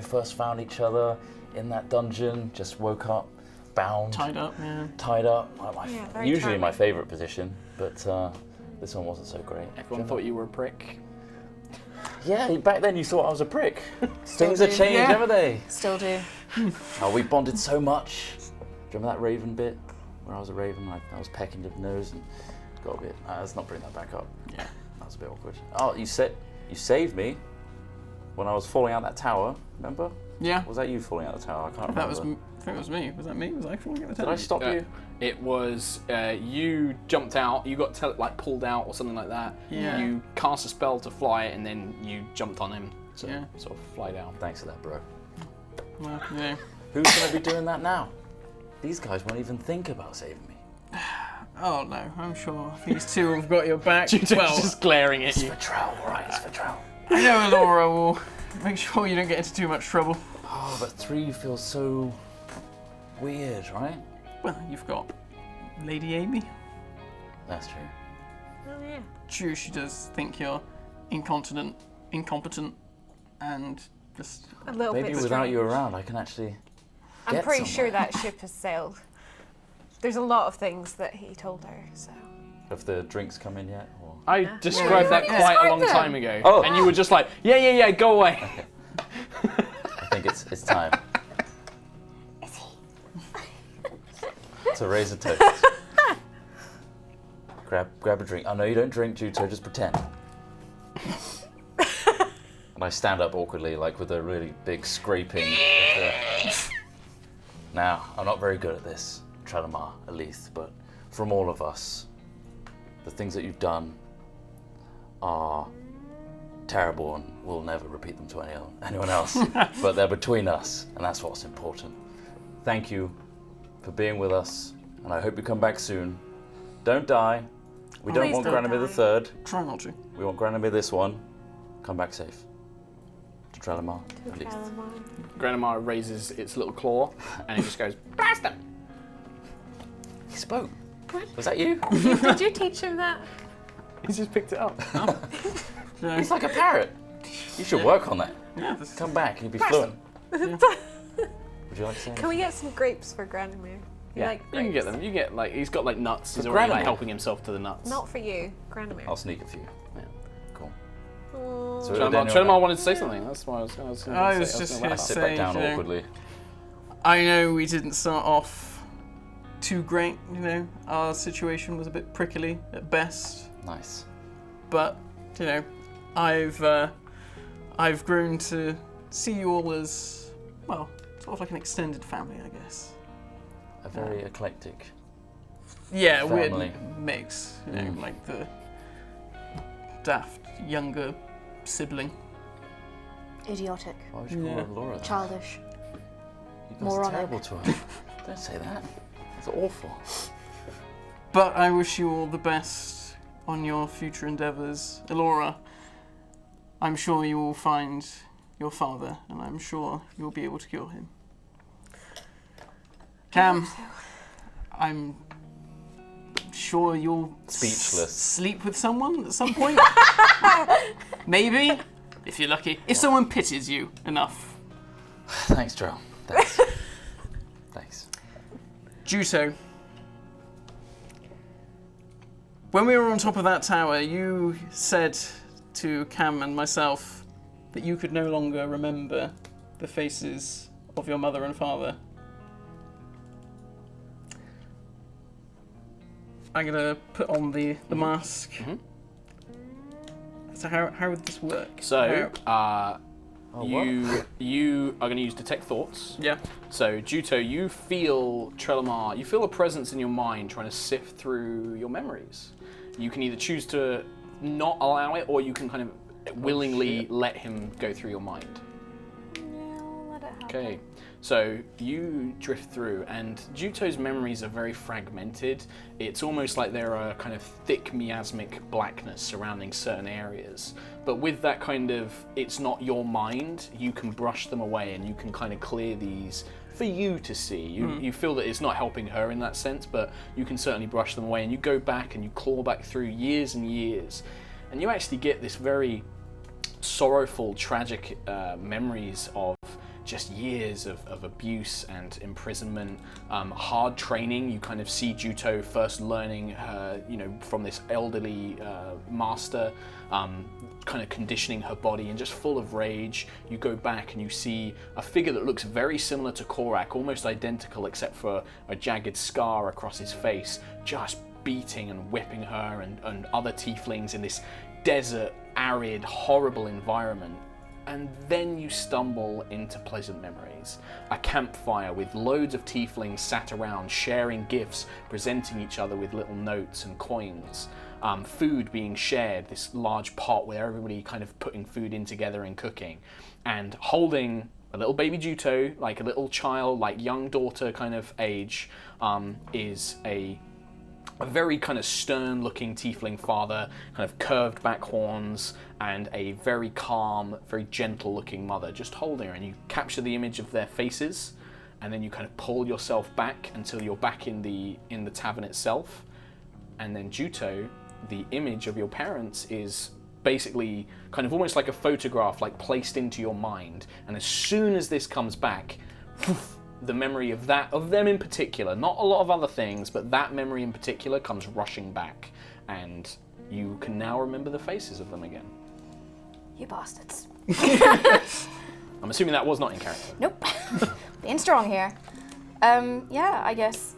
first found each other in that dungeon? Just woke up, bound, Tied up, yeah. tied up. Yeah, very Usually my charming. favourite position, but this one wasn't so great. Everyone thought you were a prick. Yeah, back then you thought I was a prick. Things have do. changed, Yeah. haven't they? Still do. Oh, we bonded so much. Do you remember that raven bit? Where I was a raven, I was pecking the nose and got a bit. Let's not bring that back up. Yeah. That was a bit awkward. Oh, you saved me when I was falling out that tower. Remember? Yeah. Was that you falling out the tower? I can't remember. That was. I think it was me. Was that me? Was I falling at the Did time? I stop you? It was you jumped out, you got pulled out or something like that. Yeah. You cast a spell to fly, and then you jumped on him to Yeah. sort of fly down. Thanks for that, bro. Well, yeah. Who's going to be doing that now? These guys won't even think about saving me. Oh no, I'm sure these two have got your back. Well, just glaring at It's you. for Trell, alright, it's for Trell. I know Alora will make sure you don't get into too much trouble. Oh, but 3 feels so weird, right? Well, you've got Lady Amy. That's true. Oh yeah. True, she does think you're incompetent, and just. A little Maybe bit without strange. you around, I can actually I'm get pretty sure somewhere. that ship has sailed. There's a lot of things that he told her, so. Have the drinks come in yet? Or? I described that Yeah, quite a describe long them. time ago, Oh. and you were just like, yeah, go away. I think it's time. Is he? So to raise a toast. grab a drink. I know you don't drink, Juto, just pretend. And I stand up awkwardly, like with a really big scraping. Now, I'm not very good at this, Tralamar, Aleath, but from all of us, the things that you've done are terrible and we'll never repeat them to anyone else. But they're between us, and that's what's important. Thank you for being with us, and I hope you come back soon. Don't die. We don't want Granamir the Third. Try not to. We want Granamir this one. Come back safe. To Tralamar, Aleath. Granamar raises its little claw and it just goes, blast them! He spoke. Was that you? Did you teach him that? He's just picked it up. He's like a parrot. You should work on that. Yeah, Come back and you'll be fluent. Would you like to say? Can we get some grapes for Granamir? Yeah, Like you can get them. You get like he's got like nuts. He's For already like, Granamir? helping himself to the nuts. Not for you, Granamir. I'll sneak a few. Yeah. Cool. Oh. So Tralamar wanted to say something. That's why I was going to say. I was just gonna gonna laugh. sit back down you know, awkwardly. I know we didn't start off too great, you know. Our situation was a bit prickly at best, Nice. but you know, I've grown to see you all as, well, sort of like an extended family, I guess. A very eclectic. Yeah, Family. weird mix, you know, like the daft younger sibling. Idiotic. Why would you call her Laura? Then? Childish. You guys moronic. are terrible to her. Don't say that. It's awful. But I wish you all the best on your future endeavours. Elora, I'm sure you will find your father, and I'm sure you'll be able to cure him. Cam, I'm sure you'll Speechless. sleep with someone at some point. Maybe, if you're lucky. If someone pities you enough. Thanks, Joel. Thanks. Thanks. Juto, when we were on top of that tower, you said to Cam and myself that you could no longer remember the faces of your mother and father. I'm gonna put on the mask. Mhm. So how would this work? So, Oh, you are going to use Detect Thoughts. Yeah. So, Juto, you feel Tralamar, you feel a presence in your mind trying to sift through your memories. You can either choose to not allow it, or you can kind of willingly let him go through your mind. Yeah, I'll let it happen. Okay, so you drift through, and Juto's memories are very fragmented. It's almost like there are kind of thick miasmic blackness surrounding certain areas. But with that kind of, it's not your mind, you can brush them away and you can kind of clear these for you to see. You feel that it's not helping her in that sense, but you can certainly brush them away, and you go back and you claw back through years and years, and you actually get this very sorrowful, tragic memories of just years of abuse and imprisonment, hard training. You kind of see Juto first learning her, from this elderly master, kind of conditioning her body and just full of rage. You go back and you see a figure that looks very similar to Korak, almost identical except for a jagged scar across his face, just beating and whipping her and other tieflings in this desert, arid, horrible environment. And then you stumble into pleasant memories. A campfire with loads of tieflings sat around, sharing gifts, presenting each other with little notes and coins. Food being shared, this large pot where everybody kind of putting food in together and cooking. And holding a little baby Juto, like a little child, like young daughter kind of age, is a very kind of stern-looking tiefling father, kind of curved back horns, and a very calm, very gentle-looking mother, just holding her. And you capture the image of their faces, and then you kind of pull yourself back until you're back in the tavern itself. And then Juto, the image of your parents is basically kind of almost like a photograph, like placed into your mind. And as soon as this comes back, the memory of them in particular, not a lot of other things, but that memory in particular comes rushing back, and you can now remember the faces of them again. You bastards. I'm assuming that was not in character. Nope. Being strong here. Yeah, I guess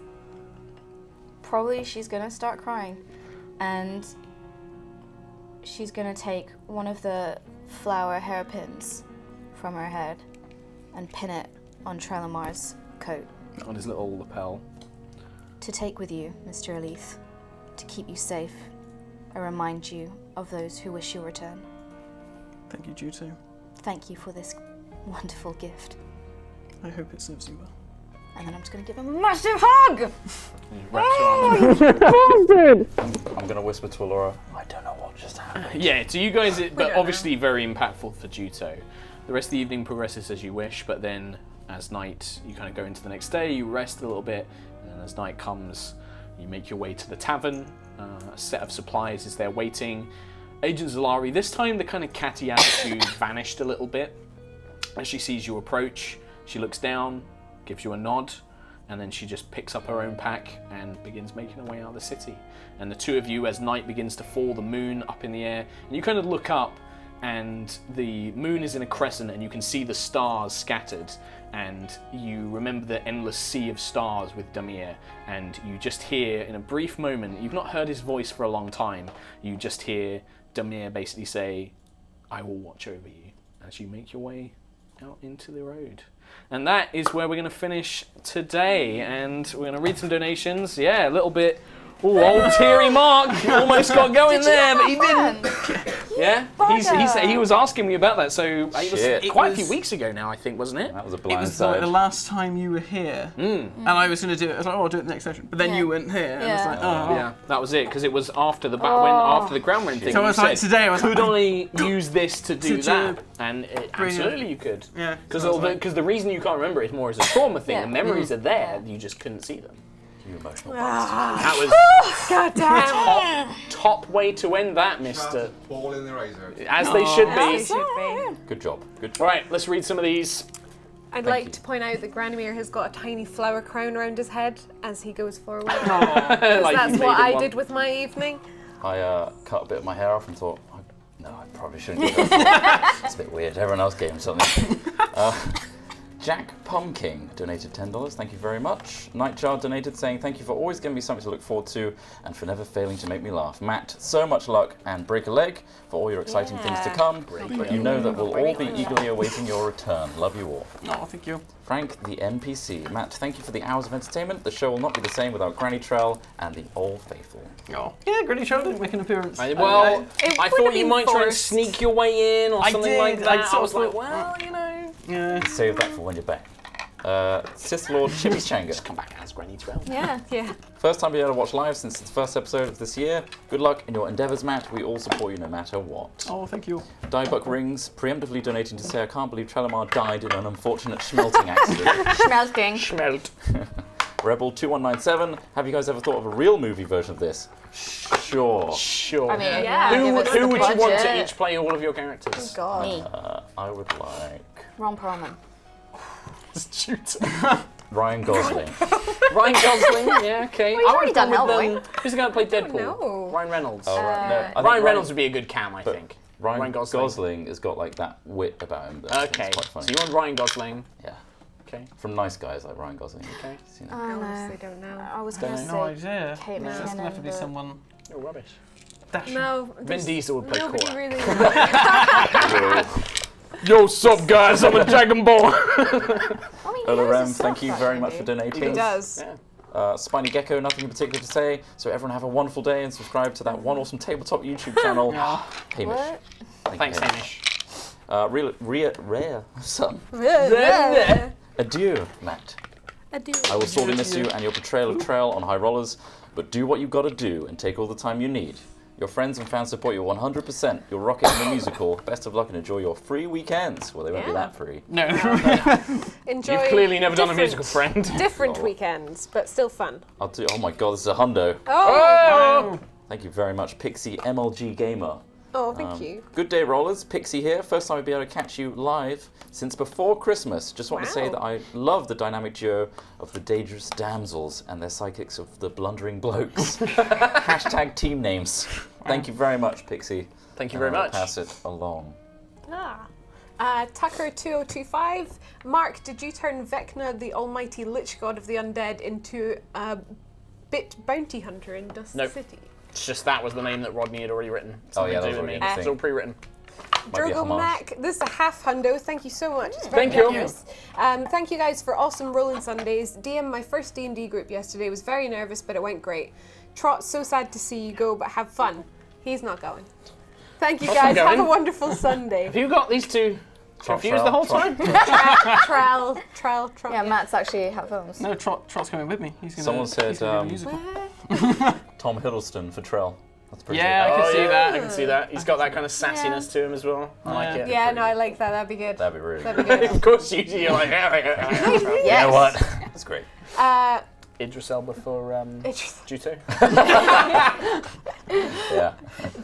probably she's gonna start crying, and she's gonna take one of the flower hairpins from her head and pin it on Trelamar's coat. On his little lapel. To take with you, Mr. Aleath, to keep you safe and remind you of those who wish your return. Thank you, Juto. Thank you for this wonderful gift. I hope it serves you well. And then I'm just gonna give him a massive hug! I'm gonna whisper to Allura, I don't know what just happened. Yeah, so you guys, but obviously very impactful for Juto. The rest of the evening progresses as you wish, but then as night, you kind of go into the next day, you rest a little bit, and then as night comes, you make your way to the tavern. A set of supplies is there waiting. Agent Zalari, this time the kind of catty attitude vanished a little bit. As she sees you approach, she looks down, gives you a nod, and then she just picks up her own pack and begins making her way out of the city. And the two of you, as night begins to fall, the moon up in the air, and you kind of look up, and the moon is in a crescent, and you can see the stars scattered, and you remember the endless sea of stars with Damir, and you just hear, in a brief moment, you've not heard his voice for a long time, you just hear Damir basically say, I will watch over you, as you make your way out into the road. And that is where we're going to finish today, and we're going to read some donations. Yeah, a little bit. Oh, old teary Mark almost got going there, but he didn't. Yeah, he was asking me about that. So it was quite a few weeks ago now, I think, wasn't it? That was a It was blindside. like the last time you were here, and I was going to do it. I was like, oh, I'll do it next session. But then you weren't here, and I was like, oh. Yeah, that was it, because it was after the after the ground rent thing. So I was like, today I was could like, I use this to do that? And absolutely you could. Yeah. Because the reason you can't remember it is more as a trauma thing. The memories are there, you just couldn't see them. You emotional That was God damn. top way to end that, Mister. Ball in the razor. As they should As be. they should be. Good job. Good job. All right, let's read some of these. I'd like to point out that Granamir has got a tiny flower crown around his head as he goes forward. Like That's you what made I one. did with my evening. I cut a bit of my hair off and thought, no, I probably shouldn't do that. It's a bit weird. Everyone else gave him something. Jack Pumpkin donated $10. Thank you very much. Nightjar donated saying, thank you for always giving me something to look forward to and for never failing to make me laugh. Matt, so much luck and break a leg for all your exciting things to come. You know that we'll all be eagerly awaiting your return. Love you all. Oh, thank you. Frank, the NPC. Matt, thank you for the hours of entertainment. The show will not be the same without Granny Trell and the Old Faithful. Oh. Yeah, Granny Show didn't make an appearance. I It thought would've you been might try and forced. sneak your way in or I something did, like that. I I was like, thought- well, you know. Yeah. Save that for when you're back. Sith Lord Chimichanga. Just come back as Granny Trell. Yeah. Yeah. First time being able to watch live since the first episode of this year. Good luck in your endeavours, Matt. We all support you no matter what. Oh, thank you. Diebuck Rings, preemptively donating to say, I can't believe Trelamar died in an unfortunate schmelting accident. Schmelting. Schmelt. Rebel2197, have you guys ever thought of a real movie version of this? Sure. Sure. I mean, Yeah. give us Who the would you want to budget. each play all of your characters? God. Me. I would like Ron Perlman. Shoot. Ryan Gosling. Ryan Gosling, yeah, okay. Well, he's already done Hellboy. Who's the guy who played Deadpool? know. Ryan Reynolds. Oh, right. No, I think Ryan Reynolds would be a good cam, I but think. Ryan Gosling. Gosling has got like that wit about him. That's Okay, quite so funny. you want Ryan Gosling. Yeah. Okay. From Nice Guys, like Ryan Gosling. Okay. Seen it. I honestly don't know. I was gonna Don't say No idea. Kate It's McKinnon. gonna have to be but- someone. You're rubbish. Dashing. No. Vin there's Diesel would play Nobody Cora. really. Yo, sup guys, I'm a Dragon Ball. I mean, he Ola knows Rem, his thank stuff, you that very much maybe. for donating. He does. Yeah. Spiny Gecko, nothing in particular to say. So everyone have a wonderful day and subscribe to that one awesome tabletop YouTube channel. Hamish. What? Thanks, you, Hamish. Rare son. Yeah. Adieu, Matt. Adieu. I will sorely miss you and your portrayal of Trail on HighRollers, but do what you've got to do and take all the time you need. Your friends and fans support you 100%. You'll rock it in the musical. Best of luck and enjoy your free weekends. Well, they won't be Yeah. that free. No. Enjoy. You've clearly never done a different- musical, friend. Different weekends, but still fun. I'll do. Oh my god, this is a hundo. Oh. Thank you very much, Pixie MLG Gamer. Oh, thank you. Good day, Rollers. Pixie here. First time I'll be able to catch you live since before Christmas. Just want to say Wow. that I love the dynamic duo of the dangerous damsels and their sidekicks of the blundering blokes. Hashtag team names. Thank you very much, Pixie. Thank you very And I'll much. Pass it along. Tucker2025. Mark, did you turn Vecna, the almighty lich god of the undead, into a Bit Bounty Hunter in Dust Nope. City. It's just that was the name that Rodney had already written. Oh, yeah, Something to that do was with me. already in the It's all pre-written. Might be a Drogo homage. Mac, this is a half hundo. Thank you so much. It's very Thank you. generous. Thank you guys for awesome rolling Sundays. DM my first D&D group yesterday. Was very nervous, but it went great. Trot, so sad to see you go, but have fun. He's not going. Thank you I'm guys. Have going. a wonderful Sunday. Have you got these two confused the whole time? Trial. Yeah, Matt's actually hat films. No, Trot's coming with me. He's gonna. Someone said, he's gonna do a musical. Tom Hiddleston for Trell. That's pretty Yeah, good. I can see that. I can see that. He's got that kind of sassiness to him as well. I like it. Yeah, no, I like that. That'd be good. That'd be really That'd good. be good. Of course, you're like, Yes. You know what? That's great. Idris Elba for Juto. Yeah.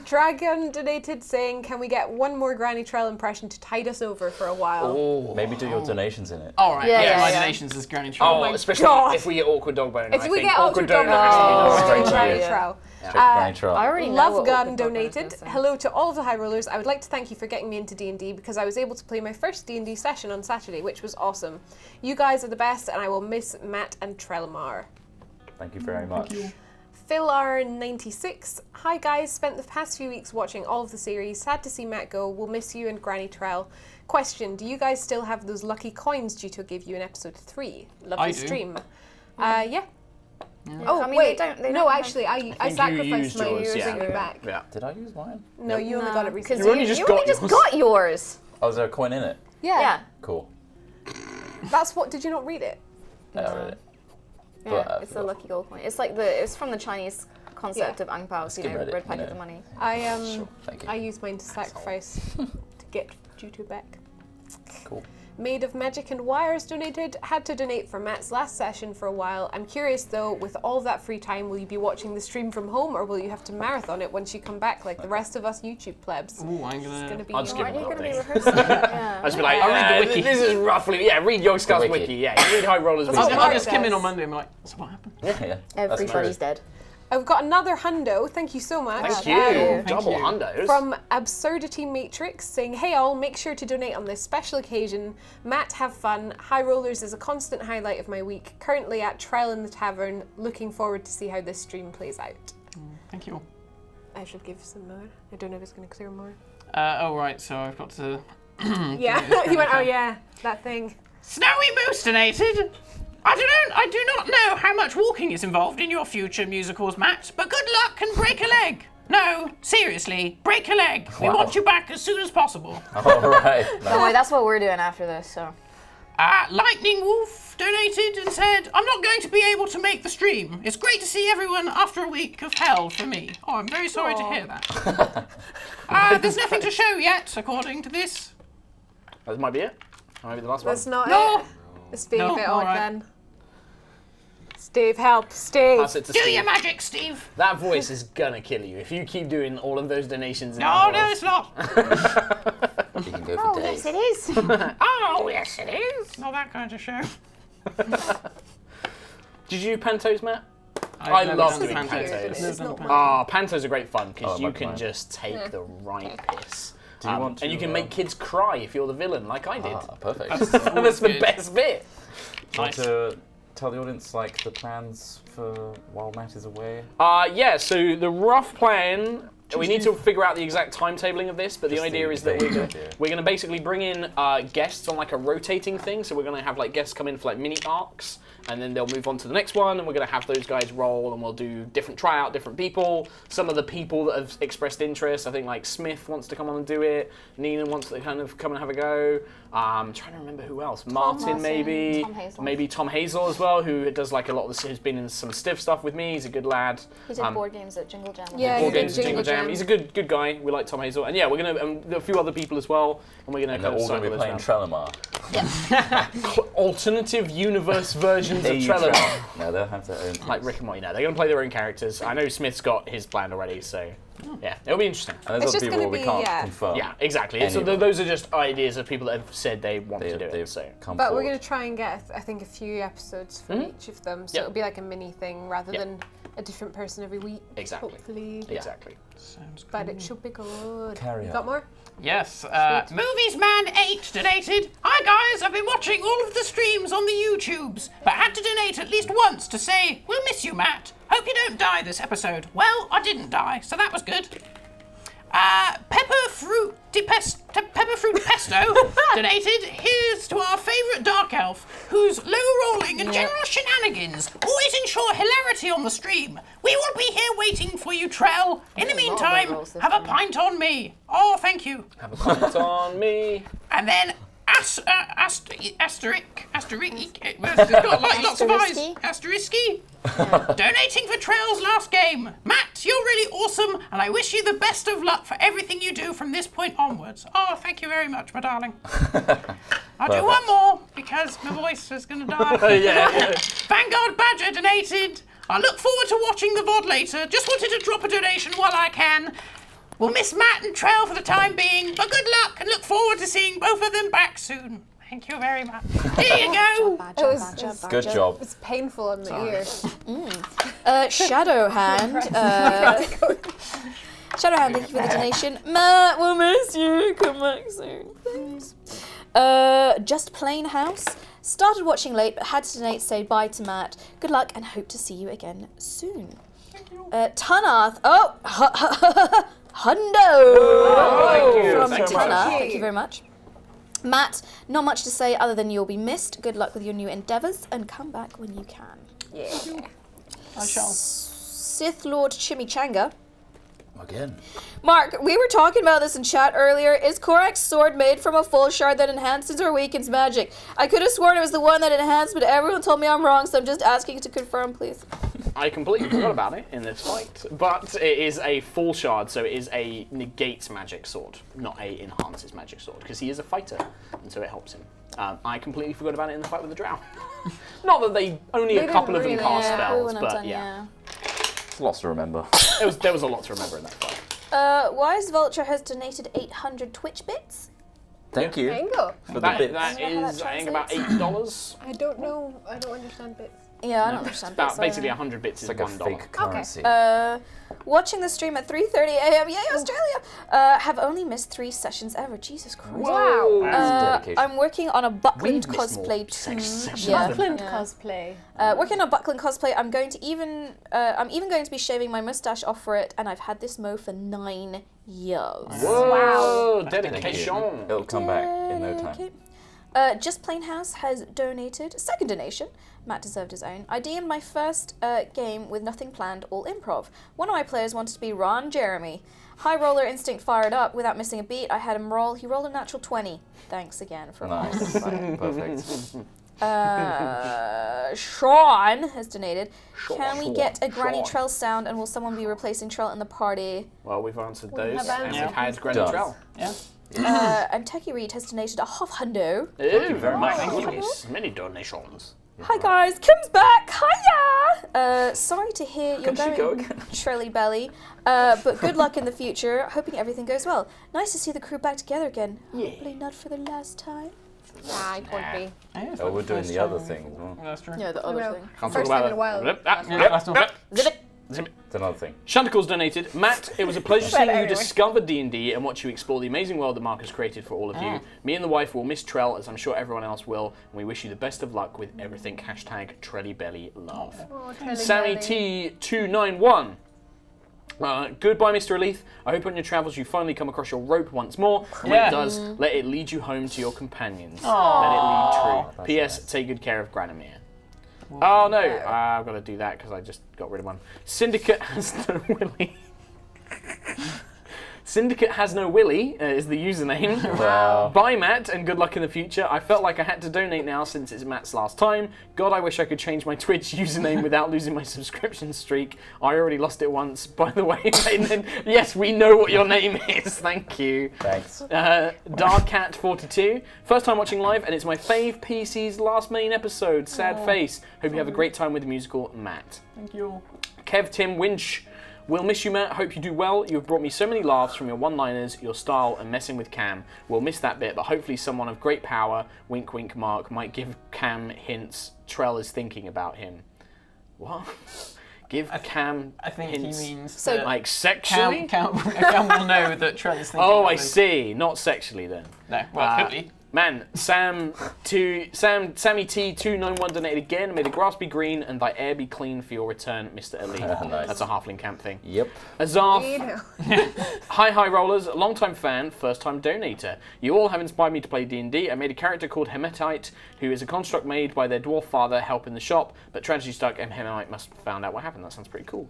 Dragon donated saying, can we get one more Granny Trell impression to tide us over for a while? Maybe do your donations in it. All right. Yeah, Yeah, yeah, my yeah. donations is Granny Troll. Oh, especially God. if we get awkward dog bone. If I we think get awkward Dog donor has to be Bone, nice. straight to Granny you. Trell. Straight to Granny Trell. I already know Love what Gun Awkward Dog Bone is donated. gonna say. Hello to all of the High Rollers. I would like to thank you for getting me into D&D because I was able to play my first D&D session on Saturday, which was awesome. You guys are the best, and I will miss Matt and Trellamar. Thank you very much. PhilR96. Hi guys, spent the past few weeks watching all of the series. Sad to see Matt go. We'll miss you and Granny Trell. Question, do you guys still have those lucky coins Juto gave you in episode 3? Lovely I do. stream. Yeah. Oh, I mean, wait. they don't no, have- actually, I think you sacrificed used my yours, yours yeah. and it back. Yeah. Did I use mine? No, you only got it Because recently. You only just you got only just yours. got yours. Oh, is there a coin in it? Yeah. Cool. That's what, did you not read it? Yeah, I read it. Yeah, But, it's a lucky gold coin. It's like it's from the Chinese concept Yeah. of ang paos, you Skim know, read it, red packet you of know. money. I Sure, thank you. I used mine to sacrifice to get Juto back. Cool. Made of Magic and Wires donated. Had to donate for Matt's last session for a while. I'm curious though, with all of that free time, will you be watching the stream from home or will you have to marathon it once you come back like the rest of us YouTube plebs? Ooh, I'm It's gonna. gonna be I'll just give Aren't him you an going to be update. rehearsing? Yeah. I'll just be like, I'll read the wiki. This is roughly, read Yogscast The wiki. wiki. Yeah, you read High Rollers That's wiki. what I'll Mark just come in does. on Monday and be like, so what happened? Yeah. Everybody's dead. I've got another hundo. Thank you so much. Thank you. Thank Double you. hundos. From Absurdity Matrix saying, hey all, make sure to donate on this special occasion. Matt, have fun. High Rollers is a constant highlight of my week. Currently at Trial in the Tavern. Looking forward to see how this stream plays out. Thank you. I should give some more. I don't know if it's going to clear more. Oh, right, so I've got to. Yeah, he went, oh yeah, that thing. Snowy Moose donated. I do not know how much walking is involved in your future musicals, Matt, but good luck and break a leg. No, seriously, break a leg. We Wow. want you back as soon as possible. All right. Don't worry, that's what we're doing after this, so. Lightning Wolf donated and said, I'm not going to be able to make the stream. It's great to see everyone after a week of hell for me. Oh, I'm very sorry to hear that. There's nothing to show yet, according to this. That might be it. That might be the last That's one. not No. it. It's being No, a bit odd alright. then. Steve, help. Steve. Pass it to Do Steve. your magic, Steve. That voice is gonna kill you if you keep doing all of those donations. in No, that no, voice. it's not. You can go for days. is. Oh, yes, it is. Not that kind of show. Did you do pantos, Matt? I've I never love done doing Pantos. pantos. I've never It's done not Pantos. Ah, pantos are great fun because Oh, you like can mine. just take the right piss. Do you want to, and you can make kids cry if you're the villain, like I did. Ah, perfect. That's the good. best bit. Do you want to tell the audience like the plans for while Matt is away? Yeah, so the rough plan, we need to figure out the exact timetabling of this, but the Just idea the is that vague idea. we're going to basically bring in guests on like a rotating thing, so we're going to have like guests come in for like mini arcs, and then they'll move on to the next one, and we're going to have those guys roll, and we'll do try out different people. Some of the people that have expressed interest, I think like Smith wants to come on and do it, Nina wants to kind of come and have a go. I'm trying to remember who else. Martin maybe. Tom Hazel. Maybe Tom Hazel as well, who does like a lot of this, who's been in some stiff stuff with me. He's a good lad. He did board games at Jingle Jam. Yeah, Board he did games at Jingle Jam. He's a good guy. We like Tom Hazel, and yeah, we're gonna there are a few other people as well, and we're gonna And kind they're of all going to cycle be those playing around. Trellamar. Alternative universe versions of AU Trello, No, they'll have their own. like Rick and Morty. No, they're gonna play their own characters. I know Smith's got his planned already, so yeah, it'll be interesting. And It's there's other just people gonna we be, can't yeah. confirm. Yeah, exactly. So Anyway. those are just ideas of people that have said they want to do it. They've So come But forward. we're going to try and get, I think, a few episodes for each of them. So Yep. it'll be like a mini thing rather Yep. than a different person every week. Exactly. Hopefully. exactly. Sounds But it should be good. Carry You got on. more? Yes, Movies Man 8 donated. Hi guys, I've been watching all of the streams on the YouTubes, but had to donate at least once to say, we'll miss you, Matt. Hope you don't die this episode. Well, I didn't die, so that was good. Pepperfruit Pesto donated. Here's to our favourite dark elf, whose low-rolling and general shenanigans always ensure hilarity on the stream. We will be here waiting for you, Trell. In the meantime, have a pint on me. Oh, thank you. Have a pint on me. And then Asterisk. It's got like lots of eyes. Asterisky. Donating for Trell's last game. Matt, you're really awesome, and I wish you the best of luck for everything you do from this point onwards. Oh, thank you very much, my darling. I'll do one more because my voice is going to die. Yeah. Vanguard Badger donated. I look forward to watching the VOD later. Just wanted to drop a donation while I can. We'll miss Matt and Trell for the time being, but good luck and look forward to seeing both of them back soon. Thank you very much. Here you go. Good job. It's painful on the ear. Shadowhand. Shadowhand, thank you for the donation. Matt, we'll miss you. Come back soon. Thanks. Just Plain House. Started watching late, but had to donate. Say bye to Matt. Good luck and hope to see you again soon. Tunath. Oh, Hundo. From Tunath. Thank you very much. Matt, not much to say other than you'll be missed. Good luck with your new endeavours and come back when you can. Yeah. I shall. Sith Lord Chimichanga. Again. Mark, we were talking about this in chat earlier. Is Korak's sword made from a full shard that enhances or weakens magic? I could have sworn it was the one that enhanced, but everyone told me I'm wrong, so I'm just asking to confirm, please. I completely forgot about it in this fight, but it is a full shard, so it is a negates magic sword, not a enhances magic sword, because he is a fighter, and so it helps him. I completely forgot about it in the fight with the drow. Not that only a couple of them cast spells, but yeah. It's lots to remember. There was a lot to remember in that fight. Wise Vulture has donated 800 Twitch bits. Thank you. Bingo. For the bits. That is, I think, about $8. I don't know. I don't understand bits. Yeah, I don't understand About bits. basically 100 bits It's is like a $1. fake currency. Watching the stream at 3:30 a.m. Yay, Australia! Have only missed 3 sessions ever. Jesus Christ. Wow. That's dedication. I'm working on a Buckland We've missed more cosplay sex too. sessions Yeah. Buckland cosplay. Working on Buckland cosplay. I'm even going to be shaving my mustache off for it, and I've had this mo for 9 years. Whoa, Thank dedication. you. It'll come back in no time. Okay. Just Plain House has donated. Second donation. Matt deserved his own. I DM'd my first game with nothing planned, all improv. One of my players wanted to be Ron Jeremy. High roller instinct fired up. Without missing a beat, I had him roll. He rolled a natural 20. Thanks again for Nice. Perfect. Sean has donated. Can we Sean, get a Granny Sean. Trell sound, and will someone be replacing Trell in the party? Well, we've answered those, have and answered we've had Granny Done. Trell. Yeah. And Techie Reed has donated a half hundo. Thank you very much. Many donations. Hi guys, Kim's back. Hiya! Sorry to hear you're Can she go going, again? Trelly Belly. But good luck in the future. Hoping everything goes well. Nice to see the crew back together again. Hopefully not for the last time. Nah, it won't be. Yeah, it's Oh, like we're the doing first the other time. thing as well. That's true. Yeah, the other other thing. thing. First time in a while. Yeah, last one. Zip it. It's another thing. Shantacle's donated. Matt, it was a pleasure seeing you discover D&D and watch you explore the amazing world that Mark has created for all of you. Me and the wife will miss Trell, as I'm sure everyone else will, and we wish you the best of luck with everything. #TrellyBellyLove. Sammy T291. Goodbye, Mr. Aleath. I hope on your travels you finally come across your rope once more. When Yeah. it does, let it lead you home to your companions. Let it lead true. That's P.S. nice. Take good care of Granamir. Oh no, I've got to do that because I just got rid of one. Syndicate has no willy. Syndicate has no willy is the username. Wow. Bye, Matt, and good luck in the future. I felt like I had to donate now since it's Matt's last time. God, I wish I could change my Twitch username without losing my subscription streak. I already lost it once, by the way. Yes, we know what your name is. Thank you. Thanks. Darkcat42. First time watching live, and it's my fave PC's last main episode. Sad face. Hope you have a great time with the musical, Matt. Thank you. Kev Tim Winch. We'll miss you, Matt. Hope you do well. You've brought me so many laughs from your one-liners, your style, and messing with Cam. We'll miss that bit, but hopefully someone of great power, wink wink Mark, might give Cam hints Trell is thinking about him. What? Give Cam I think hints. he means So, that Like sexually? Cam will know that Trell is thinking Oh, about I him. see. Not sexually then. No, well, could be. Man, Sammy T291 donated again. May the grass be green and thy air be clean for your return, Mr. Aleath. Nice. That's a halfling camp thing. Yep. Azarth, Hi Rollers, long-time fan, first-time donator. You all have inspired me to play D&D. I made a character called Hemetite, who is a construct made by their dwarf father, help in the shop, but tragedy struck and Hemetite must have found out what happened. That sounds pretty cool.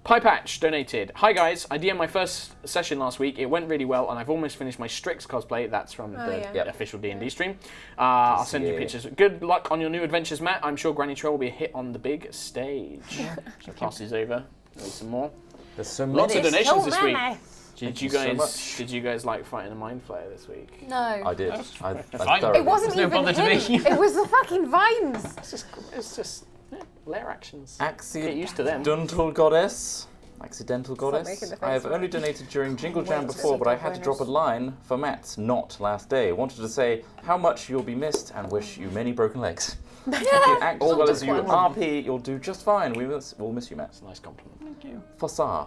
Piepatch donated. Hi guys, I DM'd my first session last week. It went really well and I've almost finished my Strix cosplay. That's from the official D&D stream. I'll send you pictures. Good luck on your new adventures, Matt. I'm sure Granny Troll will be a hit on the big stage. So passes over. There's some more. There's so Lots of donations this week. Thank you so much. Did you guys like fighting a mind flayer this week? No. I did. I Fine. It wasn't no even bother to him. me. It was the fucking vines. It's just lair actions. Get used to them. Accidental Goddess. Accidental making Goddess. the face I have work. only donated during Jingle Jam before, but I had to drop a line for Matt's not last day. Wanted to say how much you'll be missed and wish you many broken legs. If you act as well as you RP, you'll do just fine. We'll miss you, Matt. It's a nice compliment. Thank you. Fassar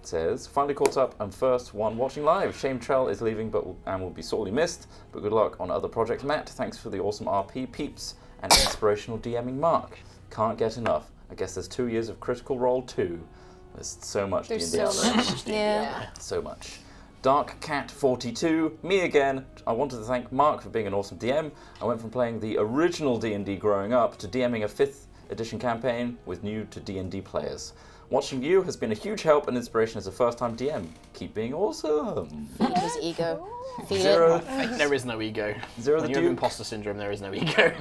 says, finally caught up and first one watching live. Shame Trell is leaving and will be sorely missed, but good luck on other projects, Matt. Thanks for the awesome RP peeps and inspirational DMing, Mark. Can't get enough. I guess there's 2 years of Critical Role 2. There's so much There's D&D out so there. much. Yeah. So much. Dark Cat 42, me again. I wanted to thank Mark for being an awesome DM. I went from playing the original D&D growing up to DMing a 5th edition campaign with new to D&D players. Watching you has been a huge help and inspiration as a first-time DM. Keep being awesome. Feed his ego. Feed Zero, it. There is no ego. Zero When the you have Duke. imposter syndrome, there is no ego.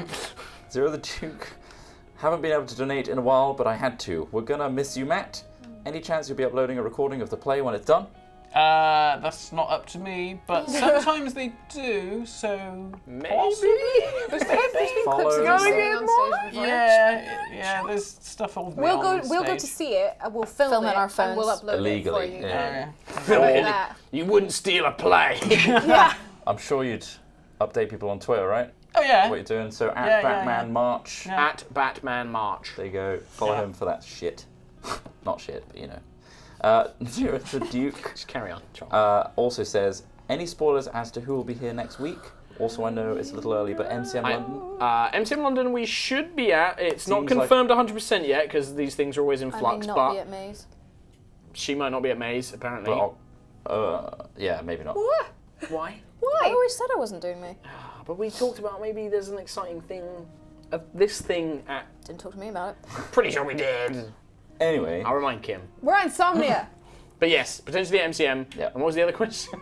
Zero the Duke. Haven't been able to donate in a while, but I had to. We're gonna miss you, Matt. Any chance you'll be uploading a recording of the play when it's done? That's not up to me, but sometimes they do, so possibly. There's been Follow clips of the- us singing on stage before. Yeah, there's stuff of me We'll on go to stage. see it and we'll film it on our and we'll phones. upload Illegally, it for you. yeah. Like that. You wouldn't steal a play. Yeah. I'm sure you'd update people on Twitter, right? Oh yeah. What you're doing. So at Yeah, Batman March. Yeah. At Batman March. There you go. Follow Yeah. him for that shit. Not shit, but you know. Zero the Duke Just carry on, Charles. also says, any spoilers as to who will be here next week? Also, I know it's a little early, but MCM London? MCM London we should be at. It's not Seems like- confirmed 100% yet because these things are always in I flux, may not but be at Maze. she might not be at Maze, apparently. But, yeah, maybe not. Why? I always said I wasn't doing me. But we talked about maybe there's an exciting thing of this thing at... Didn't talk to me about it. Pretty sure we did. Anyway, I'll remind Kim. We're Insomnia. But yes, potentially at MCM. Yeah. And what was the other question?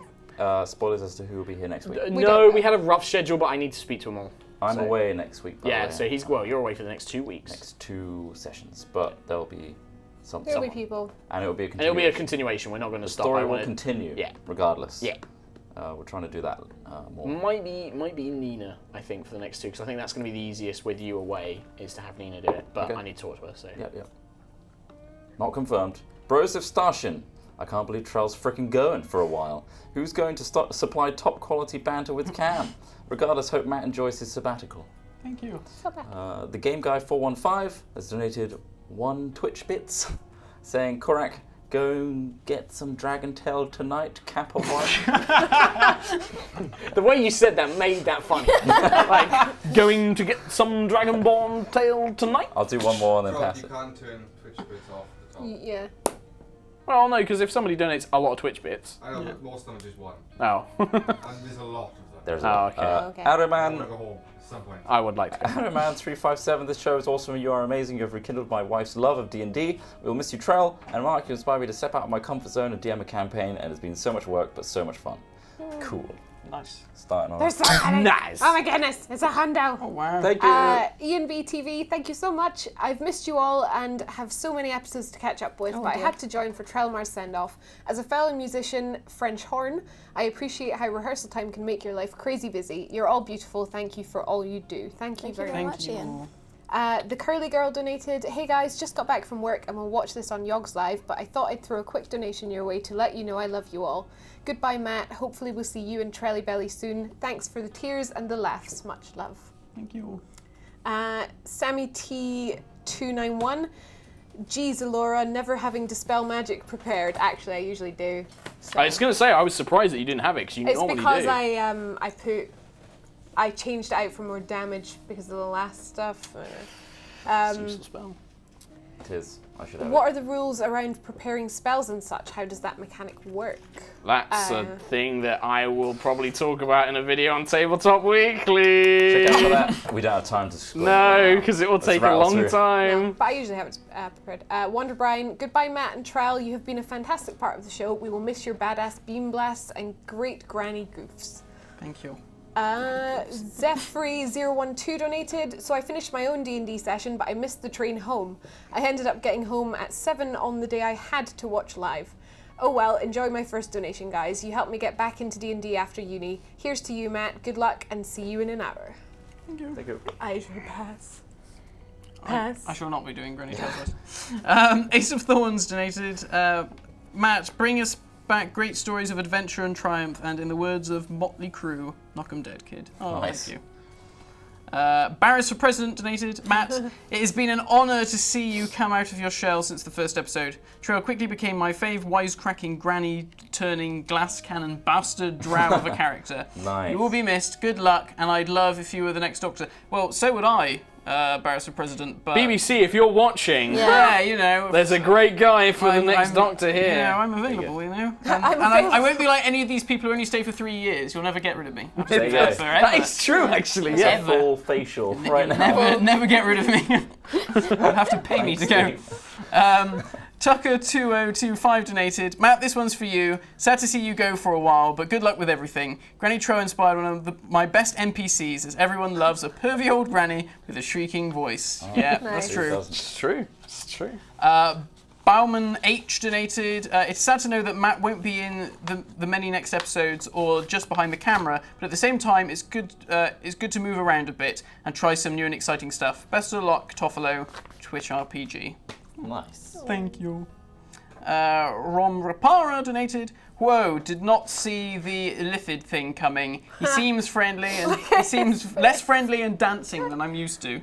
spoilers as to who will be here next week. don't No, know. we had a rough schedule, but I need to speak to them all. I'm so- away next week, by the Yeah, way. so you're away for the next 2 weeks. Next 2 sessions, but there'll be something. There'll be people. And it'll be a And continuation. it'll be a continuation. We're not going to The stop. story I will wanna- continue, Yeah. regardless. Yeah. We're trying to do that more. Might be Nina, I think, for the next 2, because I think that's going to be the easiest with you away, is to have Nina do it. But Okay. I need to talk to her, so. Yep. Not confirmed. Bros of Starshin. I can't believe Trell's frickin' going for a while. Who's going to supply top quality banter with Cam? Regardless, hope Matt enjoys his sabbatical. Thank you. The Game Guy 415 has donated 1 Twitch bits, saying, Korak, go and get some Dragon Tail tonight, Kappa White. The way you said that made that funny. Like, going to get some Dragonborn tail tonight? I'll do one more and then Rob, pass you it. can't turn Twitch bits off at the top. Yeah. Well, no, because if somebody donates a lot of Twitch bits. I know, but most of them are just one. Oh. And there's a lot of them. There's Oh, a okay. Okay. I want to Arrowman go home at some point. I would like to. Arrowman357, this show is awesome and you are amazing. You have rekindled my wife's love of D&D. We'll miss you, Trell. And Mark, you inspired me to step out of my comfort zone and DM a campaign, and it's been so much work, but so much fun. Cool. Nice. Starting on. There's so many. Nice. Oh my goodness, it's a hundo. Oh wow. Thank you. Ian BTV, thank you so much. I've missed you all and have so many episodes to catch up with, but I dear. had to join for Trellmar's send-off. As a fellow musician, French horn, I appreciate how rehearsal time can make your life crazy busy. You're all beautiful. Thank you for all you do. Thank you very much. Much, Ian. The Curly Girl donated, hey guys, just got back from work and will watch this on Yogs Live, but I thought I'd throw a quick donation your way to let you know I love you all. Goodbye, Matt. Hopefully we'll see you and Trelly Belly soon. Thanks for the tears and the laughs. Much love. Thank you. Sammy T291, geez, Alora, never having Dispel Magic prepared. Actually, I usually do. So. I was going to say, I was surprised that you didn't have it, because you It's normally because do. I put I changed it out for more damage because of the last stuff. Useless spell. It is. I should have What are the rules around preparing spells and such? How does that mechanic work? That's a thing that I will probably talk about in a video on Tabletop Weekly. Check out for that. We don't have time to explain. No, because it will take a rattle long through. time. No, but I usually have it prepared. Wonder Brian, goodbye Matt and Trell. You have been a fantastic part of the show. We will miss your badass beam blasts and great granny goofs. Thank you. Zephyr012 donated. So I finished my own D&D session, but I missed the train home. I ended up getting home at 7 on the day I had to watch live. Oh well, enjoy my first donation, guys. You helped me get back into D&D after uni. Here's to you, Matt. Good luck, and see you in an hour. Thank you. Thank you. I shall pass. I shall not be doing Granny Tales. Ace of Thorns donated. Matt, bring us back great stories of adventure and triumph, and in the words of Motley Crue, knock 'em dead, kid. Oh, Nice. thank you. Barris for President donated. Matt, it has been an honour to see you come out of your shell since the first episode. Trail quickly became my fave wisecracking, granny-turning, glass cannon bastard drow of a character. Nice. You will be missed. Good luck, and I'd love if you were the next Doctor. Well, so would I, Barris for President, but... BBC, if you're watching, Yeah, you know. there's a great guy for the next Doctor here. You know, I'm available, you know. And I won't be like any of these people who only stay for 3 years. You'll never get rid of me. There you go. Forever. That is true, actually. It's Yeah. a full facial right now. Never get rid of me. You'll have to pay me to go. Tucker2025 donated. Matt, this one's for you. Sad to see you go for a while, but good luck with everything. Granny Tro inspired one of my best NPCs, as everyone loves a pervy old granny with a shrieking voice. Yeah, that's true. It's true. It's true. Bauman H donated. It's sad to know that Matt won't be in the many next episodes or just behind the camera, but at the same time, it's good to move around a bit and try some new and exciting stuff. Best of luck, Toffolo, Twitch RPG. Nice. Thank you. Rom Rapara donated. Whoa, did not see the Aleath thing coming. He seems friendly, and he seems less friendly and dancing than I'm used to.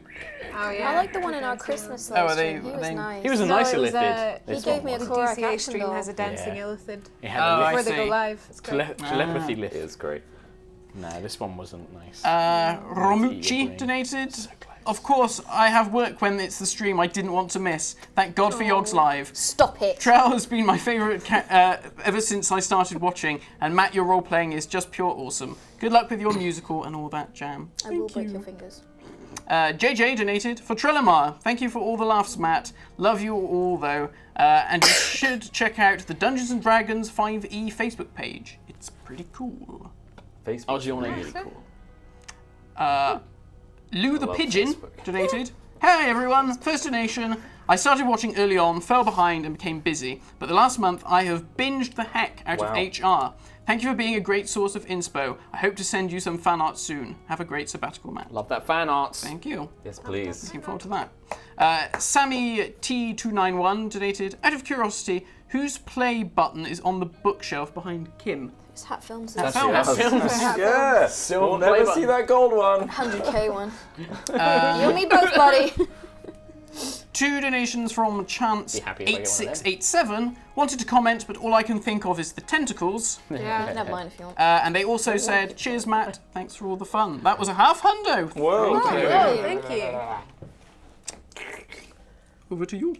Oh yeah. I like the one in our Christmas Oh, are live they- stream. He are was they- nice. He was a No, nice it was, Aleath. He gave me a The Korak DCA action stream doll. has a dancing Yeah. Illithid He had Oh, a I before they go see. live. It's great. telepathy It lift. is great. No, this one wasn't nice. Romucci donated. Of course, I have work when it's the stream I didn't want to miss. Thank God for Yogs Live. Stop it. Trell has been my favourite ever since I started watching, and Matt, your role playing is just pure awesome. Good luck with your musical and all that jam. I will break your fingers. JJ donated for Trelemar. Thank you for all the laughs, Matt. Love you all though, and you should check out the Dungeons and Dragons 5e Facebook page. It's pretty cool. Facebook. How's your name? Really cool. Lou the love Pigeon Facebook. donated. Hey everyone, first donation. I started watching early on, fell behind and became busy, but the last month I have binged the heck out of HR. Thank you for being a great source of inspo. I hope to send you some fan art soon. Have a great sabbatical, Matt. Love that fan art. Thank you. Yes, please. Looking forward to that. Sammy T291 donated. Out of curiosity, whose play button is on the bookshelf behind Kim? It's Hat Films. Hat It's Films. Yeah. Silver We'll play never button. see that gold one. 100k one. You and me both, buddy. 2 donations from Chance Be happy if I get one of them. 8687. Wanted to comment, but all I can think of is the tentacles. Yeah. Never mind if you want. And they also said, cheers, Matt. Thanks for all the fun. That was a half hundo. Whoa. Thank you. Over to you.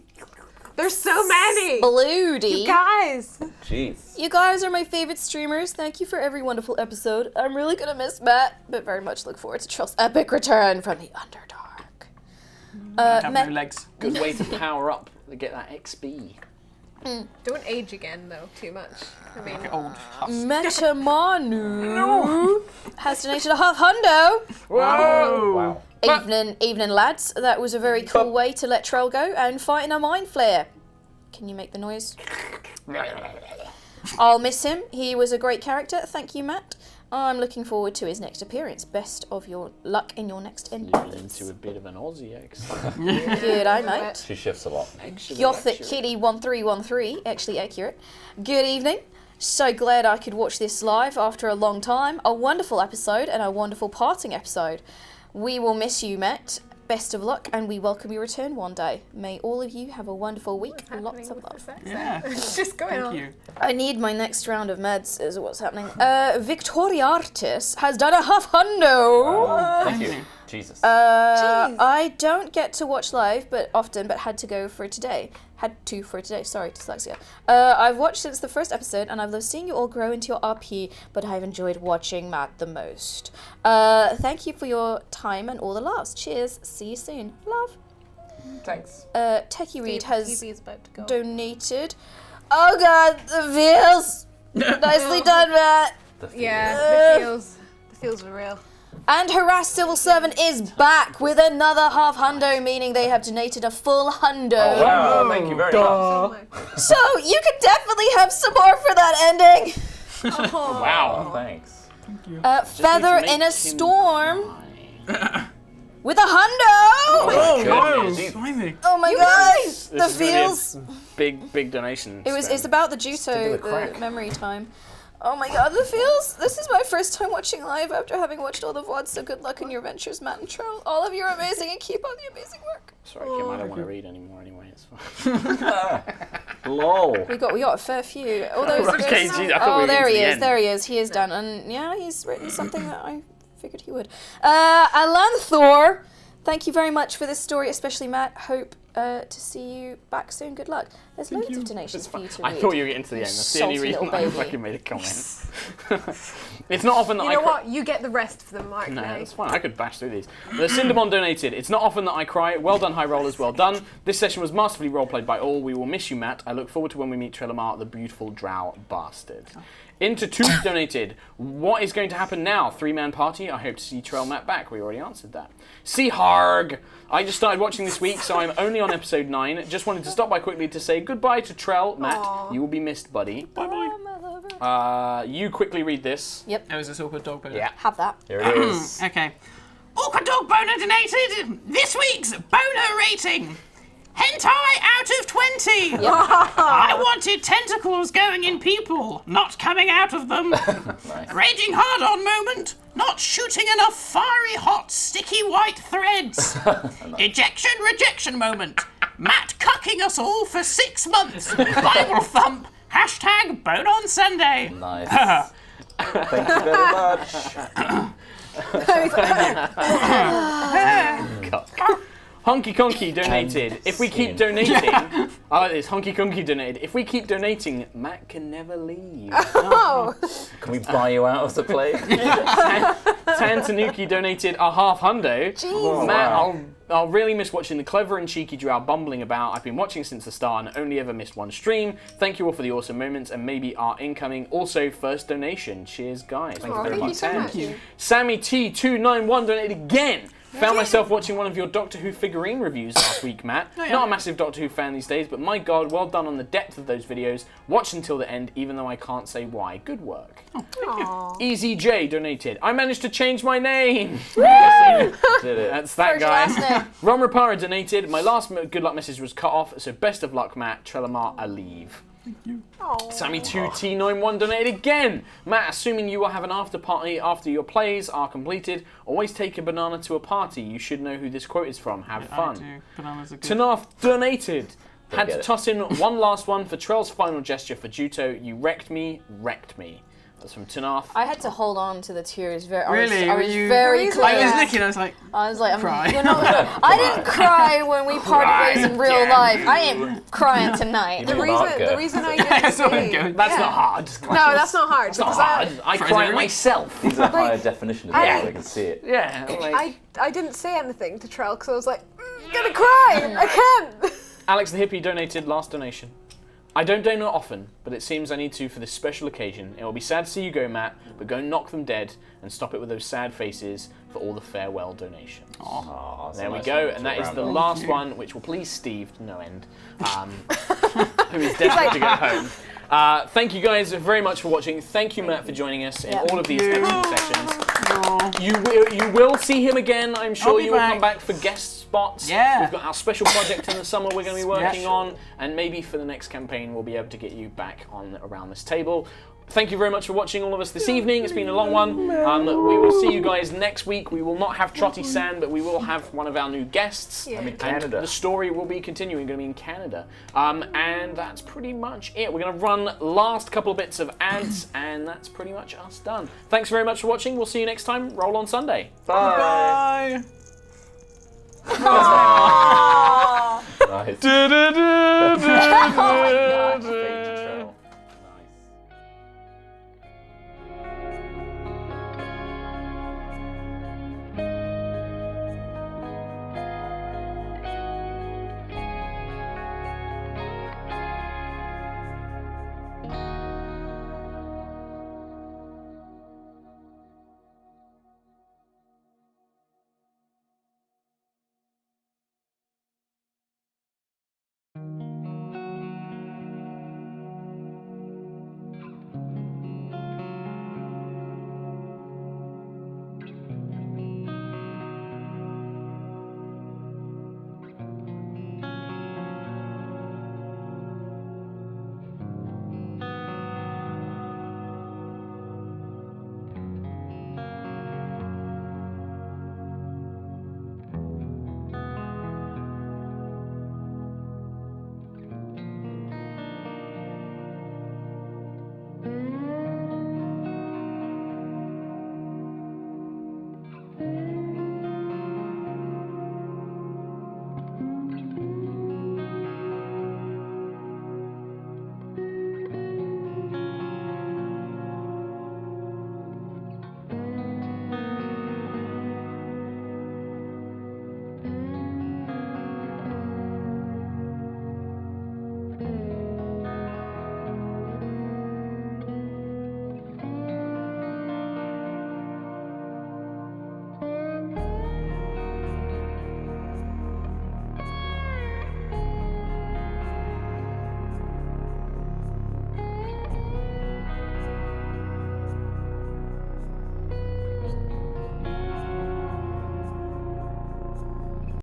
There's so many. Bloody. Guys. Jeez. You guys are my favorite streamers. Thank you for every wonderful episode. I'm really gonna miss Matt, but very much look forward to Trell's epic return from the Underdark. Have no legs. Good way to power up to get that XP. Don't age again though too much. I mean, Old husk. Metamanu has donated a half hundo. Whoa! Wow. Evening, lads. That was a very cool way to let Trell go and fight in a mind flare. Can you make the noise? I'll miss him. He was a great character. Thank you, Matt. I'm looking forward to his next appearance. Best of your luck in your next endeavours. Into a bit of an Aussie accent. Good, I mate. She shifts a lot. Gothic Kitty 1313, actually accurate. Good evening. So glad I could watch this live after a long time. A wonderful episode and a wonderful parting episode. We will miss you, Matt. best of luck, and we welcome your return one day. May all of you have a wonderful week. Lots of love. Yeah. It's just going on. Thank you. I need my next round of meds, is what's happening. Victoriartis has done a half hundo. Thank you. Jesus. I don't get to watch live, but had to go for today. Sorry, dyslexia. I've watched since the first episode, and I've loved seeing you all grow into your RP, but I've enjoyed watching Matt the most. Thank you for your time and all the laughs. Cheers. See you soon. Love. Thanks. Techie Reed has TV is about to go. donated. Oh god, the feels. Nicely done, Matt. Yeah, the feels are real. And Harassed Civil Servant is back with another half hundo, meaning they have donated a full hundo. Oh, wow, thank you very much. So you could definitely have some more for that ending. Wow. Oh, thanks. Feather in a Storm with a hundo. Blimey. Oh my gosh, the This is gonna be a feels. big donation. It's about the Juto, the memory time. Oh my god, the feels! This is my first time watching live after having watched all the VODs, so good luck in your ventures, Matt and Troll. All of you are amazing and keep up the amazing work. Sorry, Kim, I don't want to read anymore anyway. It's fine. Lol. We got a fair few. Oh, those, Okay, geez, I thought we were there getting he to the is. end. There he is. He is done, and yeah, he's written something that I figured he would. Alanthor, thank you very much for this story, especially Matt. Hope to see you back soon. Good luck. There's loads of donations for you to read. I thought you were getting to the end. That's the only Salty reason little I baby. fucking made a comment. It's not often that You I know cry. what? You get the rest of them, Mark. No, now. that's fine. I could bash through these. The Cinnamon donated. It's not often that I cry. Well done, HighRollers. Well done. This session was masterfully roleplayed by all. We will miss you, Matt. I look forward to when we meet Trelemar, the beautiful drow bastard. Into Two donated. What is going to happen now? 3-man party. I hope to see Trell Matt back. We already answered that. See Harg. I just started watching this week, so I'm only on episode 9. Just wanted to stop by quickly to say goodbye to Trell, Matt. Aww. You will be missed, buddy. Bye-bye. You quickly read this. Yep. Oh, is this awkward dog boner? Yeah. Have that. Here it is. Okay. Awkward Dog Boner donated this week's boner rating. Hentai out of 20. I wanted tentacles going in people, not coming out of them. Nice. Raging hard on moment, not shooting enough fiery hot sticky white threads. Ejection rejection moment. Matt cucking us all for 6 months. Bible thump. Hashtag bone on Sunday. Nice. Thank you very much. Honky Conky donated. If we keep donating, I like this. Honky Conky donated. If we keep donating, Matt can never leave. Can we buy you out of the play? Tan Tanuki donated a half hundo. Oh, Matt, wow. I'll really miss watching the clever and cheeky drow bumbling about. I've been watching since the start and only ever missed one stream. Thank you all for the awesome moments and maybe our incoming also first donation. Cheers, guys. Thank you very much. Thank you. Sammy T291 donated again. Found myself watching one of your Doctor Who figurine reviews last week, Matt. Not a massive Doctor Who fan these days, but my god, well done on the depth of those videos. Watch until the end, even though I can't say why. Good work. Easy J donated. I managed to change my name. Did it. That's that First guy. last name. Ron Rapara donated. My last good luck message was cut off, so best of luck, Matt. Trelemar, Aleath. Sammy2T91 donated again. Matt, assuming you will have an after party after your plays are completed, always take a banana to a party. You should know who this quote is from. Have I fun. do. Bananas are good. Tanaf donated. Had get to it. toss in one last one for Trell's final gesture for Juto. You wrecked me. That's from Tanaf. I had to hold on to the tears. I Really? was Were you- very close. I was looking, I was like, I was like, Cry. you're not gonna, I didn't cry when we parted ways in real life. I ain't crying tonight. The Will not reason, go. the reason I I didn't saw him say, go. That's yeah. not hard. No, that's not hard. It's not because hard. I Frozen cry every week. myself. These are higher definition as well, I can see it. Yeah. Like, I didn't say anything to Trell because I was like, I'm gonna cry. I can't. Alex the Hippie donated last donation. I don't donate often, but it seems I need to for this special occasion. It will be sad to see you go, Matt, but go knock them dead and stop it with those sad faces for all the farewell donations. Aw, that's a There we nice go, one to and that is round the off. last one, which will please Steve to no end, who is desperate to get home. Thank you guys very much for watching. Thank you, Matt, for joining us in all of these excellent sessions. You will see him again. I'm sure be you will back. come back for guest spots. Yeah. We've got our special project in the summer we're going to be working Special. on, and maybe for the next campaign we'll be able to get you back on around this table. thank you very much for watching all of us this evening. It's been a long one. We will see you guys next week. We will not have Trotty San, but we will have one of our new guests. Yeah. I'm in Canada. The story will be continuing, going to be in Canada. And that's pretty much it. We're going to run last couple of bits of ads, and that's pretty much us done. Thanks very much for watching. We'll see you next time. Roll on Sunday. Bye. Nice. Oh my god.